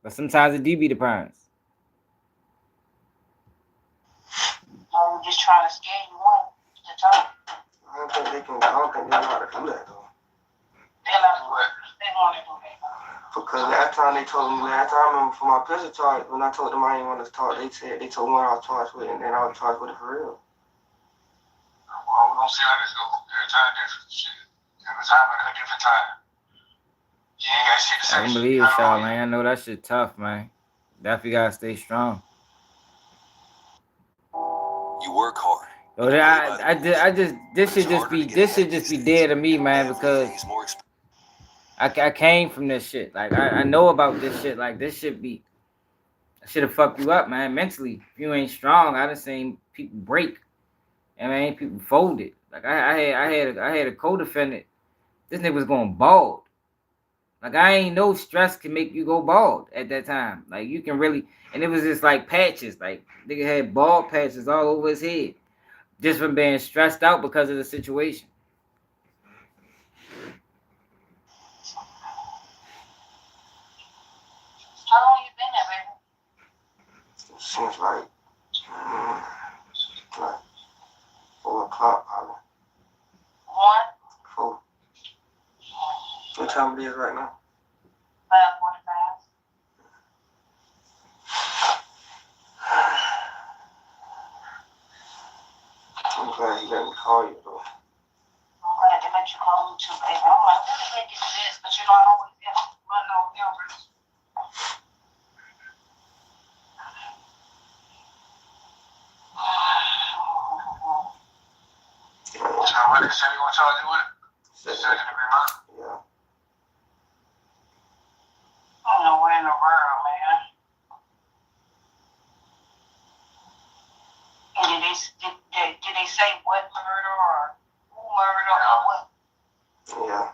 But sometimes it do be the parents. I'm just trying to scare you on to talk. I don't think they know how to do that though. They want to do that. Because last time I remember for my pistol charge, when I told them I didn't want to talk, they told me what I was charged with, and then I was charged with it for real. Well, we're gonna see how this goes. Every time different shit. Every time at a different time. You ain't got shit to say. I don't believe it, y'all, man. I know that shit tough, man. Definitely gotta stay strong. You work hard, Yo, this should just be dead to me, man, because I came from this shit. Like I know about this shit. Like this should have fucked you up, man, mentally. If you ain't strong, I done seen people break. I mean, people folded. Like I had a co-defendant. This nigga was going bald. Like I ain't know stress can make you go bald at that time. Like you can really, and it was just like patches. Like nigga had bald patches all over his head, just from being stressed out because of the situation. How long you been there, baby? Since like 4 o'clock, probably. 4. What time it is right now? 5:45. I'm glad he let me call you though. I'm glad they let you call me too, baby. I'm like, where did they get this? But you know, I always run over numbers. So what they say they gonna charge you with? Second degree murder? Yeah. I don't know where in the world, man. And did they say what murder or who murder or what? Yeah.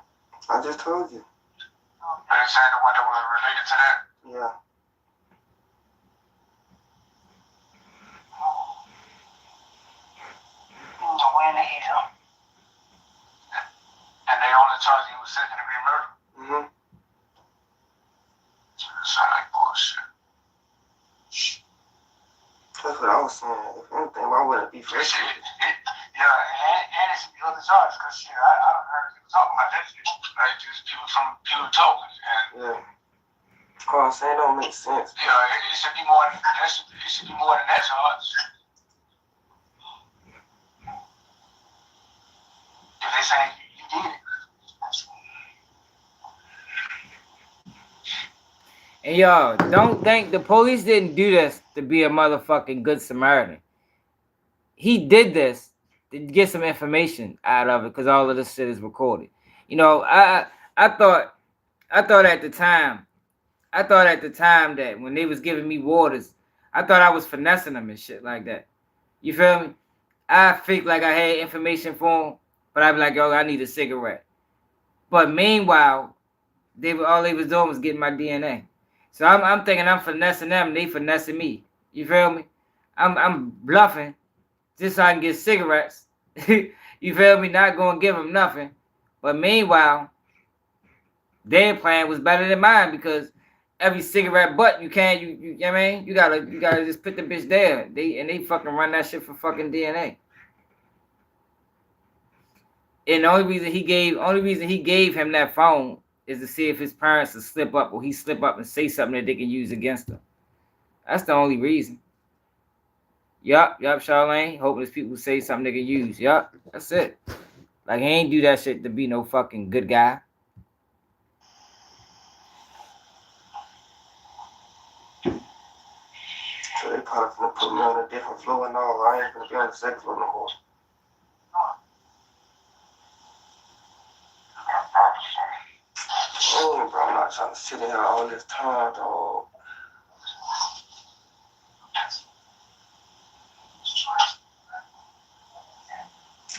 I just told you. They saying the one that was related to that? Yeah. Where in the hell? And they only charge you with second degree murder? Mm-hmm. Sound like bullshit. That's what I was saying. If anything, why wouldn't it be fresh? Yeah, and it's the other charge, because shit, I heard people talking about that shit. Like, just people talking. And Yeah. What I'm saying don't make sense. yeah, it should be more than that. It should be more than that charge. If they say you did it. And y'all, don't think the police didn't do this to be a motherfucking good Samaritan. He did this to get some information out of it because all of this shit is recorded. You know, I thought at the time that when they was giving me waters, I thought I was finessing them and shit like that. You feel me? I fake like I had information for them, but I'd be like, yo, I need a cigarette. But meanwhile, all they was doing was getting my DNA. So I'm thinking I'm finessing them, and they finessing me. You feel me? I'm bluffing just so I can get cigarettes. You feel me? Not gonna give them nothing. But meanwhile, their plan was better than mine because every cigarette butt you know what I mean? You gotta just put the bitch there. They fucking run that shit for fucking DNA. And the only reason he gave him that phone is to see if his parents will slip up or he slip up and say something that they can use against him. That's the only reason. Yup, Charlene. Hoping there's people who say something they can use. Yup, that's it. Like, he ain't do that shit to be no fucking good guy. So they probably gonna put me on a different floor and all. I ain't gonna be on the second floor no more. Oh, bro, I'm not trying to sit here all this time, dog.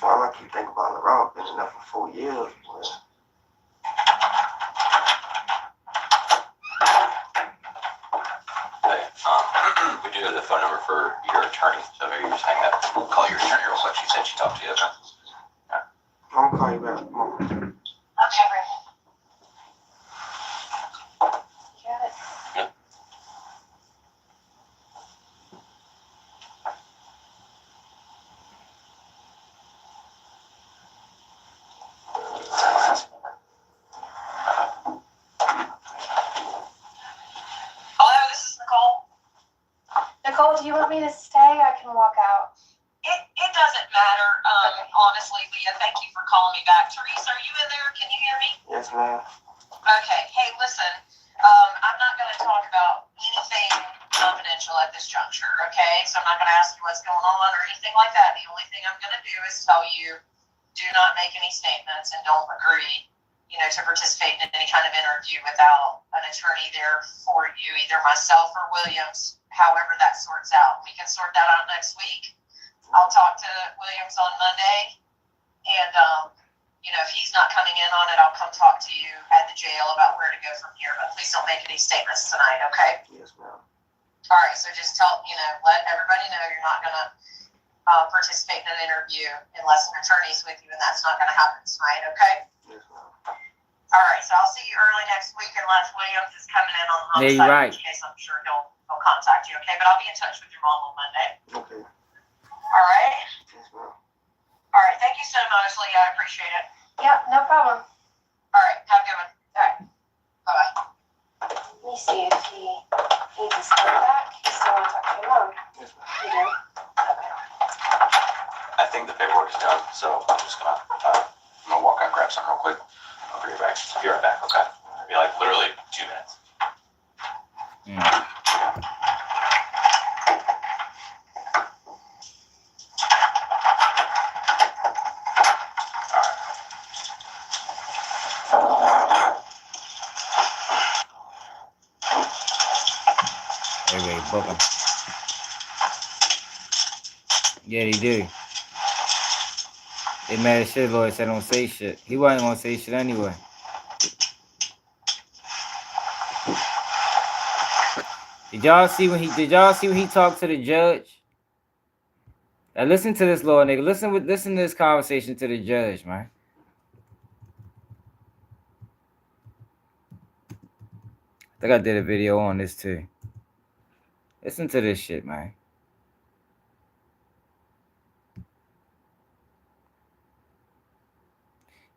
All I keep thinking about the rock, been enough for 4 years, boy. Hey, we do have the phone number for your attorney, so maybe just hang up. We'll call your attorney real quick. She said she talked to you, okay? Yeah. I'm gonna call you back. Come on. Okay, Rick. You got it? Yep. Hello, this is Nicole. Nicole, do you want me to stay? I can walk out. It doesn't matter, honestly, Leah. Thank you for calling me back. Teresa, are you in there? Can you hear me? Yes, ma'am. Okay. Hey, listen. I'm not going to talk about anything confidential at this juncture, okay? So I'm not going to ask you what's going on or anything like that. The only thing I'm going to do is tell you, do not make any statements and don't agree, to participate in any kind of interview without an attorney there for you, either myself or Williams, however that sorts out. We can sort that out next week. I'll talk to Williams on Monday, and, if he's not coming in on it, I'll come talk to you at the jail about where to go from here, but please don't make any statements tonight, okay? Yes, ma'am. All right, so just let everybody know you're not going to participate in an interview unless an attorney's with you, and that's not going to happen tonight, okay? Yes, ma'am. All right, so I'll see you early next week unless Williams is coming in on the Yeah, you're right. in which case I'm sure he'll contact you, okay? But I'll be in touch with your mom on Monday. Okay. All right? Yes, ma'am. All right, thank you so much, Leah. I appreciate it. Yeah, no problem. All right, have a good one. All right. Bye-bye. Let me see if he needs his phone back. He still want to talk to your mom. Yes, ma'am. You do? Okay. I think the paperwork is done, so I'm just gonna walk out and grab something real quick. I'll be right back. I'll be right back, okay? It'll be like literally 2 minutes. Everybody book him. Yeah, he do. They mad as shit, lawyer said don't say shit. He wasn't gonna say shit anyway. Did y'all see when he talked to the judge? Now listen to this lawyer nigga. Listen to this conversation to the judge, man. I think I did a video on this too. Listen to this shit, man.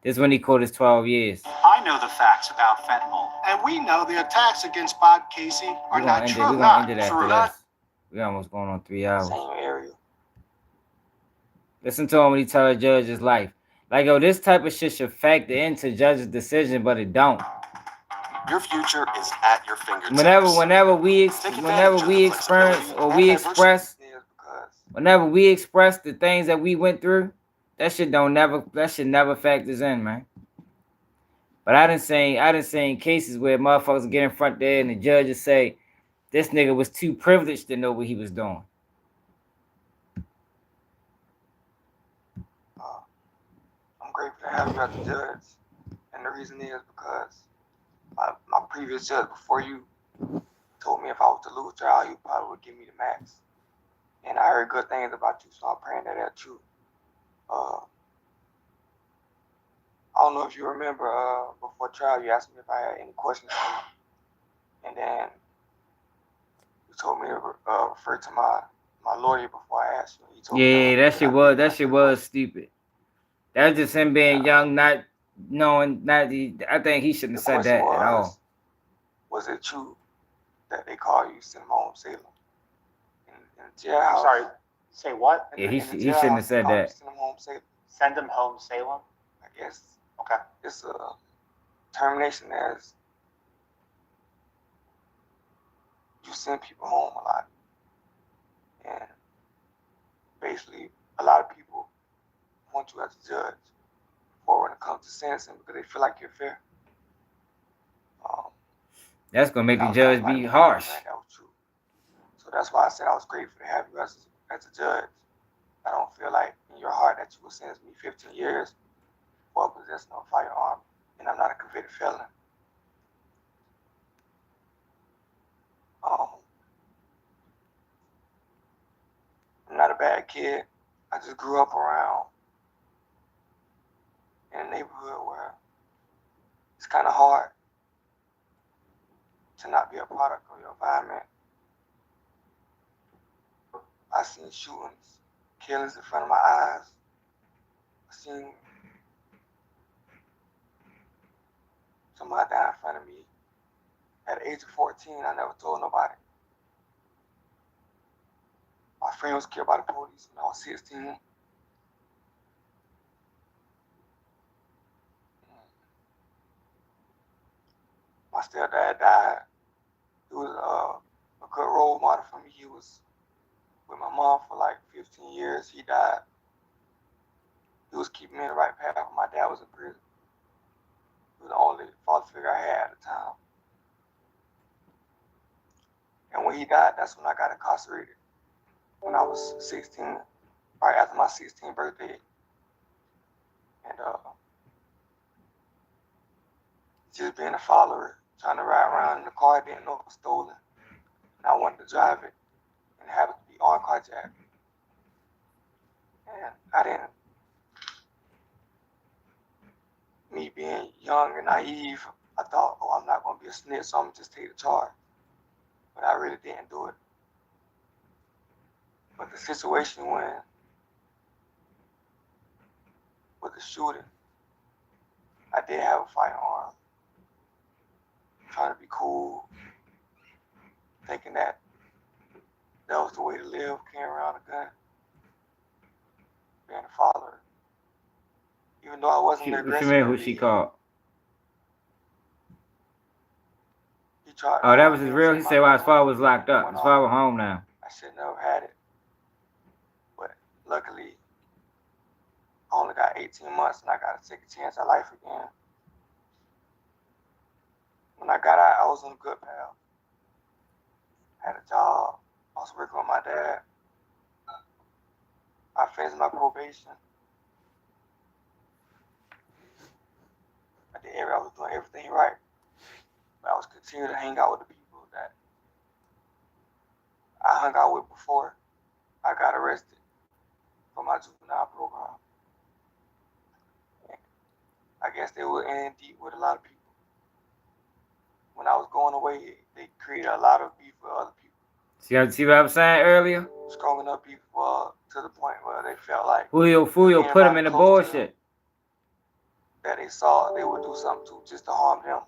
This is when he quoted his 12 years. I know the facts about fentanyl. And we know the attacks against Bob Casey are not true. We're gonna end it after this. We're almost going on 3 hours. Same area. Listen to him when he tell the judge his life. Like, yo, this type of shit should factor into judge's decision, but it don't. Your future is at your fingertips. Whenever we experience or we express, whenever we express the things that we went through, that shit never factors in, man. But I done seen cases where motherfuckers get in front there and the judges say this nigga was too privileged to know what he was doing. I'm grateful to have you as a judge, and the reason is because my previous judge before you told me if I was to lose trial, you probably would give me the max. And I heard good things about you, so I'm praying that that's true. I don't know if you remember, before trial, you asked me if I had any questions for you. And then you told me to refer to my lawyer before I asked you. He told me that shit was stupid. That's just him being young, not knowing, I think he shouldn't have said that at all. Was it true that they call you Cinnamon Salem in the jailhouse? I'm sorry, say what? Yeah, he shouldn't have said that. Send him home, Salem? I guess. Okay. It's a termination as you send people home a lot. And basically, a lot of people want you as a judge for when it comes to sentencing because they feel like you're fair. That's gonna make the judge be harsh. That was true. So that's why I said I was grateful to have you as a judge. I don't feel like in your heart that you would sentence me 15 years for possessing of a firearm, and I'm not a convicted felon. I'm not a bad kid. I just grew up around in a neighborhood where it's kind of hard to not be a product of your environment. I seen shootings, killings in front of my eyes. I seen somebody die in front of me. At the age of 14, I never told nobody. My friend was killed by the police when I was 16. My stepdad died. He was a good role model for me. He was with my mom for like 15 years. He died. He was keeping me in the right path. My dad was in prison. He was the only father figure I had at the time. And when he died, that's when I got incarcerated. When I was 16, right after my 16th birthday. And just being a follower, trying to ride around in the car, I didn't know it was stolen. And I wanted to drive it and have it be on carjacked. And I didn't. Me being young and naive, I thought, oh, I'm not going to be a snitch, so I'm going to just take the charge. But I really didn't do it. But the situation with the shooting, I did have a firearm. Trying to be cool, thinking that was the way to live, carrying around a gun, being a father. Even though I wasn't the aggressor. What you mean, who she called? He tried. Oh, that was his real? He said while his father was locked up. His father home now. I should never had it. But luckily, I only got 18 months and I got a second chance at life again. When I got out, I was on a good path. Had a job. I was working with my dad. I finished my probation. At the area, I was doing everything right. But I was continuing to hang out with the people that I hung out with before I got arrested for my juvenile program. And I guess they were in deep with a lot of people. When I was going away, they created a lot of beef with other people. See what I was saying earlier? Strong enough people to the point where they felt like Julio put him in the bullshit. That they saw they would do something to just to harm them.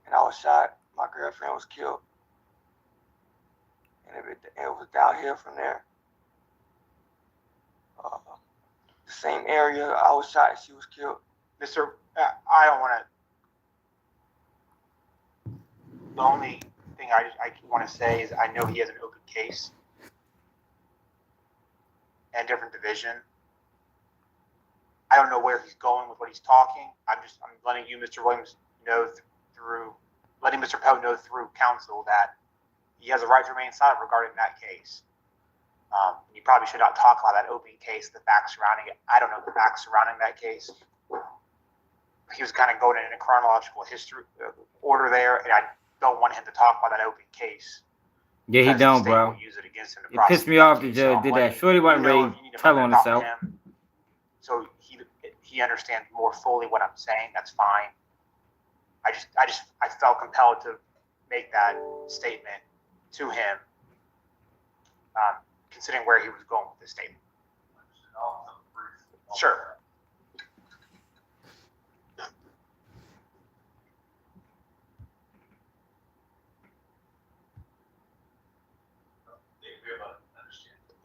And I was shot. My girlfriend was killed. And it was downhill from there. The same area I was shot and she was killed. Mr. I don't want to. The only thing I want to say is I know he has an open case and different division. I don't know where he's going with what he's talking. I'm letting you, Mr. Williams, know letting Mr. Poe know through counsel that he has a right to remain silent regarding that case. You probably should not talk about that open case, the facts surrounding it. I don't know the facts surrounding that case. He was kind of going in a chronological history order there, and I don't want him to talk about that open case. Yeah, he don't, bro. Use it against him it pissed me off the judge did that. Shorty wasn't ready to tell on himself. So he understands more fully what I'm saying. That's fine. I felt compelled to make that statement to him, considering where he was going with this statement. Sure.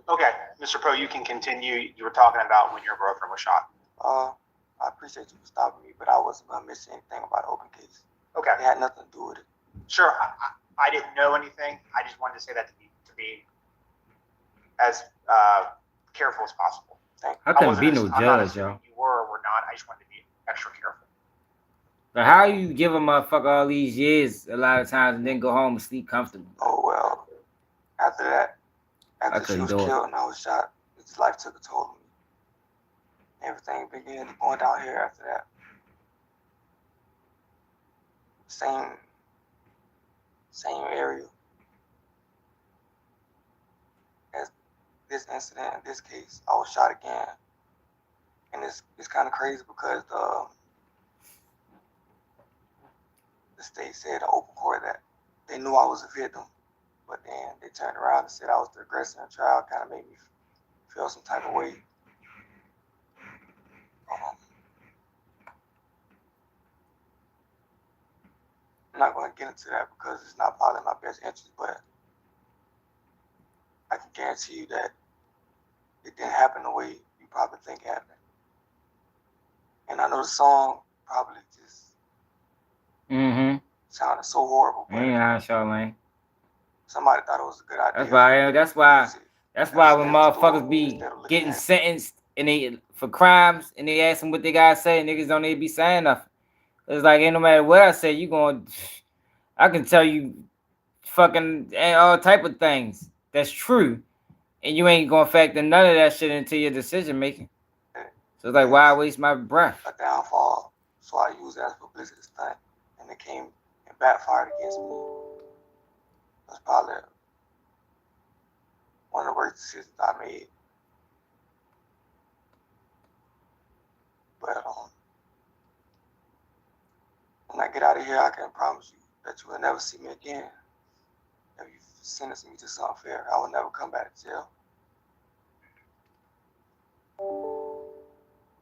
Okay, Mr. Poe, you can continue. You were talking about when your girlfriend was shot. I appreciate you for stopping me, but I wasn't going to miss anything about the open case. Okay. It had nothing to do with it. Sure. I didn't know anything. I just wanted to say that to be as careful as possible. I couldn't be no judge, yo. You were or were not. I just wanted to be extra careful. But how you give a motherfucker all these years a lot of times and then go home and sleep comfortably? Oh, well, after that, after she was killed and I was shot, his life took a toll on me. Everything began going down here after that. Same area as this incident in this case. I was shot again. And it's kind of crazy because the state said in open court that they knew I was a victim. But then they turned around and said I was the aggressor in trial. Kind of made me feel some type of way. I'm not going to get into that because it's not probably in my best interest, but I can guarantee you that it didn't happen the way you probably think it happened. And I know the song probably just sounded so horrible. Ain't Charlene. somebody thought it was a good idea. That's why when motherfuckers be getting sentenced and they for crimes and they ask them what they gotta say, niggas don't need to be saying nothing. It's like ain't no matter what I say, I can tell you fucking all type of things that's true, and you ain't gonna factor none of that shit into your decision making. So it's like, why waste my breath? A downfall, so I used that as a publicity stunt, and it came and backfired against me. That's probably one of the worst decisions I made. But when I get out of here, I can promise you that you will never see me again. If you sentence me to something fair, I will never come back to jail.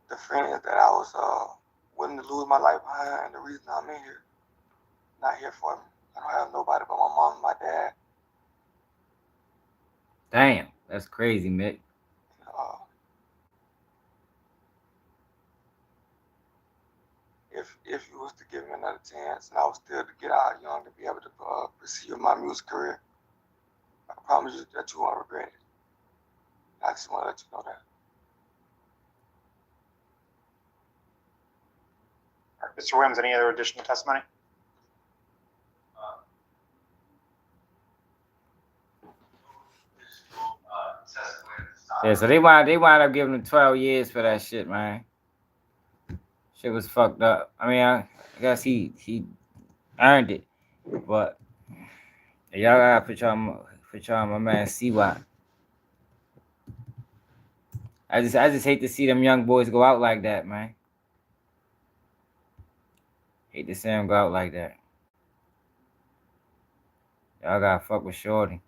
The feeling that I was willing to lose my life behind, and the reason I'm in here, not here for me. I don't have nobody but my mom and my dad. Damn, that's crazy, Mick. If you was to give me another chance and I was still to get out young to be able to pursue my music career, I promise you that you won't regret it. I just want to let you know that. All right, Mr. Williams, any other additional testimony? Yeah, so they wound up giving him 12 years for that shit, man. Shit was fucked up. I mean, I guess he earned it, but y'all gotta put y'all my man CY. I just hate to see them young boys go out like that, man. Hate to see them go out like that. Y'all gotta fuck with Shorty.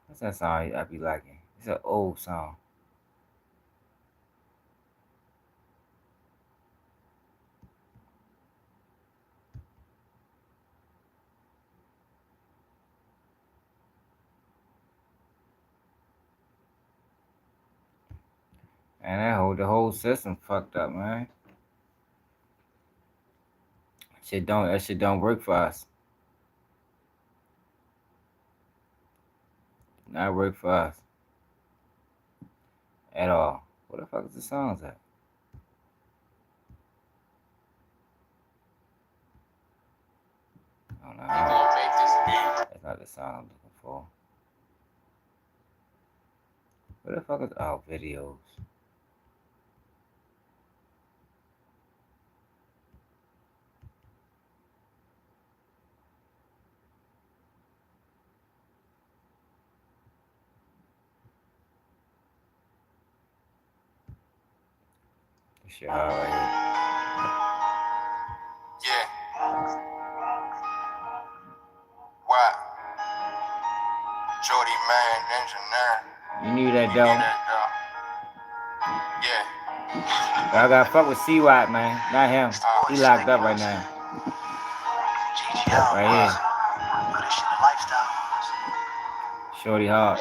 What's that song I be liking? It's an old song. And the whole system fucked up, man. That shit don't work for us. Not work for us. At all. Where the fuck is the songs at? I don't know. That's not the song I'm looking for. Where the fuck is videos? Shit, all right here. Yeah. What? Shorty, man, engineer. You knew that, though. Yeah. But I gotta fuck with C-Watt, man. Not him. He locked up right now. Right here. Shorty hard.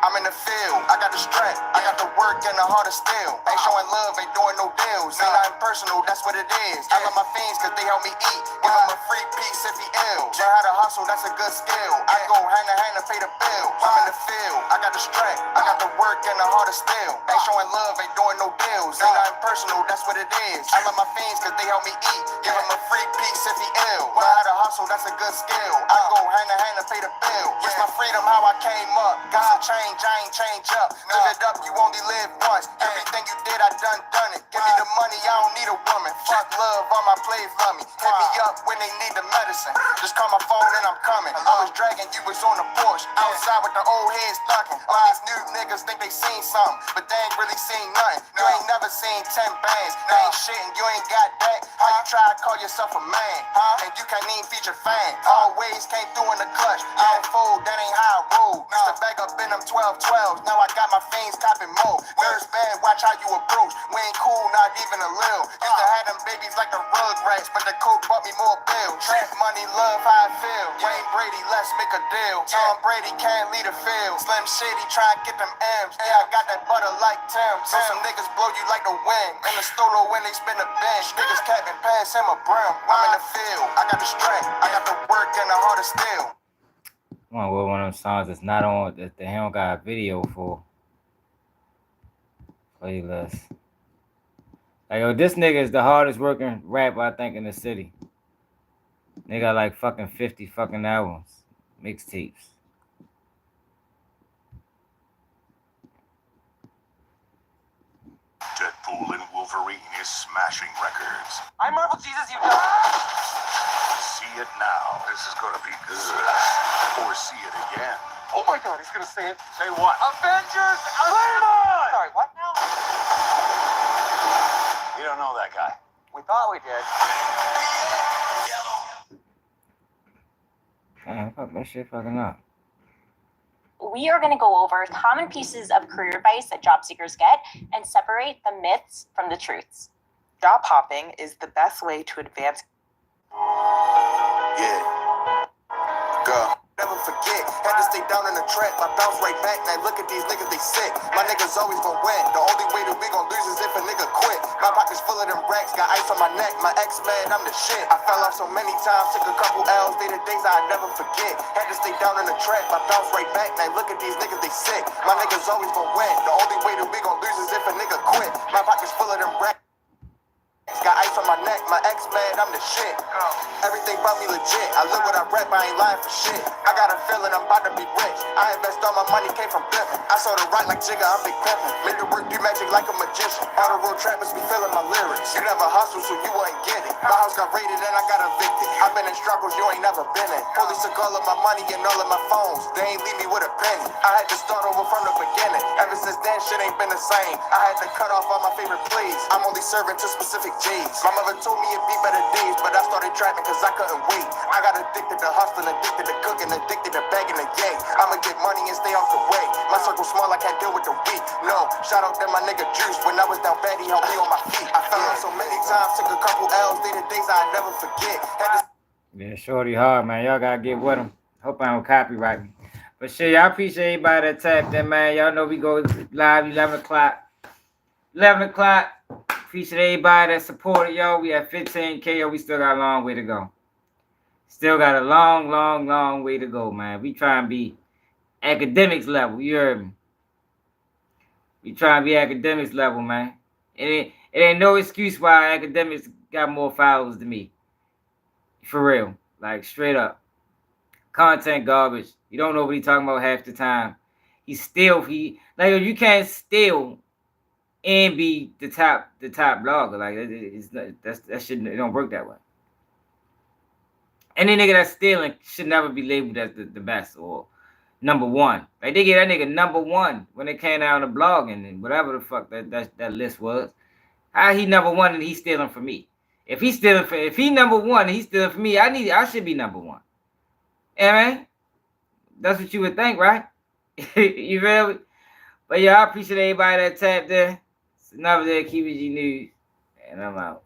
I'm in the field, I got the strength, I got the work and the heart of steel. Ain't showing love, ain't doing no deals. Ain't nothing personal, that's what it is. I love my fiends cause they help me eat. Give him a free piece if he ill. Learn how to hustle, that's a good skill. I go hand in hand to pay the bill. I'm in the field, I got the strength, I got the work and the heart of steel. Ain't showing love, ain't doing no deals. Ain't nothing personal, that's what it is. I love my fiends cause they help me eat. Give him a free piece if he ill. Learn how to hustle, that's a good skill. I go hand in hand to pay the bill. It's my freedom, how I came up. Got some change, I ain't change up. Live it up, you only live once. Everything you did, I done it. Give me the money, I don't need a woman. Fuck love, all my plays love me. Hit me up when they need the medicine. Just call my phone and I'm coming. I was dragging, you was on the porch. Outside with the old heads thugging. All these new niggas think they seen something, but they ain't really seen nothing. You ain't never seen 10 bands. They ain't shit and you ain't got that. How you try to call yourself a man? And you can't even feature fan. Always came through in the clutch. I don't fold, that ain't how I roll. Used to bag up in them 12-12s. Now I got my fiends copping more. Nerves bad, watch how you approach. We ain't cool, now not even a lil. Used to have them babies like the rug rats, but the coke bought me more bills. Trap money, love how I feel. Wayne Brady, let's make a deal. Tom Brady can't lead a field. Slim Shady try to get them M's. Yeah, I got that butter like Tim. So some niggas blow you like the wind. In the stolo when they spin the bench. Niggas capping pass him a brim. I'm in the field. I got the strength. I got the work and the heart of steel. One of them songs that's not on that the hell got a video for. Playlist. Like, yo, this nigga is the hardest working rapper I think in the city. They got like fucking 50 fucking albums, mixtapes. Deadpool and Wolverine is smashing records. I marvel Jesus, you know. See it now. This is gonna be good. Or see it again. Oh my God, he's gonna say it. Say what? Avengers Assemble! Sorry, what now? You don't know that guy. We thought we did. Damn, fuck that shit fucking up. We are going to go over common pieces of career advice that job seekers get and separate the myths from the truths. Job hopping is the best way to advance. Yeah. Go. Never forget, had to stay down in the track. I bounce right back, now look at these niggas, they sick. My niggas always gon' win. The only way that we gon' lose is if a nigga quit. My pockets full of them racks, got ice on my neck. My ex mad, I'm the shit. I fell off so many times, took a couple L's. They the days I never forget. Had to stay down in the track, I bounce right back, now look at these niggas, they sick. My niggas always gon' win. The only way that we gon' lose is if a nigga quit. My pockets full of them racks. Got ice on my neck, my ex mad, I'm the shit. Everything about me legit. I live what I rap, I ain't lying for shit. I got a feeling I'm about to be rich. I invest all my money, came from pimpin'. I saw the rock like Jigga, I'm big pimpin'. Make the work do magic like a magician. All the road trappers be feeling my lyrics. You never hustle, so you wouldn't get it. My house got raided and I got evicted. I've been in struggles you ain't never been in. Police took all of my money and all of my phones. They ain't leave me with a penny. I had to start over from the beginning. Ever since then, shit ain't been the same. I had to cut off all my favorite plays. I'm only serving to specific J's. My mother told me it'd be better days, but I started trapping cause I couldn't wait. I got addicted to hustling, addicted to cooking, addicted to bagging the yay. I'ma get money and stay out the way. My circle small, I can't deal with the weak. No, shout out to my nigga Juice. When I was down bad, he helped me on my feet. I fell off so many times, took a couple L's. They the days I never forget. Yeah, Shorty hard, man. Y'all gotta get with him. Hope I don't copyright me. But shit, y'all appreciate everybody that tapped in, man. Y'all know we go live 11 o'clock. 11 o'clock. Appreciate everybody that supported, yo. We at 15K, yo. We still got a long way to go. Still got a long way to go, man. We try and be academics level. You heard me? We try and be academics level, man. It ain't no excuse why academics got more followers than me. For real. Like, straight up. Content garbage. You don't know what he talking about half the time. Like, you can't steal and be the top blogger. Like, that shouldn't, it don't work that way. Any nigga that's stealing should never be labeled as the best or number one. Like, they get that nigga number one when they came down the blog and whatever the fuck that list was. How he number one and he's stealing from me? If he number one and he's stealing from me, I should be number one. Yeah, man. That's what you would think, right? You feel me? But yeah, I appreciate everybody that tapped in. It's another day of KBG News, and I'm out.